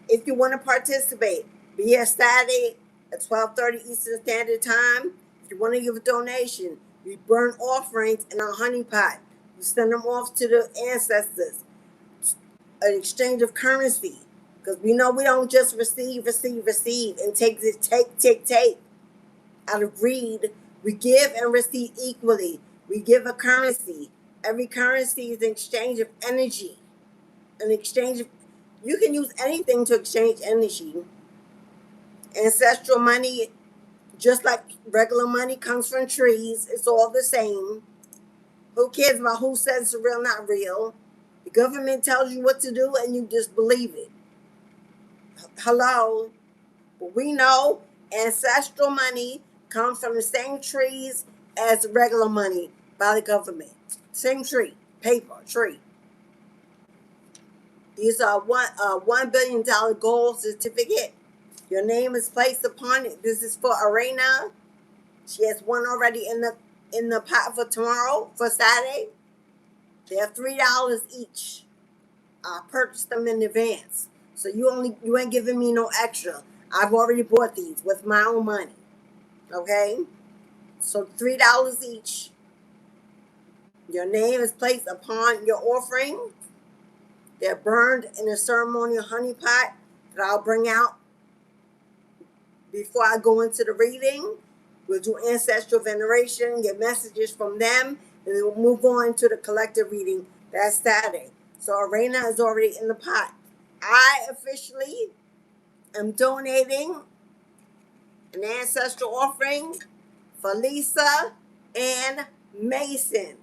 If you want to participate, be here Saturday at 12:30 Eastern Standard Time. If you want to give a donation, we burn offerings in our honey pot. We send them off to the ancestors. An exchange of currency. Because we know we don't just receive, and take. Out of greed, we give and receive equally. We give a currency. Every currency is an exchange of energy. An exchange of, you can use anything to exchange energy. Ancestral money, just like regular money, comes from trees. It's all the same. Who cares about who says it's real, not real? The government tells you what to do and you just believe it. Hello? But we know ancestral money comes from the same trees as regular money by the government. Same tree, paper, tree. These are $1 billion gold certificate. Your name is placed upon it. This is for Arena. She has one already in the pot for tomorrow, for Saturday. They're $3 each. I purchased them in advance. So you ain't giving me no extra. I've already bought these with my own money. Okay? So $3 each. Your name is placed upon your offering. They're burned in a ceremonial honey pot that I'll bring out before I go into the reading. We'll do ancestral veneration, get messages from them, and then we'll move on to the collective reading. That's Saturday. So Arena is already in the pot. I officially am donating an ancestral offering for Lisa and Mason,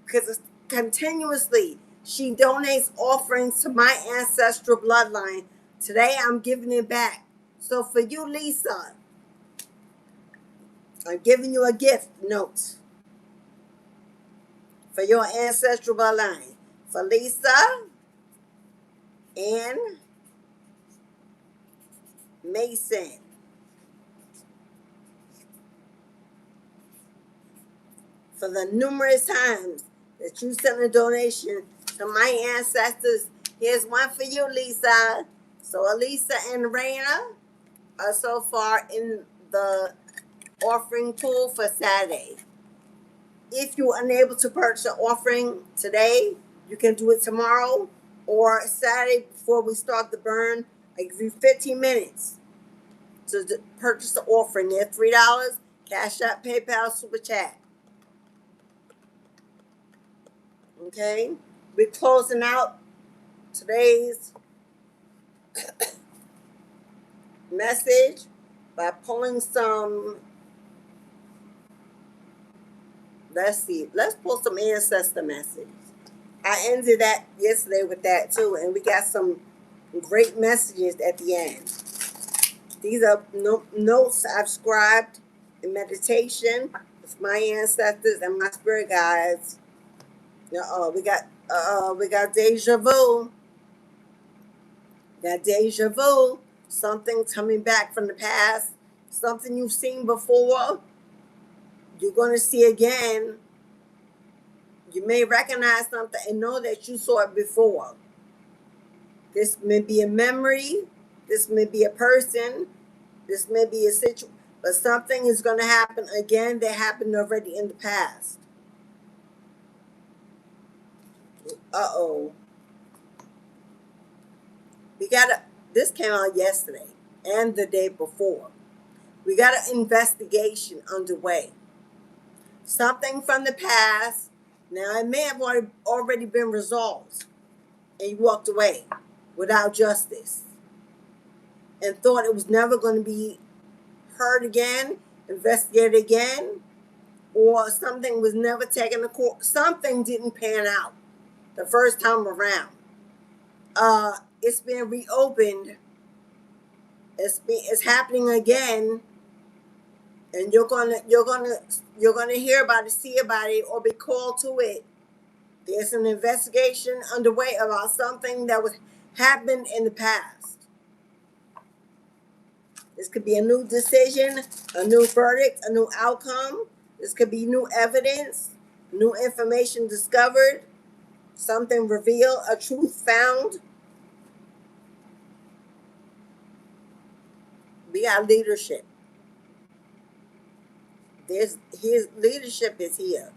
because continuously she donates offerings to my ancestral bloodline. Today I'm giving it back. So for you, Lisa, I'm giving you a gift note for your ancestral bloodline. For Lisa and Mason. For the numerous times that you sent a donation to my ancestors. Here's one for you, Lisa. So Elisa and Raina are so far in the offering pool for Saturday. If you're unable to purchase an offering today, you can do it tomorrow or Saturday before we start the burn. I give you 15 minutes to purchase the offering. They're $3. Cashapp, PayPal, Super Chat. Okay? We're closing out today's message by pulling some. Let's see. Let's pull some ancestor messages. I ended that yesterday with that too, and we got some great messages at the end. These are notes I've scribed in meditation with my ancestors and my spirit guides. We got deja vu. That deja vu, something coming back from the past, something you've seen before, you're going to see again. You may recognize something and know that you saw it before. This may be a memory, this may be a person, this may be a situation, but something is going to happen again that happened already in the past. Uh-oh. This came out yesterday and the day before. We got an investigation underway. Something from the past. Now, it may have already been resolved, and you walked away without justice and thought it was never going to be heard again, investigated again, or something was never taken to court. Something didn't pan out the first time around. It's been reopened. It's happening again, and you're gonna hear about it, see about it, or be called to it. There's an investigation underway about something that was happened in the past. This could be a new decision, a new verdict, a new outcome. This could be new evidence, new information discovered, something revealed, a truth found. We got leadership. His leadership is here.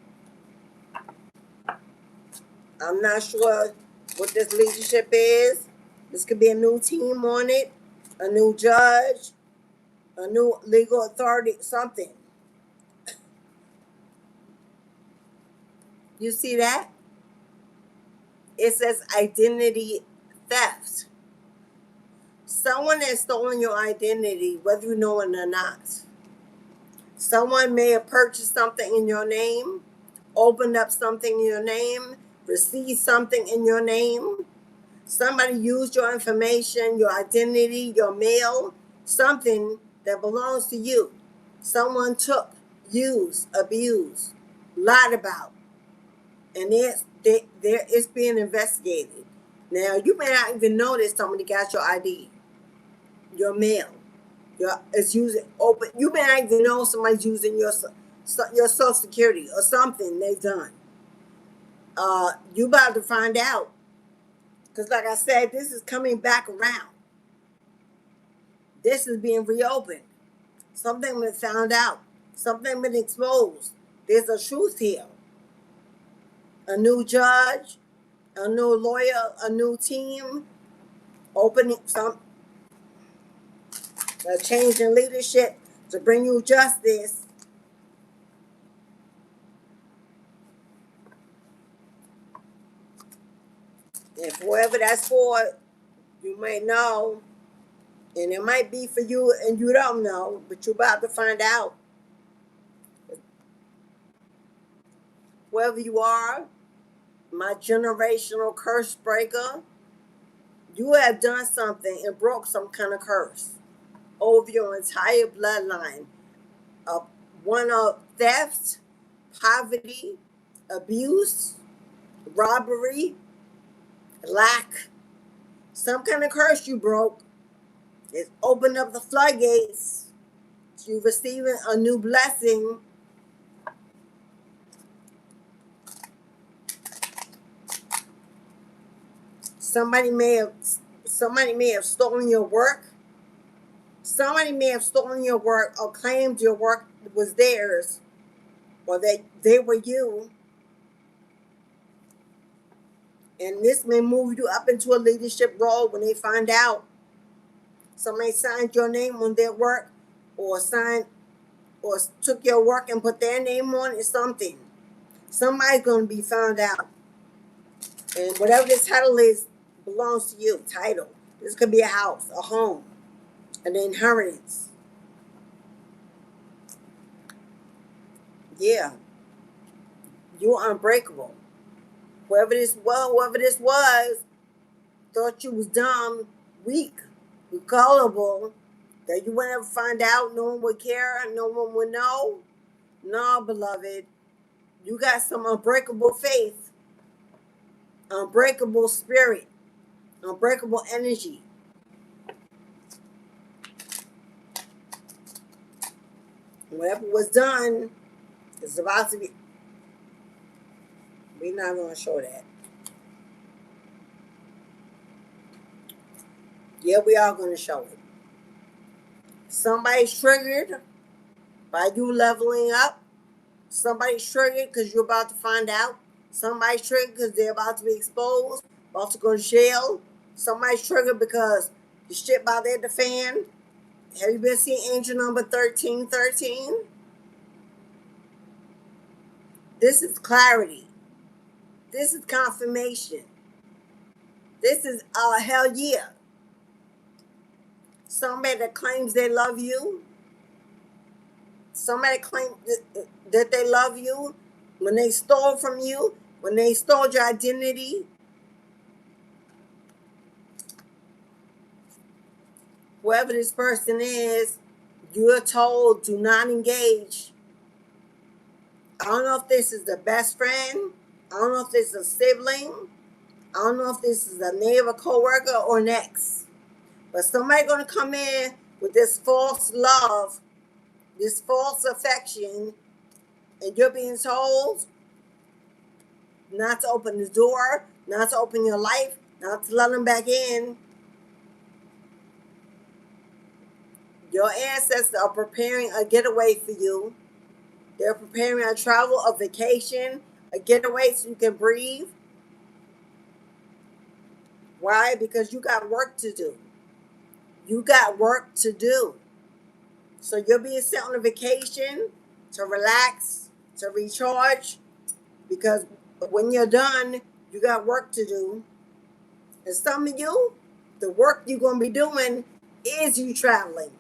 I'm not sure what this leadership is. This could be a new team on it, a new judge, a new legal authority, something. You see that? It says identity theft. Someone has stolen your identity, whether you know it or not. Someone may have purchased something in your name, opened up something in your name, received something in your name. Somebody used your information, your identity, your mail, something that belongs to you. Someone took, used, abused, lied about, and it's being investigated. Now, you may not even know that somebody got your ID, your mail. It's using open. You may not even know somebody's using your Social Security or something they've done. You about to find out, because like I said, this is coming back around. This is being reopened. Something been found out. Something been exposed. There's a truth here. A new judge, a new lawyer, a new team, opening a change in leadership to bring you justice. And whoever that's for, you might know, and it might be for you and you don't know, but you're about to find out. whoever you are, my generational curse breaker, you have done something and broke some kind of curse over your entire bloodline. One of theft, poverty, abuse, robbery, lack, some kind of curse you broke. It's opened up the floodgates to receiving a new blessing. Somebody may have stolen your work. Somebody may have stolen your work or claimed your work was theirs, or they were you. And this may move you up into a leadership role when they find out. Somebody signed your name on their work, or took your work and put their name on it, something. Somebody's going to be found out. And whatever this title is belongs to you. Title. This could be a house, a home, an inheritance. Yeah. You're unbreakable. Whoever this was, thought you was dumb, weak, gullible, that you would never find out, no one would care, no one would know. No, beloved. You got some unbreakable faith, unbreakable spirit, unbreakable energy. Whatever was done is about to be. We're not going to show that. Yeah, we are going to show it. Somebody's triggered by you leveling up. Somebody's triggered because you're about to find out. Somebody's triggered because they're about to be exposed, about to go to jail. Somebody's triggered because the shit about to hit the fan. Have you been seeing angel number 1313? This is clarity. This is confirmation. This is hell yeah. Somebody that claims they love you. Somebody claims that they love you when they stole from you, when they stole your identity. Whoever this person is, you're told do not engage. I don't know if this is the best friend. I don't know if this is a sibling. I don't know if this is a neighbor, coworker, or an ex. But somebody going to come in with this false love, this false affection, and you're being told not to open the door, not to open your life, not to let them back in. Your ancestors are preparing a getaway for you. They're preparing a travel, a vacation, a getaway so you can breathe. Why? Because you got work to do. You got work to do. So you're being sent on a vacation to relax, to recharge, because when you're done, you got work to do. And some of you, the work you're going to be doing is you traveling.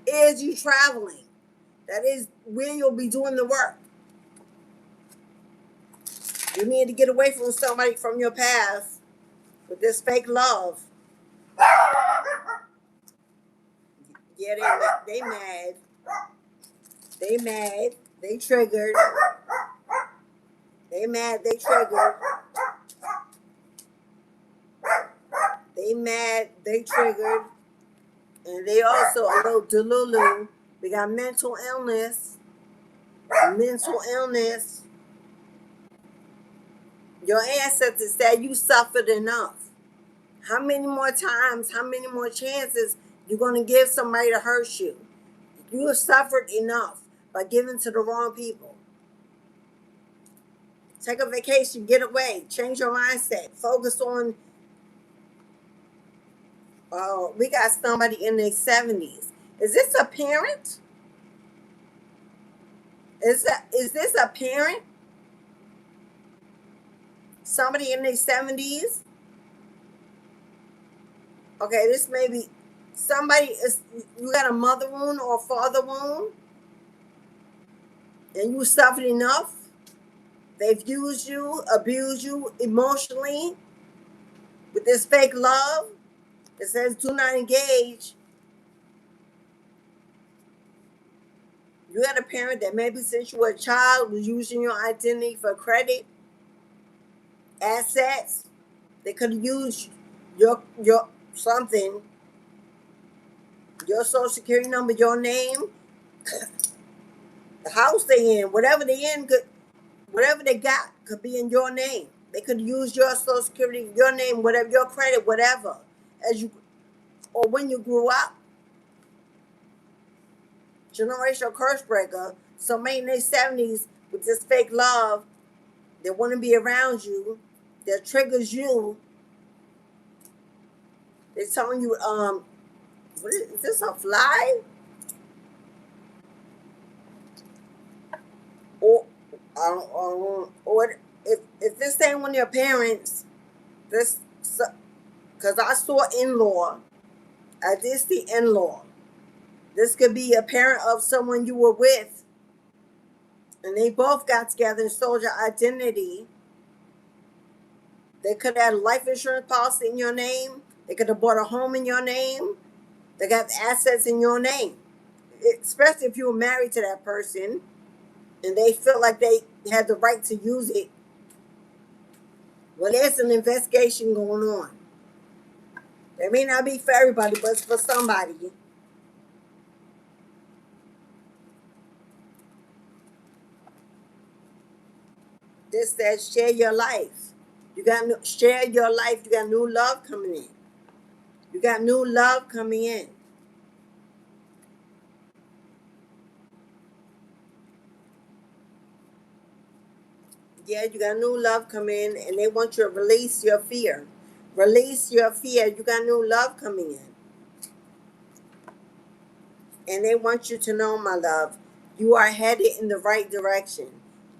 Is you traveling. That is where you'll be doing the work. You need to get away from somebody from your past with this fake love. Yeah, they mad. They mad. They triggered. They mad. They triggered. They mad. They triggered. And they also a little delulu. We got mental illness. Mental illness. Your ancestors said you suffered enough. How many more times, how many more chances you're going to give somebody to hurt you? You have suffered enough by giving to the wrong people. Take a vacation, get away, change your mindset, focus on. We got somebody in their 70s. Is this a parent? Is this a parent? Somebody in their 70s? Okay, this may be somebody is, you got a mother wound or a father wound, and you suffered enough. They've used you, abused you emotionally with this fake love. It says do not engage. You had a parent that maybe since you were a child was using your identity for credit, assets. They could have used your something, your social security number, your name, the house they in, whatever they in could, whatever they got could be in your name. They could use your social security, your name, whatever, your credit, whatever, as you or when you grew up. Generational curse breaker. Somebody in their 70s with this fake love, they want to be around you, that triggers you. They're telling you, what is this, a fly? Or, or if this ain't one of your parents, this, because I saw in-law, I did see in-law. This could be a parent of someone you were with, and they both got together and sold your identity. They could have had a life insurance policy in your name. They could have bought a home in your name. They got assets in your name. Especially if you were married to that person and they felt like they had the right to use it. Well, there's an investigation going on. It may not be for everybody, but it's for somebody. This says share your life. You got share your life. You got new love coming in. You got new love coming in. Yeah, you got new love coming in, and they want you to release your fear. Release your fear. You got new love coming in. And they want you to know, my love, you are headed in the right direction.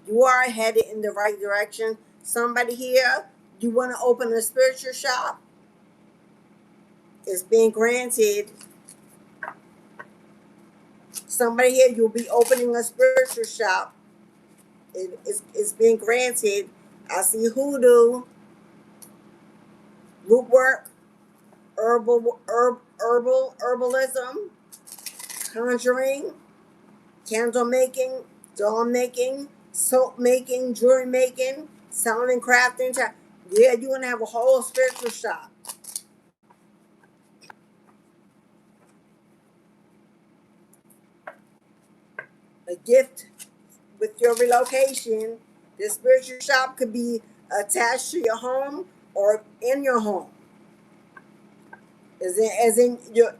You are headed in the right direction. Somebody here, you want to open a spiritual shop? It's being granted. Somebody here, you'll be opening a spiritual shop. It's being granted. I see hoodoo, root work, herbalism, conjuring, candle making, doll making, soap making, jewelry making, selling and crafting. Yeah, you're going to have a whole spiritual shop. A gift with your relocation. The spiritual shop could be attached to your home or in your home. As in your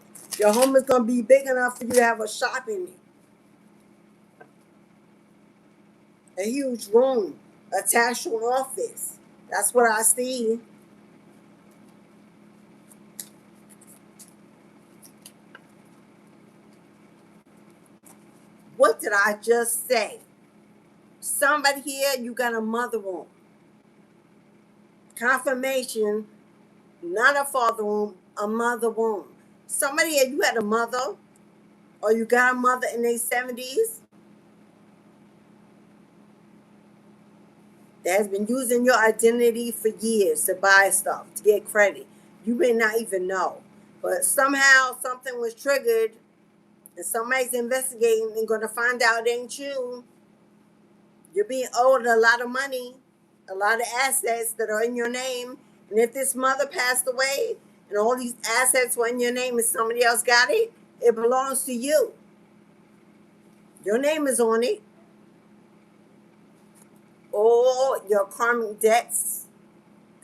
home is going to be big enough for you to have a shop in it. A huge room attached to an office. That's what I see. What did I just say? Somebody here, you got a mother womb. Confirmation, not a father womb, a mother womb. Somebody here, you had a mother, or you got a mother in their 70s that has been using your identity for years to buy stuff, to get credit. You may not even know. But somehow something was triggered and somebody's investigating and going to find out it ain't you. You're being owed a lot of money, a lot of assets that are in your name. And if this mother passed away and all these assets were in your name and somebody else got it, it belongs to you. Your name is on it. All your karmic debts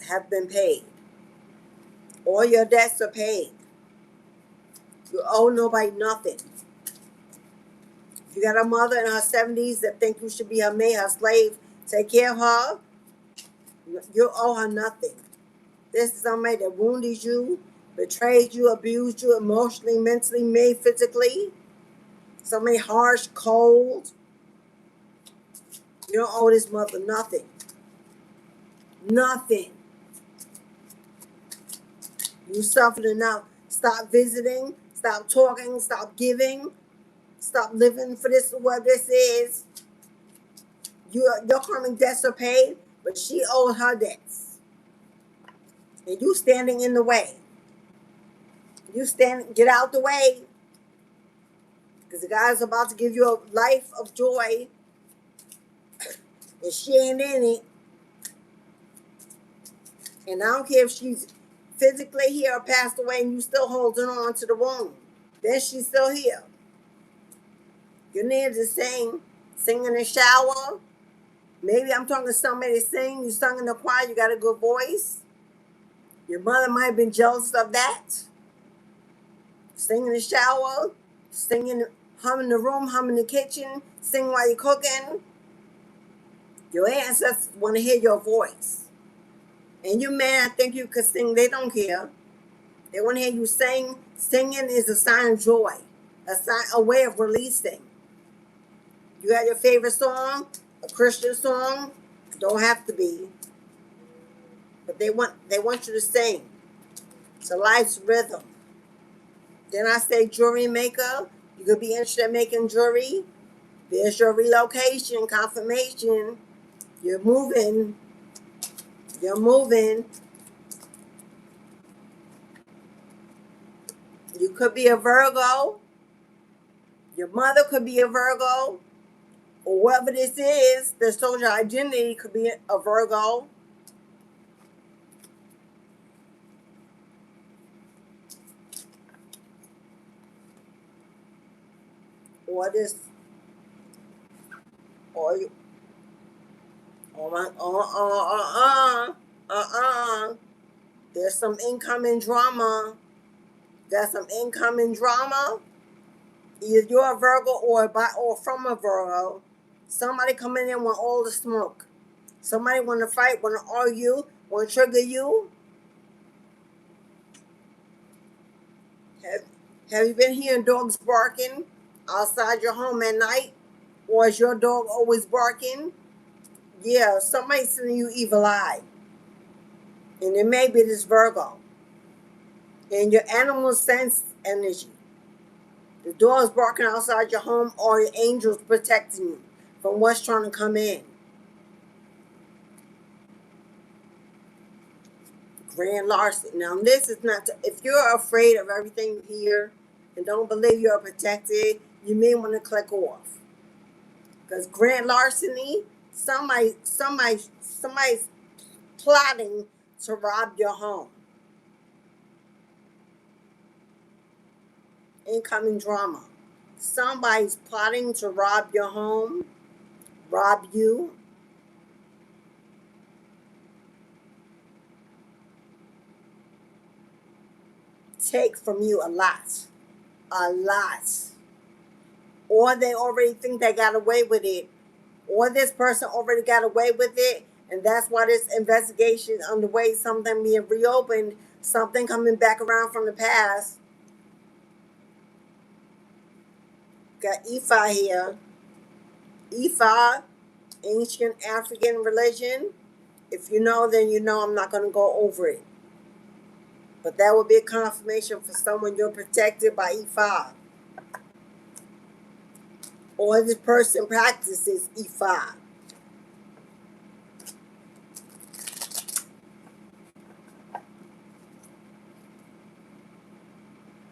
have been paid. All your debts are paid. You owe nobody nothing. You got a mother in her 70s that think you should be her maid, her slave, take care of her. You owe her nothing. This is somebody that wounded you, betrayed you, abused you emotionally, mentally, maybe physically. Somebody harsh, cold. You don't owe this mother nothing. Nothing. You suffered enough. Stop visiting. Stop talking. Stop giving. Stop living for this, what this is. Your karmic debts are paid, but she owed her debts. And you standing in the way. Get out the way. Because the guy's about to give you a life of joy. And she ain't in it. And I don't care if she's physically here or passed away and you still holding on to the wound. Then she's still here. You need to sing in the shower. Maybe I'm talking to somebody to sing. You sung in the choir, you got a good voice. Your mother might have been jealous of that. Sing in the shower, hum in the room, hum in the kitchen, sing while you're cooking. Your ancestors want to hear your voice. And you may not think you could sing, they don't care. They want to hear you sing. Singing is a sign of joy, a way of releasing. You got your favorite song, a Christian song, don't have to be. But they want you to sing. It's a life's rhythm. Then I say jewelry maker. You could be interested in making jewelry. There's your relocation confirmation. You're moving. You're moving. You could be a Virgo. Your mother could be a Virgo. Or whoever this is, their social identity could be a Virgo. Or this, or you, there's some incoming drama. There's some incoming drama. Either you're a Virgo or from a Virgo. Somebody coming in with all the smoke. Somebody want to fight, want to argue, want to trigger you. Have you been hearing dogs barking outside your home at night? Or is your dog always barking? Yeah, somebody's sending you evil eye. And it may be this Virgo. And your animal sense energy. The dog is barking outside your home, or your angels protecting you from what's trying to come in. Grand larceny. Now, this is not, if you're afraid of everything here and don't believe you're protected, you may want to click off. Because grand larceny, somebody's plotting to rob your home. Incoming drama. Somebody's plotting to rob your home, rob you. Take from you a lot. A lot. Or they already think they got away with it. Or this person already got away with it. And that's why this investigation is underway. Something being reopened. Something coming back around from the past. Got Ifa here. Ifa, ancient African religion. If you know, then you know. I'm not going to go over it. But that would be a confirmation for someone you're protected by Ifa. Or this person practices Ifa.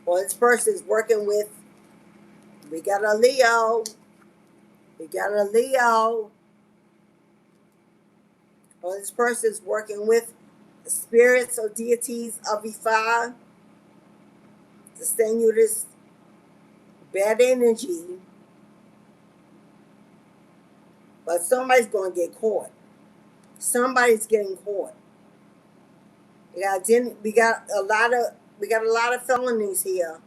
Or this person is working with, we got a Leo. We got a Leo. Or this person is working with spirits or deities of Ifa to send you this bad energy. But somebody's going to get caught. Somebody's getting caught. We got a lot of felonies here.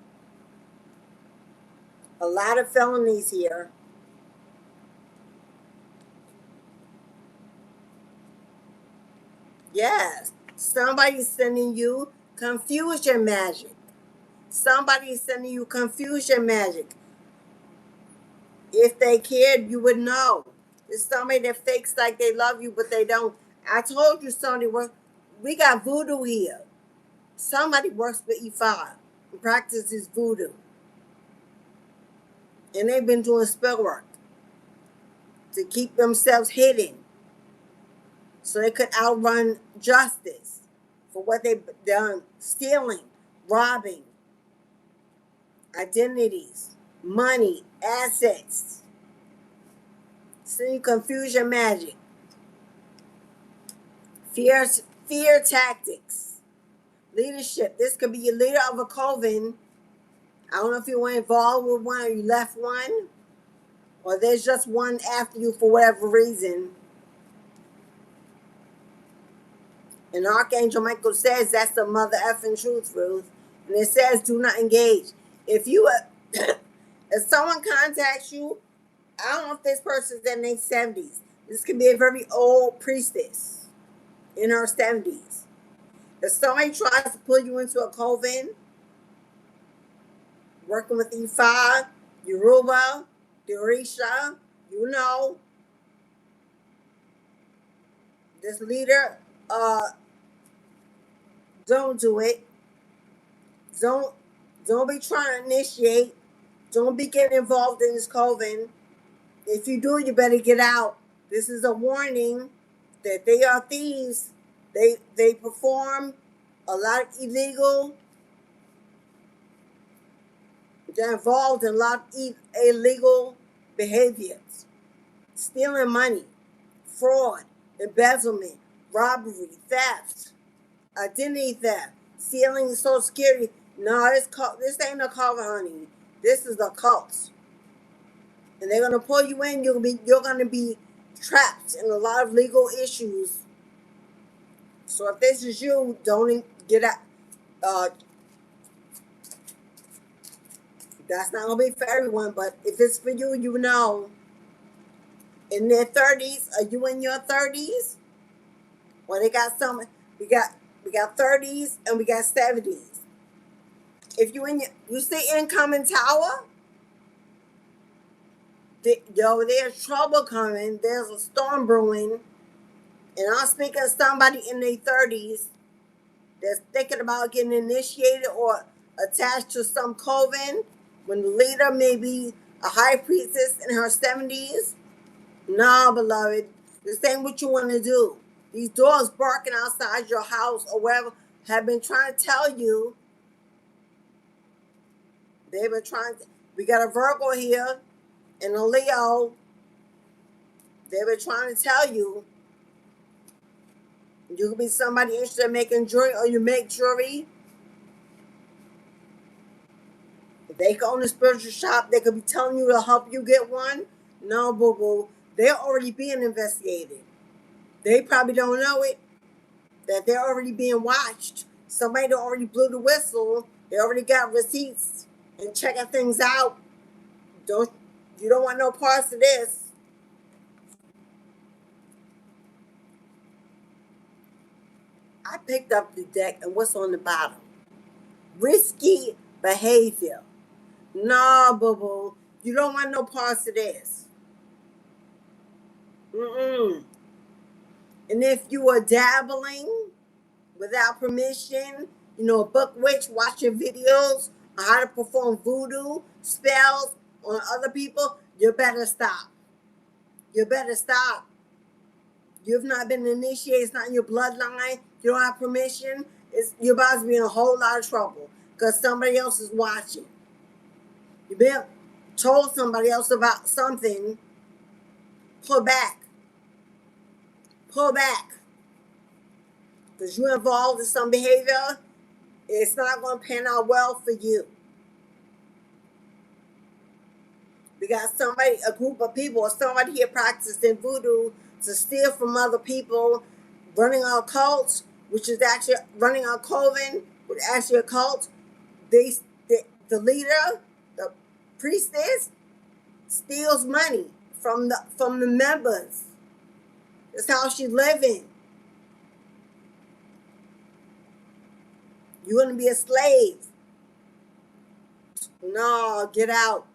A lot of felonies here. Yes. Somebody's sending you confusion magic. Somebody's sending you confusion magic. If they cared, you would know. It's somebody that fakes like they love you, but they don't. I told you somebody we got voodoo here. Somebody works with Ifa and practices voodoo. And they've been doing spell work. to keep themselves hidden so they could outrun justice for what they've done, stealing, robbing, identities, money, assets, seeing confusion magic, fear tactics, leadership. This could be a leader of a coven. I don't know if you were involved with one or you left one, or there's just one after you for whatever reason. And Archangel Michael says that's the mother effing truth, Ruth. And it says do not engage. If you if someone contacts you, I don't know if this person's in their 70s. This could be a very old priestess in her 70s. If somebody tries to pull you into a coven, working with Ifa, Yoruba, Orisha, you know, this leader, don't do it. Don't be trying to initiate. Don't be getting involved in this coven. If you do, you better get out. This is a warning that they are thieves. They perform a lot of illegal. They're involved in a lot of illegal behaviors. Stealing money, fraud, embezzlement, robbery, theft, identity theft, stealing Social Security. No, this ain't a cult, honey. This is a cult. And they're gonna pull you in. You're gonna be trapped in a lot of legal issues. So if this is you, don't get out. That's not gonna be for everyone, but if it's for you, you know. In their 30s, are you in your 30s? Well, they got some. We got 30s and we got 70s. If you see incoming tower, there's trouble coming. There's a storm brewing, and I'm speaking of somebody in their 30s that's thinking about getting initiated or attached to some coven. When the leader may be a high priestess in her 70s. No, beloved, this ain't what you want to do. These dogs barking outside your house or wherever have been trying to tell you. They've been trying to. We got a Virgo here and a Leo. They've been trying to tell you. You could be somebody interested in making jewelry or you make jewelry. If they go in a spiritual shop, they could be telling you to help you get one. No, boo-boo. They're already being investigated. They probably don't know it, that they're already being watched. Somebody already blew the whistle. They already got receipts and checking things out. You don't want no parts of this. I picked up the deck and what's on the bottom? Risky behavior. Nah, boo-boo. You don't want no parts of this. And if you are dabbling without permission, a book witch watching videos on how to perform voodoo spells on other people, you better stop. You better stop. You've not been initiated. It's not in your bloodline. You don't have permission. You're about to be in a whole lot of trouble because somebody else is watching. You've been told somebody else about something. Pull back. Pull back. Because you're involved in some behavior, it's not going to pan out well for you. We got a group of people, or somebody here practicing voodoo to steal from other people, running a cult, which is actually running a coven, which is actually a cult. The leader, the priestess, steals money from the members. That's how she's living. You're going to be a slave. No, get out.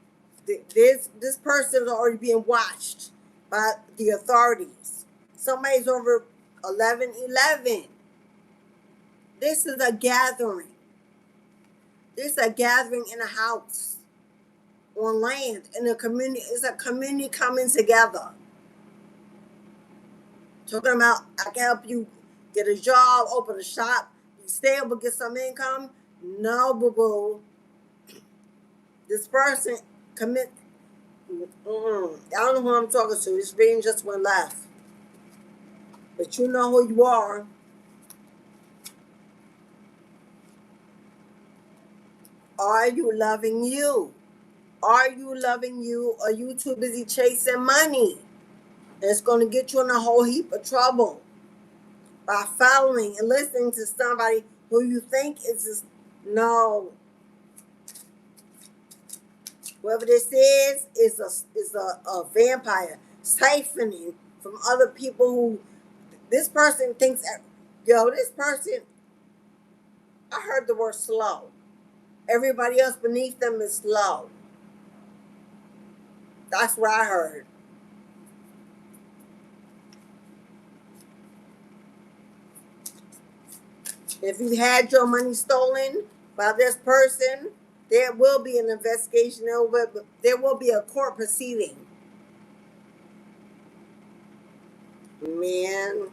This person is already being watched by the authorities. Somebody's over 1111. This is a gathering. This is a gathering in a house, on land, in a community. It's a community coming together. Talking about I can help you get a job, open a shop, be stable, get some income. No, boo boo. This person commit. I don't know who I'm talking to. This reading just went left. But you know who you are. Are you loving you? Are you loving you? Or are you too busy chasing money? And it's going to get you in a whole heap of trouble by following and listening to somebody who you think is just, no. Whoever this is a vampire siphoning from other people who this person thinks, yo, this person, I heard the word slow. Everybody else beneath them is slow. That's what I heard. If you had your money stolen by this person, there will be an investigation. There will be a court proceeding. Man,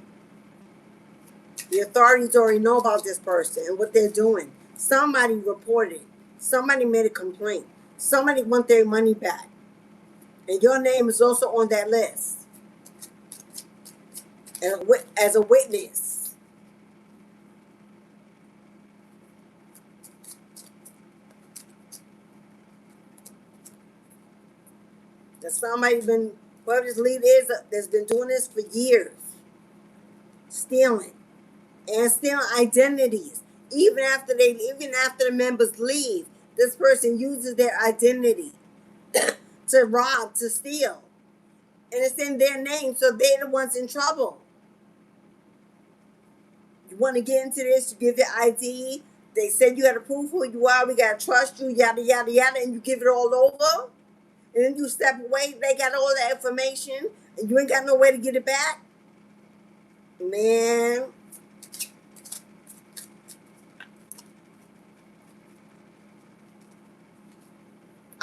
the authorities already know about this person and what they're doing. Somebody reported. Somebody made a complaint. Somebody want their money back. And your name is also on that list as a witness. That somebody been, whoever this lead is, that's been doing this for years. Stealing. And stealing identities. Even after the members leave, this person uses their identity to rob, to steal. And it's in their name, so they're the ones in trouble. You want to get into this, you give your ID. They said you got to prove who you are, we got to trust you, yada, yada, yada, and you give it all over. And then you step away, they got all that information, and you ain't got no way to get it back. Man.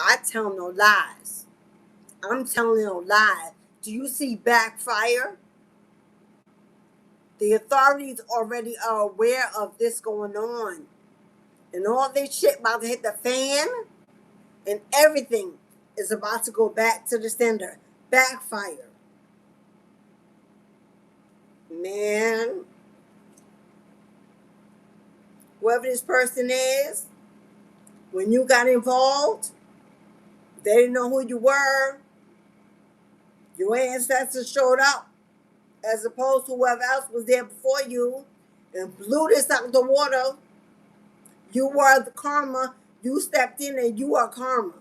I tell no lies. I'm telling no lies. Do you see backfire? The authorities already are aware of this going on. And all this shit about to hit the fan. And everything is about to go back to the sender. Backfire. Man. Whoever this person is, when you got involved, they didn't know who you were. Your ancestors showed up as opposed to whoever else was there before you and blew this out of the water. You were the karma. You stepped in and you are karma.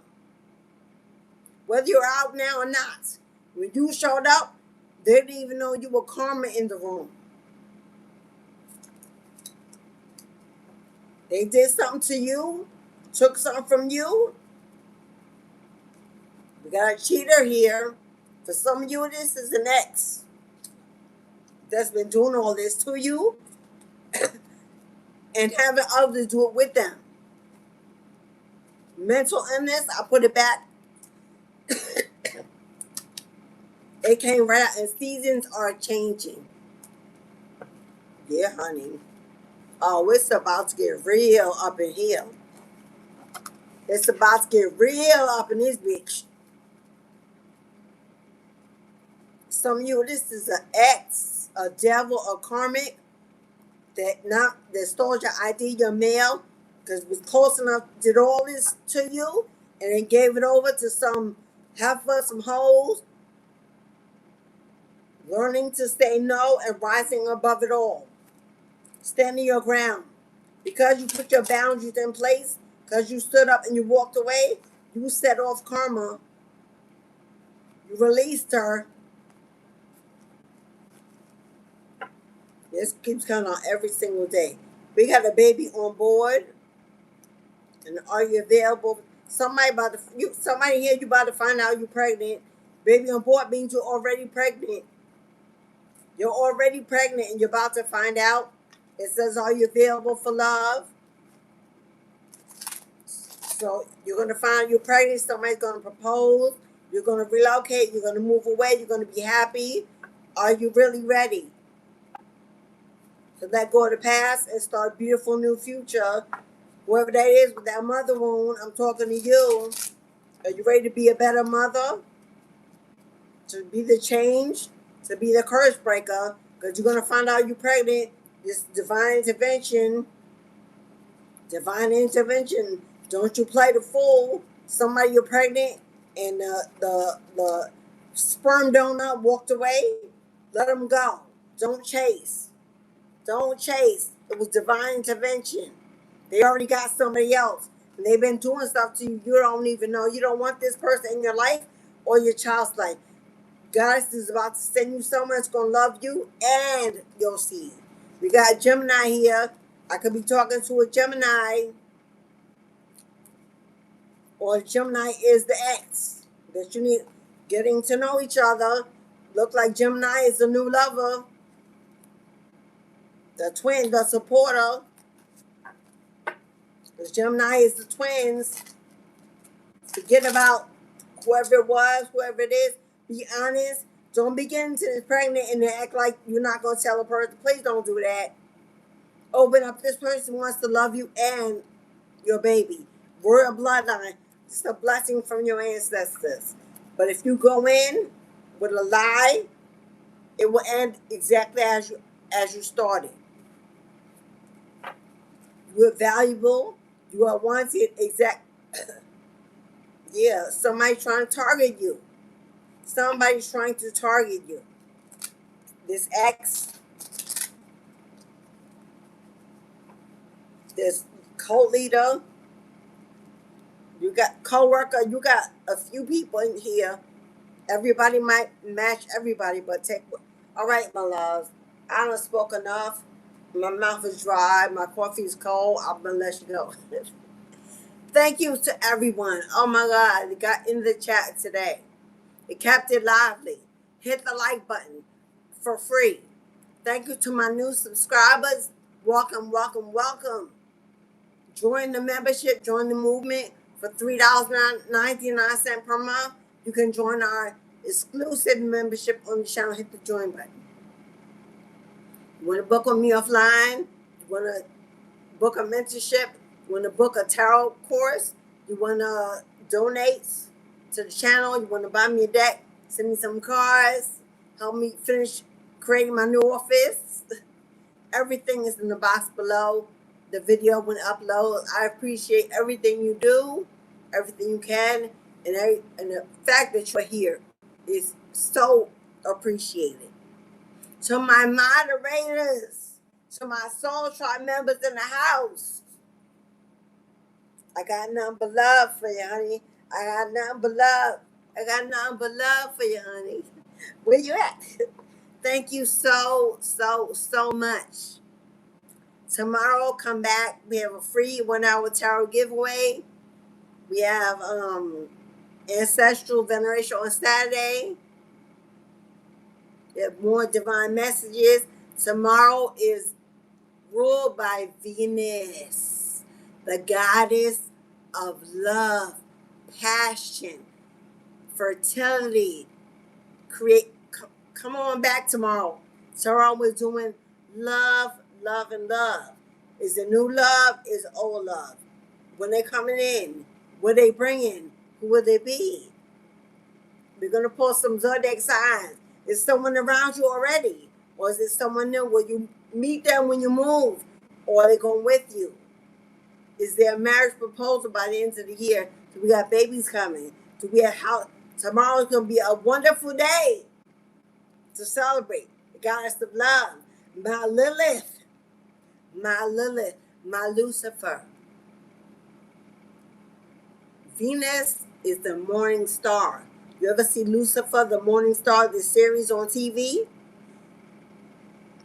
Whether you're out now or not. When you showed up, they didn't even know you were karma in the room. They did something to you, took something from you. We got a cheater here. For some of you, this is an ex that's been doing all this to you and having others do it with them. Mental illness, I put it back. It came right out, and seasons are changing. Yeah, honey. Oh, it's about to get real up in here. It's about to get real up in this bitch. Some of you, this is an ex, a devil, a karmic that stole your ID, your mail, because it was close enough, did all this to you, and then gave it over to some heifer, some hoes, learning to say no and rising above it all. Standing your ground. Because you put your boundaries in place, because you stood up and you walked away, you set off karma. You released her. This keeps coming on every single day. We got a baby on board. And are you available? Somebody here, you about to find out you're pregnant. Baby on board means you're already pregnant. You're already pregnant and you're about to find out. It says, are you available for love? So you're going to find out you're pregnant. Somebody's going to propose. You're going to relocate. You're going to move away. You're going to be happy. Are you really ready to let go of the past and start a beautiful new future? Whoever that is with that mother wound, I'm talking to you. Are you ready to be a better mother? To be the change? To be the curse breaker? Because you're going to find out you're pregnant. This divine intervention. Divine intervention. Don't you play the fool. Somebody you're pregnant and the sperm donor walked away. Let them go. Don't chase. Don't chase. It was divine intervention. They already got somebody else. And they've been doing stuff to you. You don't even know. You don't want this person in your life or your child's life. God is about to send you someone that's going to love you and your seed. We got Gemini here. I could be talking to a Gemini, or Gemini is the ex that you need getting to know each other. Look like Gemini is the new lover, the twin, the supporter. Because Gemini is the twins. Forget about whoever it was, whoever it is. Be honest. Don't be getting to this pregnant and then act like you're not going to tell a person. Please don't do that. Open up. This person wants to love you and your baby. Royal bloodline. It's a blessing from your ancestors. But if you go in with a lie, it will end exactly as you started. You are valuable. You are wanted. Yeah, somebody's trying to target you. Somebody's trying to target you. This ex, this co-leader, you got co-worker, you got a few people in here. Everybody might match everybody, but all right, my loves. I done spoke enough. My mouth is dry. My coffee is cold. I'm going to let you go. Thank you to everyone. Oh, my God. They got in the chat today. It kept it lively. Hit the like button for free. Thank you to my new subscribers. Welcome, welcome, welcome. Join the membership. Join the movement for $3.99 per month. You can join our exclusive membership on the channel. Hit the join button. You want to book on me offline? You want to book a mentorship? You want to book a tarot course? You want to donate to the channel? You want to buy me a deck? Send me some cards? Help me finish creating my new office? Everything is in the box below. The video when upload. I appreciate everything you do, everything you can, and the fact that you're here is so appreciated. To my moderators, to my Soul Tribe members in the house, I got nothing but love for you, honey. I got nothing but love. I got nothing but love for you, honey. Where you at? Thank you so much. Tomorrow, come back. We have a free 1 hour tarot giveaway. We have ancestral veneration on Saturday. We have more divine messages. Tomorrow is ruled by Venus, the goddess of love, passion, fertility. Come on back tomorrow. Tomorrow we're doing love, love, and love. Is the new love? Is old love? When they're coming in, what they bringing? Who will they be? We're gonna pull some zodiac signs. Is someone around you already, or is it someone new? Will you meet them when you move, or are they going with you? Is there a marriage proposal by the end of the year? Do we got babies coming? Do we have house? Tomorrow's gonna be a wonderful day to celebrate the goddess of love, my Lilith, my Lucifer. Venus is the morning star. You ever see Lucifer, the morning star, this series on TV?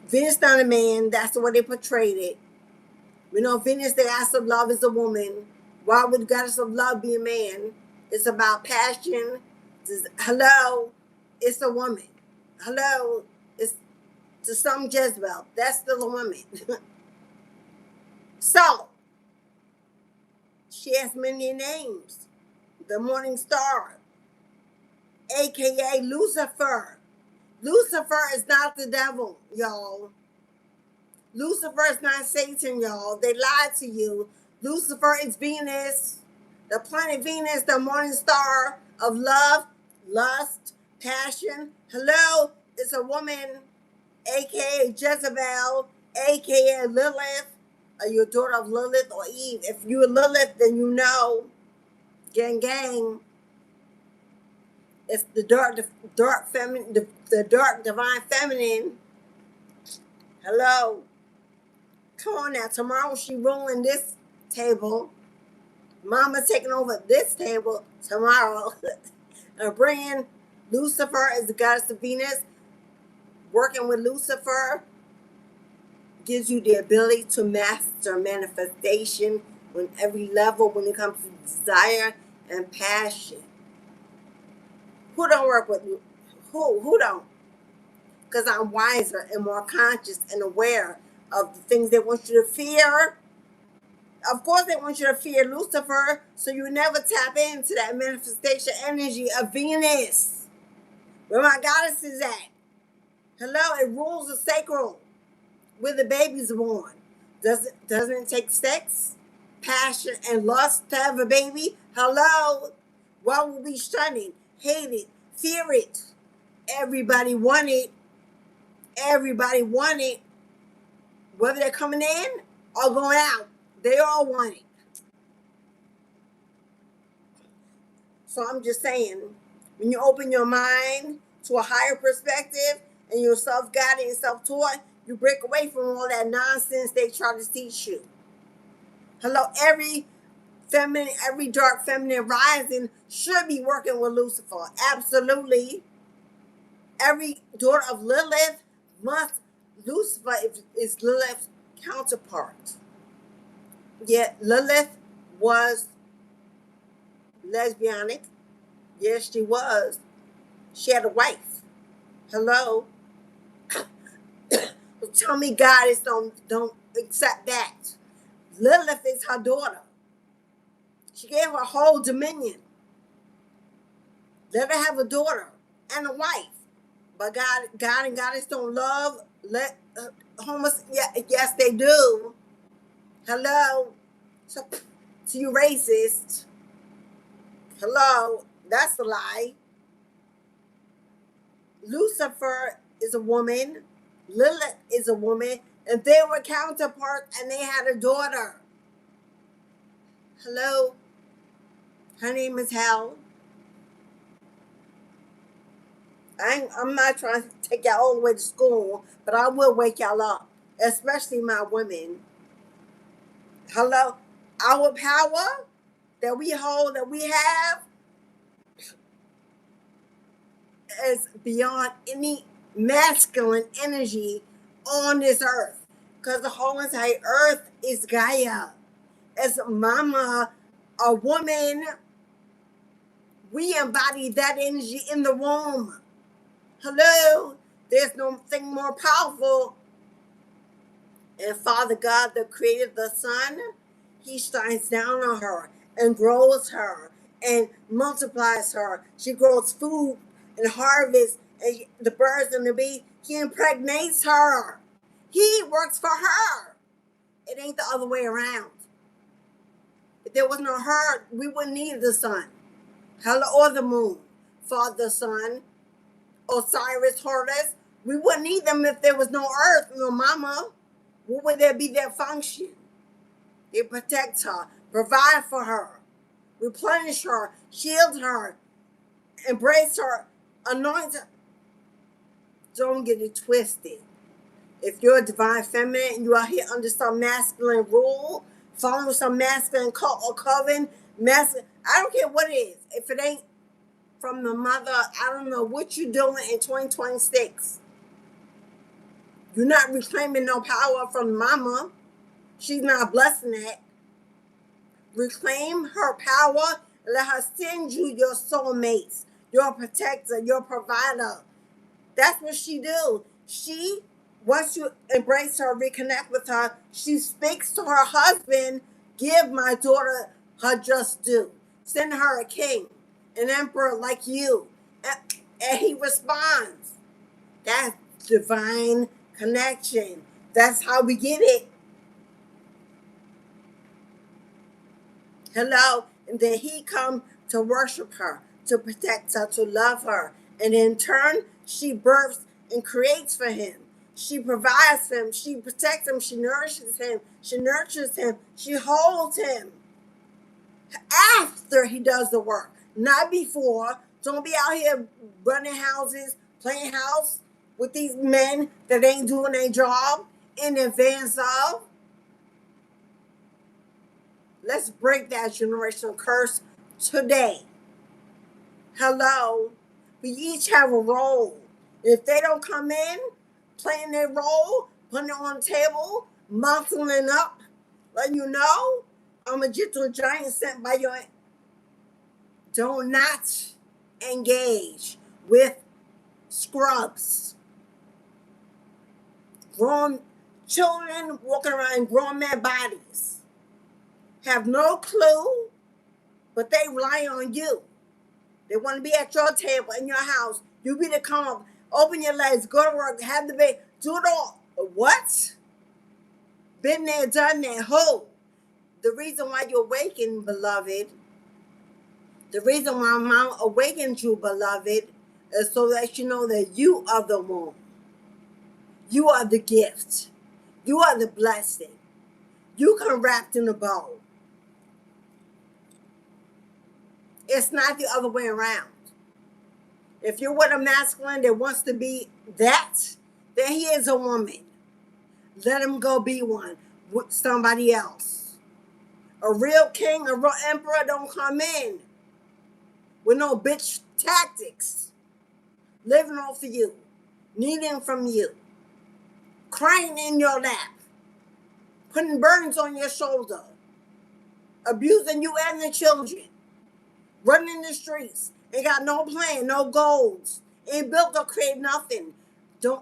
Venus not a man. That's the way they portrayed it. We know Venus, the goddess of love, is a woman. Why would the goddess of love be a man? It's about passion. Hello, it's a woman. Hello, it's to some Jezebel. That's still a woman. So, she has many names. The morning star, a.k.a. Lucifer. Lucifer is not the devil, y'all. Lucifer is not Satan, y'all. They lied to you. Lucifer is Venus, the planet Venus, the morning star of love, lust, passion. Hello, it's a woman, aka Jezebel, aka Lilith. Are you a daughter of Lilith or Eve? If you're Lilith, then you know. Gang, gang. It's the dark feminine, the dark divine feminine. Hello. Come on now. Tomorrow she ruling this table. Mama taking over this table tomorrow. And bringing Lucifer as the goddess of Venus. Working with Lucifer gives you the ability to master manifestation on every level when it comes to desire and passion. Who don't work with who don't? Because I'm wiser and more conscious and aware of the things they want you to fear. Of course, they want you to fear Lucifer, so you never tap into that manifestation energy of Venus, where my goddess is at. Hello, it rules the sacral, where the baby's born. Doesn't it take sex, passion, and lust to have a baby? Hello, why would we shun it, hate it, fear it? Everybody want it. Everybody want it. Whether they're coming in or going out, they all want it. So I'm just saying, when you open your mind to a higher perspective and you're self-guided and self-taught, you break away from all that nonsense they try to teach you. Hello, every dark feminine rising should be working with Lucifer. Absolutely. Every daughter of Lilith must. Lucifer is Lilith's counterpart. Yet Lilith was lesbianic. Yes, she was. She had a wife. Hello. Tell me goddess don't accept that. Lilith is her daughter. She gave her whole dominion. Let her have a daughter and a wife. But God and goddess don't love. Yes, they do. Hello. So you racist. Hello. That's a lie. Lucifer is a woman. Lilith is a woman. And they were counterparts and they had a daughter. Hello. Her name is Hell. I'm not trying to take y'all all the way to school, but I will wake y'all up, especially my women. Hello. Our power that we hold, that we have, is beyond any masculine energy on this earth. Because the whole entire earth is Gaia. As mama, a woman, we embody that energy in the womb. Hello. There's nothing more powerful. And Father God that created the sun, he shines down on her and grows her and multiplies her. She grows food and harvest and the birds and the bees. He impregnates her. He works for her. It ain't the other way around. If there was no her, we wouldn't need the sun. Hello, or the moon. Father, Son, Osiris, Horus. We wouldn't need them if there was no earth, no mama. What would there be their function? They protect her, provide for her, replenish her, shield her, embrace her, anoint her. Don't get it twisted. If you're a divine feminine and you are here under some masculine rule, following some masculine cult or coven, I don't care what it is. If it ain't from the mother, I don't know what you're doing in 2026. You're not reclaiming no power from mama. She's not blessing that. Reclaim her power. Let her send you your soulmates, your protector, your provider. That's what she do. She, once you embrace her, reconnect with her, she speaks to her husband, give my daughter her just due. Send her a king, an emperor like you. And he responds. That's divine connection. That's how we get it. Hello. And then he come to worship her, to protect her, to love her. And in turn, she births and creates for him. She provides for him. She protects him. She nourishes him. She nurtures him. She holds him after he does the work, not before. Don't be out here running houses, playing house with these men that ain't doing their job in advance of. Let's break that generational curse today. Hello. We each have a role. If they don't come in, playing their role, putting it on the table, muscling up, letting you know, I'm a gentle giant sent by your... Do not engage with scrubs. Grown children walking around in grown man bodies have no clue, but they rely on you. They want to be at your table in your house. You be to come up, open your legs, go to work, have the baby, do it all. What? Been there, done that. Who? The reason why you're awakened, beloved, the reason why Mom awakened you, beloved, is so that you know that you are the womb. You are the gift. You are the blessing. You come wrapped in a bow. It's not the other way around. If you're with a masculine that wants to be that, then he is a woman. Let him go be one with somebody else. A real king, a real emperor don't come in with no bitch tactics. Living off of you. Needing from you. Crying in your lap. Putting burdens on your shoulder. Abusing you and the children. Running the streets. Ain't got no plan, no goals. Ain't built or create nothing.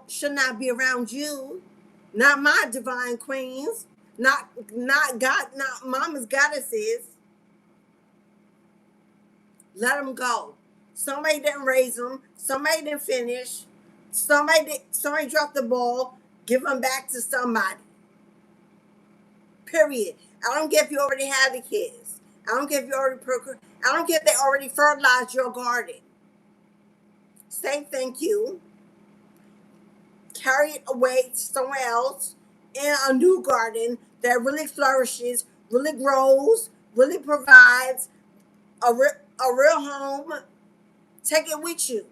Should not be around you. Not my divine queens. Not God, not mama's goddesses. Let them go. Somebody didn't raise them. Somebody didn't finish. Somebody dropped the ball. Give them back to somebody. Period. I don't care if you already have the kids. I don't care if you already I don't care if they already fertilized your garden. Say thank you. Carry it away somewhere else in a new garden that really flourishes, really grows, really provides a real home. Take it with you.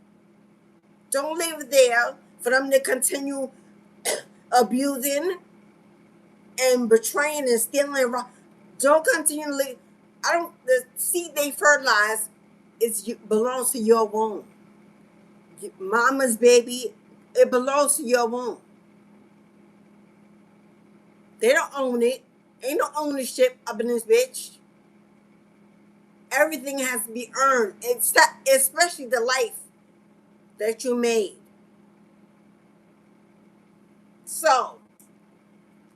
Don't leave it there for them to continue abusing and betraying and stealing. Don't continually. The seed they fertilize belongs to your womb. Mama's baby, it belongs to your womb. They don't own it. Ain't no ownership up in this bitch. Everything has to be earned, especially the life that you made. So,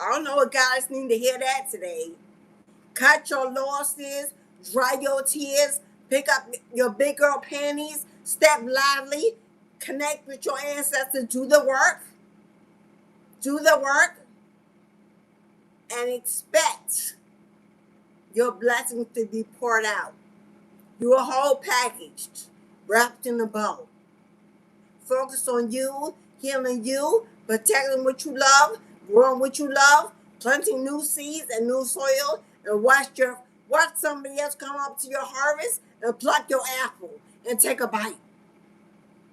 I don't know what guys need to hear that today. Cut your losses, dry your tears, pick up your big girl panties, step lively, connect with your ancestors, do the work, and expect your blessings to be poured out. You're a whole packaged, wrapped in a bow. Focus on you, healing you, protecting what you love, growing what you love, planting new seeds and new soil, and watch somebody else come up to your harvest and pluck your apple and take a bite.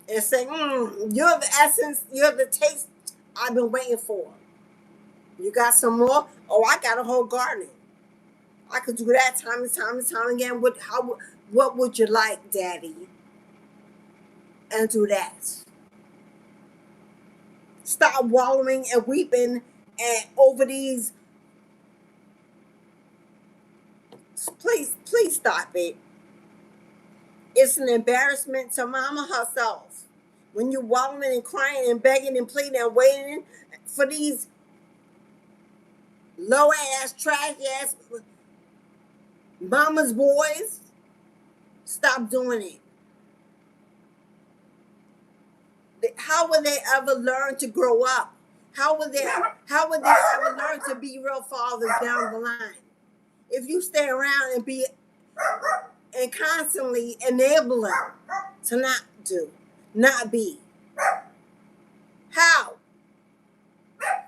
And say, you're the essence, you're the taste I've been waiting for. You got some more? Oh, I got a whole garden. I could do that time and time again. What would you like, Daddy? And do that. Stop wallowing and weeping and over these. Please stop it. It's an embarrassment to mama herself. When you're wallowing and crying and begging and pleading and waiting for these low ass, trash ass mama's boys, stop doing it. How will they ever learn to grow up? How would they ever learn to be real fathers down the line? If you stay around and constantly enable them to not be. How?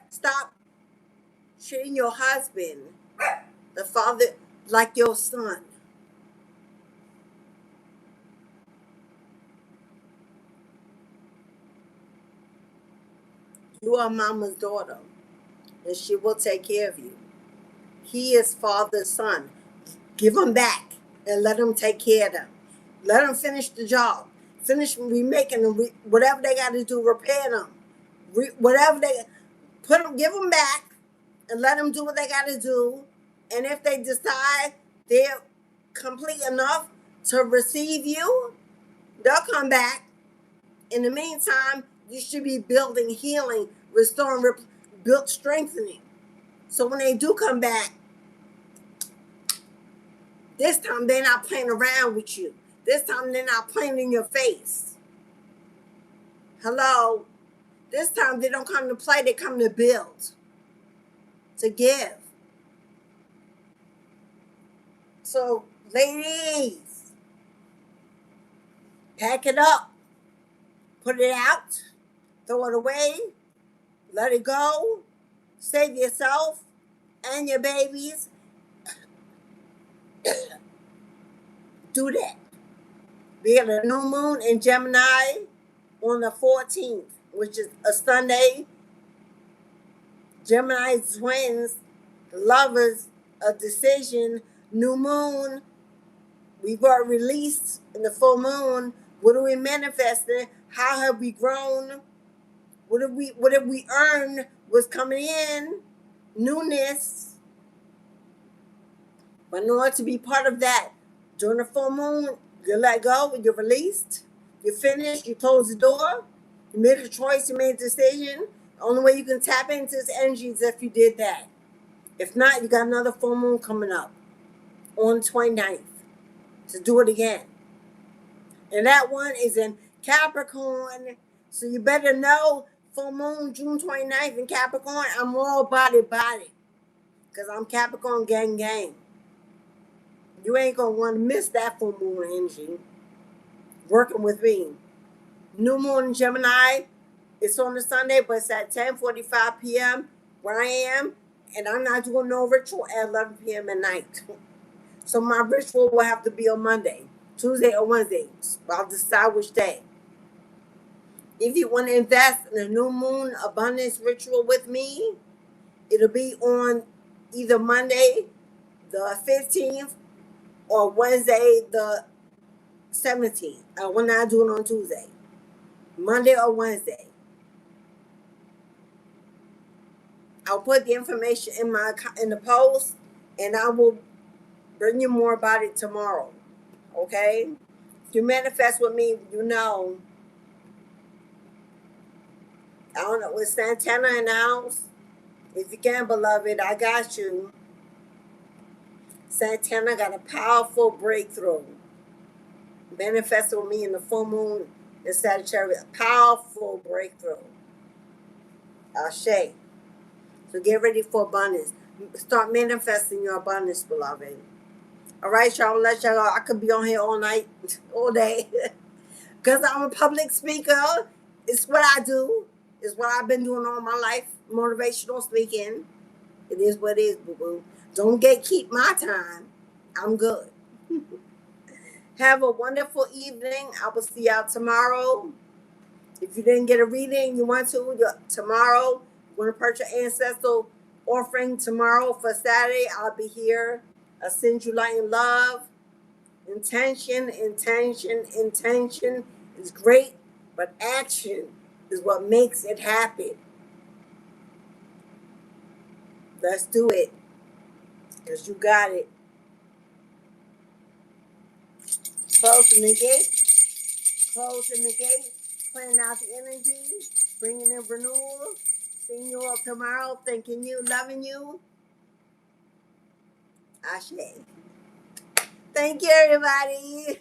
Stop treating your husband, the father, like your son. You are mama's daughter, and she will take care of you. He is father's son. Give him back and let him take care of them. Let them finish the job. Finish remaking them, whatever they got to do, repair them. Whatever they put them, give them back and let them do what they got to do. And if they decide they're complete enough to receive you, they'll come back. In the meantime, you should be building, healing, restoring, strengthening. So when they do come back, this time they're not playing around with you. This time they're not playing in your face. Hello? This time they don't come to play, they come to build, to give. So, ladies, pack it up, put it out, throw it away, let it go, save yourself and your babies. Do that. We have a new moon in Gemini on the 14th, which is a Sunday. Gemini twins, lovers, a decision, new moon. We were released in the full moon. What are we manifesting? How have we grown? What have we earned? What's coming in? Newness. But in order to be part of that, during the full moon, you let go, you're released, you're finished, you close the door, you made a choice, you made a decision. The only way you can tap into this energy is if you did that. If not, you got another full moon coming up on the 29th to do it again. And that one is in Capricorn. So you better know, full moon, June 29th in Capricorn, I'm all body. Because I'm Capricorn gang. You ain't going to want to miss that full moon energy working with me. New moon in Gemini, it's on a Sunday, but it's at 10:45 p.m. where I am, and I'm not doing no ritual at 11 p.m. at night. So my ritual will have to be on Monday, Tuesday, or Wednesday. I'll decide which day. If you want to invest in a new moon abundance ritual with me, it'll be on either Monday, the 15th, or Wednesday, the 17th. I will not do it on Tuesday. Monday or Wednesday. I'll put the information in the post, and I will bring you more about it tomorrow. Okay? If you manifest with me, you know. I don't know, with Santana in the house. If you can, beloved, I got you. Santana got a powerful breakthrough. Manifested with me in the full moon in Sagittarius. A powerful breakthrough. Ashe. So get ready for abundance. Start manifesting your abundance, beloved. All right, y'all. I'll let y'all go. I could be on here all night, all day. Because I'm a public speaker. It's what I do. It's what I've been doing all my life. Motivational speaking. It is what it is, boo-boo. Don't gatekeep my time. I'm good. Have a wonderful evening. I will see y'all tomorrow. If you didn't get a reading, you want to, tomorrow, you want to purchase ancestral offering tomorrow for Saturday, I'll be here. I'll send you light and love. Intention is great, but action is what makes it happen. Let's do it, because you got it. Closing the gate, clearing out the energy, bringing in renewal. Seeing you all tomorrow, thanking you, loving you. Ashe. Thank you, everybody.